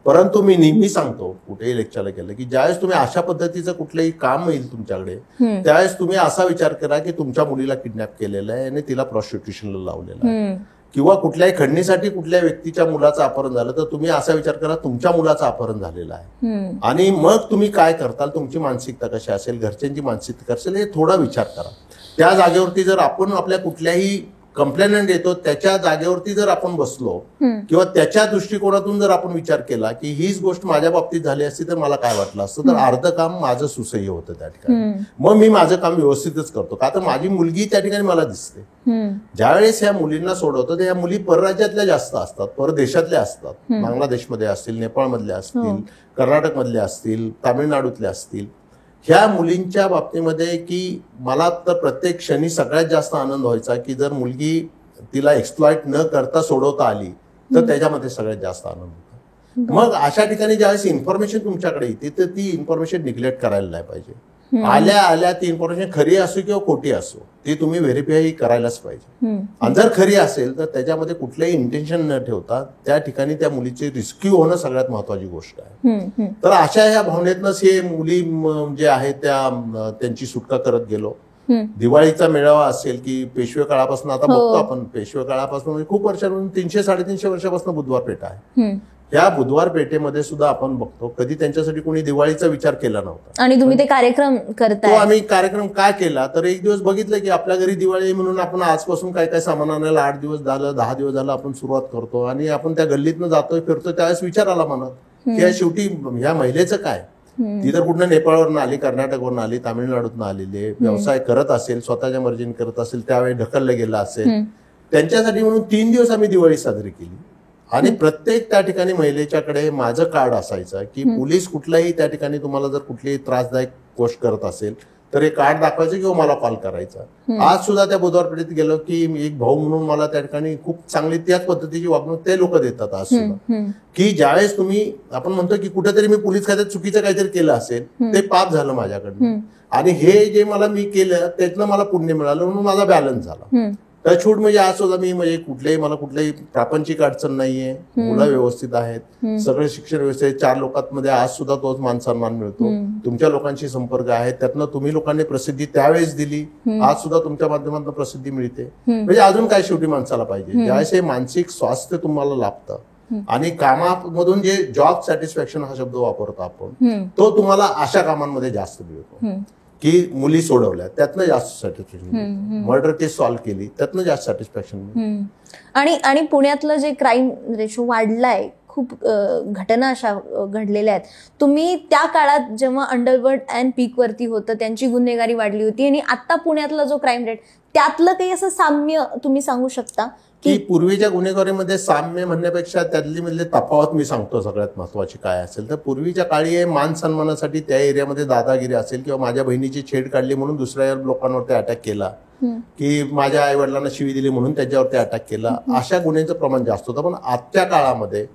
परंतु मी नेहमी सांगतो कुठेही लेक्चरला गेलं की ज्यावेळेस तुम्ही अशा पद्धतीचं कुठलंही काम येईल तुमच्याकडे त्यावेळेस तुम्ही असा विचार करा की तुमच्या मुलीला किडनॅप केलेलं आहे आणि तिला प्रॉस्टिट्यूशनला लावलेलं आहे, किंवा कुठल्याही खंडणीसाठी कुठल्या व्यक्तीच्या मुलाचं अपहरण झालं तर तुम्ही असा विचार करा तुमच्या मुलाचं अपहरण झालेलं आहे, आणि मग तुम्ही काय करताल, तुमची मानसिकता कशी असेल, घरच्यांची मानसिकता कशी असेल, हे थोडा विचार करा. त्या जागेवरती जर आपण आपल्या कुठल्याही कंप्लेंट येतो त्याच्या जागेवरती जर आपण बसलो किंवा त्याच्या दृष्टिकोनातून जर आपण विचार केला की हीच गोष्ट माझ्या बाबतीत झाली असती तर मला काय वाटलं असतं, तर अर्ध काम माझं सुसह्य होतं त्या ठिकाणी. मग मी माझं काम व्यवस्थितच करतो, का तर माझी मुलगी त्या ठिकाणी मला दिसते. ज्यावेळेस ह्या मुलींना सोडवतो तर ह्या मुली परराज्यातल्या जास्त असतात, परदेशातल्या असतात, बांगलादेशमध्ये असतील, नेपाळमधल्या असतील, कर्नाटकमधल्या असतील, तामिळनाडूतल्या असतील. ह्या मुलींच्या बाबतीमध्ये की मला तर प्रत्येक क्षणी सगळ्यात जास्त आनंद व्हायचा की जर मुलगी तिला एक्सप्लॉइट न करता सोडवता आली तर त्याच्यामध्ये सगळ्यात जास्त आनंद होता. मग अशा ठिकाणी ज्यावेळेस इन्फॉर्मेशन तुमच्याकडे येते तर ती इन्फॉर्मेशन निग्लेक्ट करायला नाही पाहिजे. आल्या आल्या ती इन्फॉर्मेशन खरी असो किंवा खोटी असो ती तुम्ही व्हेरीफाय करायलाच पाहिजे. आणि जर खरी असेल तर त्याच्यामध्ये कुठलंही इंटेन्शन न ठेवता त्या ठिकाणी त्या मुलीचे रिस्क्यू होणं सगळ्यात महत्वाची गोष्ट आहे. तर अशा ह्या भावनेतनच हे मुली जे आहेत त्यांची सुटका करत गेलो. दिवाळीचा मेळावा असेल की पेशवे काळापासून आता बघतो आपण, पेशवे काळापासून म्हणजे खूप वर्षांपासून 300-350 वर्षापासून बुधवार पेठ आहे. ह्या बुधवार पेठेमध्ये सुद्धा आपण बघतो कधी त्यांच्यासाठी कोणी दिवाळीचा विचार केला नव्हता. आणि तुम्ही ते कार्यक्रम करताय. तो आम्ही कार्यक्रम काय केला तर एक दिवस बघितलं की आपल्या घरी दिवाळी म्हणून आपण आजपासून काय काय सामान आणायला 8 दिवस झालं 10 दिवस झालं आपण सुरुवात करतो आणि आपण त्या गल्लीतनं जातोय फिरतोय त्यावेळेस विचार आला मनात की या शेवटी ह्या महिलेचं काय, ती तर कुठनं नेपाळवरून आली, कर्नाटकवरून आली, तामिळनाडूतून आलेली, व्यवसाय करत असेल, स्वतःच्या मर्जीने करत असेल, त्यावेळी ढकललं गेलं असेल, त्यांच्यासाठी म्हणून 3 दिवस आम्ही दिवाळी साजरी केली. आणि प्रत्येक त्या ठिकाणी महिलेच्याकडे माझं कार्ड असायचं की पोलीस कुठलाही त्या ठिकाणी तुम्हाला जर कुठलीही त्रासदायक गोष्ट करत असेल तर हे कार्ड दाखवायचं किंवा मला कॉल करायचा. आज सुद्धा त्या बुधवार पेठेत गेलो की एक भाऊ म्हणून मला त्या ठिकाणी खूप चांगली त्याच पद्धतीची वागणूक ते लोक देतात आज सुद्धा, की ज्यावेळेस तुम्ही आपण म्हणतो की कुठेतरी मी पोलीस खात्यात चुकीचं काहीतरी केलं असेल ते पाप झालं माझ्याकडनं आणि हे जे मी केलं त्यातनं मला पुण्य मिळालं म्हणून माझा बॅलन्स झाला. छूट म्हणजे आज सुद्धा मी म्हणजे मला कुठल्याही प्रापंचिक अडचण नाहीये, मुलं व्यवस्थित आहेत, सगळे शिक्षण व्यवस्थित, 4 लोकांमध्ये आज सुद्धा तोच मान सन्मान मिळतो, तुमच्या लोकांशी संपर्क आहे, त्यातनं तुम्ही लोकांनी प्रसिद्धी त्यावेळेस दिली, आज सुद्धा तुमच्या माध्यमातून प्रसिद्धी मिळते. म्हणजे अजून काय शेवटी माणसाला पाहिजे ज्यावेळेस हे मानसिक स्वास्थ्य तुम्हाला लाभतं आणि कामामधून जे जॉब सॅटिस्फॅक्शन हा शब्द वापरतो आपण तो तुम्हाला अशा कामांमध्ये जास्त मिळतो की मुली सोडवल्या त्यातनं जास्त सॅटिस्फॅक्शन, मर्डर केस सॉल्व्ह केली त्यातनं जास्त सॅटिस्फॅक्शन. आणि पुण्यातलं जे क्राईम रेशो वाढलाय, खूप घटना अशा घडलेल्या आहेत. तुम्ही त्या काळात जेव्हा अंडरवर्ल्ड अँड पीक वरती होतं त्यांची गुन्हेगारी वाढली होती आणि आता पुण्यातला जो क्राईम रेट त्यातलं काही असं साम्य तुम्ही सांगू शकता की पूर्वीच्या गुन्हेगारीमध्ये साम्य म्हणण्यापेक्षा त्यातली मधले तफावत मी सांगतो सगळ्यात महत्वाची काय असेल तर पूर्वीच्या काळी मान सन्मानासाठी त्या एरियामध्ये दादागिरी असेल किंवा माझ्या बहिणीची छेड काढली म्हणून दुसऱ्या लोकांवरती अटॅक केला की माझ्या आई वडिलांना शिवी दिली म्हणून त्याच्यावरती अटॅक केला, अशा गुन्ह्यांचं प्रमाण जास्त होतं. पण आजच्या काळामध्ये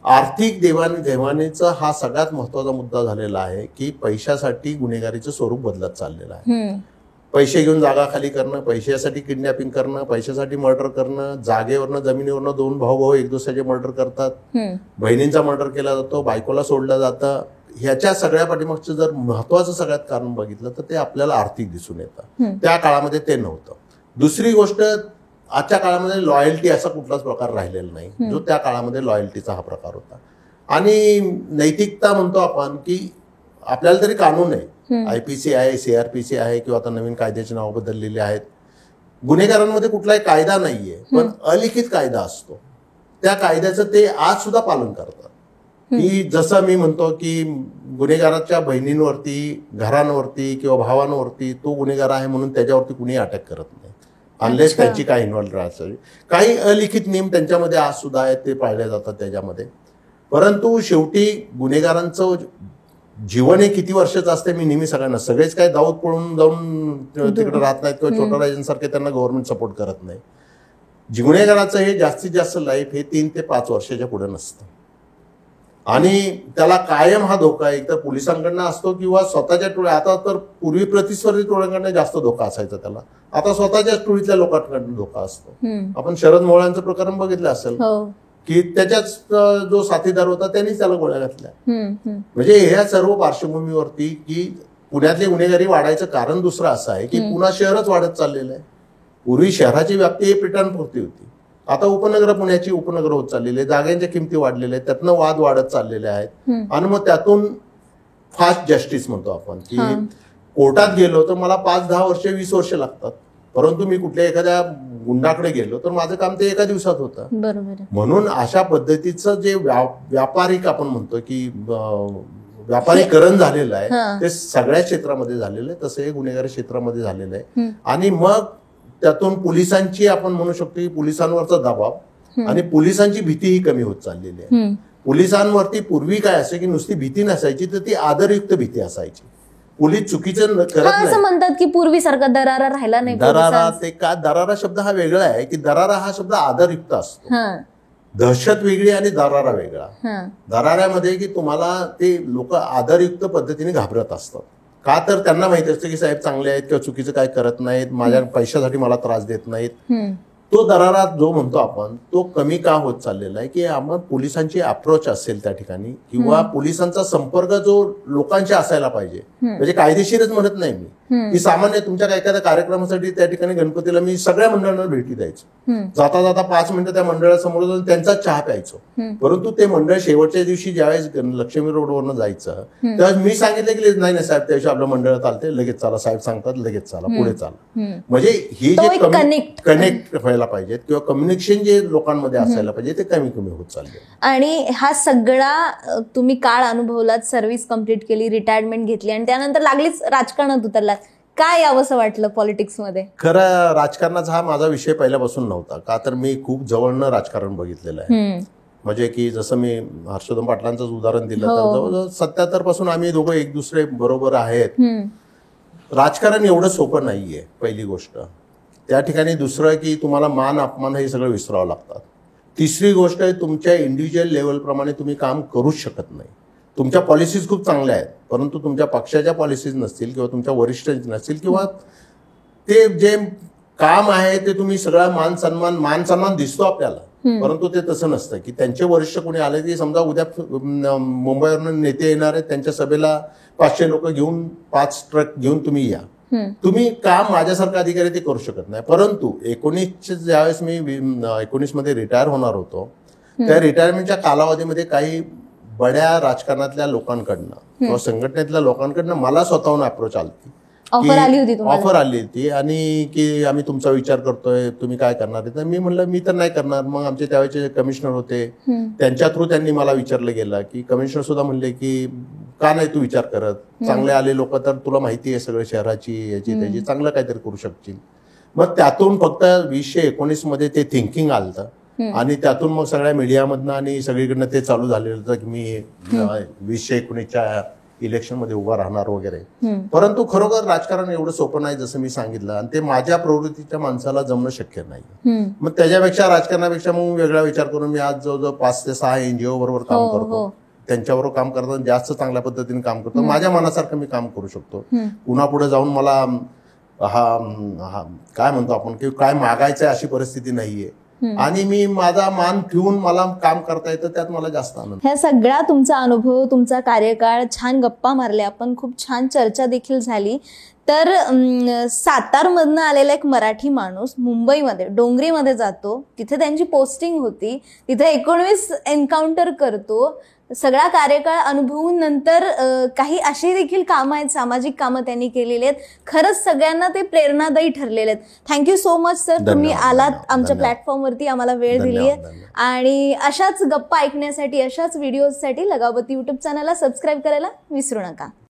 आर्थिक देवाणघेवाणीचा हा सगळ्यात महत्वाचा मुद्दा झालेला आहे की पैशासाठी गुन्हेगारीचं स्वरूप बदलत चाललेलं आहे. पैसे घेऊन जागा खाली करणं, पैशासाठी किडनॅपिंग करणं, पैशासाठी मर्डर करणं, जागेवरनं जमिनीवरनं 2 भाऊ एक दुसऱ्याचे मर्डर करतात, बहिणींचा मर्डर केला जातो, बायकोला सोडलं जातं. ह्याच्या सगळ्या पाठीमागचं जर महत्वाचं सगळ्यात कारण बघितलं तर ते आपल्याला आर्थिक दिसून येतं. त्या काळामध्ये ते नव्हतं. दुसरी गोष्ट आजच्या काळामध्ये लॉयल्टी असा कुठलाच प्रकार राहिलेला नाही जो त्या काळामध्ये लॉयल्टीचा हा प्रकार होता. आणि नैतिकता म्हणतो आपण की आपल्याला तरी कानून आहे, IPC आहे, CRPC आहे किंवा आता नवीन कायद्याची नावं बदललेली आहेत. गुन्हेगारांमध्ये कुठलाही कायदा नाहीये पण अलिखित कायदा असतो. त्या कायद्याचं ते आज सुद्धा पालन करतात की जसं मी म्हणतो की गुन्हेगाराच्या बहिणींवरती, घरांवरती किंवा भावांवरती तो गुन्हेगार आहे म्हणून त्याच्यावरती कुणी अटॅक करत नाही अनलेस त्यांची काय इन्व्हॉल्व राहायचं. काही अलिखित नियम त्यांच्यामध्ये आज सुद्धा आहेत ते पाळले जातात त्याच्यामध्ये. परंतु शेवटी गुन्हेगारांचं जीवन हे किती वर्षाचं असते मी नेहमी सगळ्यांना, सगळेच काय दाऊद पळून जाऊन तिकडे राहत नाहीत किंवा छोटा राजांसारखे त्यांना गव्हर्नमेंट सपोर्ट करत नाही. गुन्हेगाराचं हे जास्तीत जास्त लाईफ हे 3 ते 5 वर्षाच्या पुढे नसतं आणि त्याला कायम हा धोका एक तर पोलिसांकडनं असतो किंवा स्वतःच्या टोळ्या. आता तर पूर्वी प्रतिस्पर्धी टोळ्यांकडनं जास्त धोका असायचा त्याला, आता स्वतःच्याच टोळीतल्या लोकांकडनं धोका असतो. आपण शरद मोहळांचं प्रकरण बघितलं असेल की त्याच्याच जो साथीदार होता त्यांनीच त्याला गोळ्या घातल्या. म्हणजे ह्या सर्व पार्श्वभूमीवरती की पुण्यातली गुन्हेगारी वाढायचं कारण दुसरं असं आहे की पुणे शहरच वाढत चाललेलं आहे. पूर्वी शहराची व्याप्ती ही पेटांपुरती होती, आता उपनगर पुण्याची उपनगर होत चाललेली आहे, जागांच्या किमती वाढलेल्या आहेत, त्यातनं वाद वाढत चाललेले आहेत. आणि मग त्यातून फास्ट जस्टिस म्हणतो आपण की कोर्टात गेलो तर मला 5-10 वर्ष 20 वर्ष लागतात, परंतु मी कुठल्या एखाद्या गुंडाकडे गेलो तर माझं काम ते एका दिवसात होतं. म्हणून अशा पद्धतीचं जे व्यापारिक आपण म्हणतो की व्यापारीकरण झालेलं आहे ते सगळ्या क्षेत्रामध्ये झालेलं आहे, तसं हे गुन्हेगारी क्षेत्रामध्ये झालेलं आहे. आणि मग त्यातून पोलिसांची आपण म्हणू शकतो की पोलिसांवरचा दबाव आणि पोलिसांची भीतीही कमी होत चाललेली आहे. पोलिसांवरती पूर्वी काय असे की नुसती भीती नसायची तर ती आदरयुक्त भीती असायची. पोलीस चुकीचं करत नाही. असं म्हणतात की पूर्वीसारखा दरारा राहिला नाही. दरारा ते का, दरारा शब्द हा वेगळा आहे की दरारा हा शब्द आदरयुक्त असतो. दहशत वेगळी आणि दरारा वेगळा. दराऱ्यामध्ये की तुम्हाला ते लोक आदरयुक्त पद्धतीने घाबरत असतात का तर त्यांना माहिती असतं की साहेब चांगले आहेत किंवा चुकीचं काय करत नाहीत, माझ्या पैशासाठी मला त्रास देत नाहीत. तो दरारा जो म्हणतो आपण तो कमी का होत चाललेला आहे की आपण पोलिसांची अप्रोच असेल त्या ठिकाणी किंवा पोलिसांचा संपर्क जो लोकांशी असायला पाहिजे. म्हणजे कायदेशीरच म्हणत नाही मी, की सामान्य तुमच्या काही एखाद्या कार्यक्रमासाठी त्या ठिकाणी गणपतीला मी सगळ्या मंडळांना भेटी द्यायचो. जाता जाता 5 मिनिटं त्या मंडळासमोर जाऊन त्यांचा चहा प्यायचो. परंतु ते मंडळ शेवटच्या दिवशी ज्यावेळेस लक्ष्मी रोडवरनं जायचं त्यावेळेस मी सांगितलं की नाही साहेब त्या दिवशी आपलं मंडळ चालते, लगेच चला साहेब सांगतात लगेच चला पुढे चला. म्हणजे ही जे कनेक्ट व्हायला पाहिजे किंवा कम्युनिकेशन जे लोकांमध्ये असायला पाहिजे ते कमी कमी होत चालले. आणि हा सगळा तुम्ही काळ अनुभवलात, सर्व्हिस कंप्लीट केली, रिटायरमेंट घेतली आणि त्यानंतर लागलीच राजकारणात उतरलात. काय यावंसं वाटलं पॉलिटिक्समध्ये? खरं राजकारणाचा हा माझा विषय पहिल्यापासून नव्हता, का तर मी खूप जवळनं राजकारण बघितलेलं आहे. म्हणजे की जसं मी हर्षवर्धन पाटलांचंच उदाहरण दिलं तर जवळजवळ 77 पासून आम्ही दोघं एक दुसरे बरोबर आहेत. राजकारण एवढं सोपं नाहीये पहिली गोष्ट. त्या ठिकाणी दुसरं की तुम्हाला मान अपमान हे सगळं विसरावं लागतात. तिसरी गोष्ट आहे तुमच्या इंडिव्हिज्युअल लेवलप्रमाणे तुम्ही काम करूच शकत नाही. तुमच्या पॉलिसीज खूप चांगल्या आहेत परंतु तुमच्या पक्षाच्या पॉलिसीज नसतील किंवा तुमच्या वरिष्ठांची नसतील किंवा ते जे काम आहे ते तुम्ही सगळा मान सन्मान दिसतो आपल्याला परंतु ते तसं नसतं की त्यांचे वरिष्ठ कोणी आले की समजा उद्या मुंबईवरून नेते येणार आहेत त्यांच्या सभेला 500 लोक घेऊन 5 ट्रक घेऊन तुम्ही या. तुम्ही काम माझ्यासारखा अधिकारी ते करू शकत नाही. परंतु 19 ज्यावेळेस मी 19 मध्ये रिटायर होणार होतो त्या रिटायरमेंटच्या कालावधीमध्ये काही बड्या राजकारणातल्या लोकांकडनं किंवा संघटनेतल्या लोकांकडनं मला स्वतःहून अप्रोच आली, ऑफर आली होती आणि की आम्ही तुमचा विचार करतोय, तुम्ही काय करणार आहे. तर मी म्हणलं मी तर नाही करणार. मग आमचे त्यावेळेचे कमिशनर होते त्यांच्या थ्रू त्यांनी मला विचारलं गेलं की कमिशनर सुद्धा म्हणले की का नाही तू विचार करत, चांगले आले लोक तर तुला माहिती आहे सगळं शहराची याची त्याची चांगलं काहीतरी करू शकशील. मग त्यातून फक्त 2019 मध्ये ते थिंकिंग आलं आणि त्यातून मग सगळ्या मीडियामधनं आणि सगळीकडनं ते चालू झालेलं होतं की मी 2019च्या इलेक्शन मध्ये उभा राहणार वगैरे. परंतु खरोखर राजकारण एवढं सोपं नाही जसं मी सांगितलं आणि ते माझ्या प्रवृत्तीच्या माणसाला जमणं शक्य नाही. मग त्याच्यापेक्षा राजकारणापेक्षा मग वेगळा विचार करून मी आज जवळजवळ 5 ते 6 NGO बरोबर काम करतो. त्यांच्याबरोबर काम करताना जास्त चांगल्या पद्धतीने काम करतो. माझ्या मनासारखं मी काम करू शकतो. पुन्हा पुढे जाऊन मला हा काय म्हणतो आपण की काय मागायचं अशी परिस्थिती नाहीये आणि मी माझा मान ठेवून मला काम करता येतं त्यात मला जास्त आनंद. ह्या सगळा तुमचा अनुभव, तुमचा कार्यकाळ, छान गप्पा मारल्या आपण, खूप छान चर्चा देखील झाली. तर सातारमधनं आलेला एक मराठी माणूस मुंबईमध्ये डोंगरीमध्ये जातो, तिथे त्यांची पोस्टिंग होती, तिथे 19 एन्काउंटर करतो, सगळा कार्यकाळ अनुभवून नंतर काही अशी देखील कामं आहेत, सामाजिक कामं त्यांनी केलेली आहेत. खरंच सगळ्यांना ते प्रेरणादायी ठरलेले आहेत. थँक्यू सो मच सर, तुम्ही आलात आमच्या प्लॅटफॉर्मवरती, आम्हाला वेळ दिली आहे. आणि अशाच गप्पा ऐकण्यासाठी, अशाच व्हिडिओजसाठी लगावती YouTube चॅनलला सबस्क्राईब करायला विसरू नका.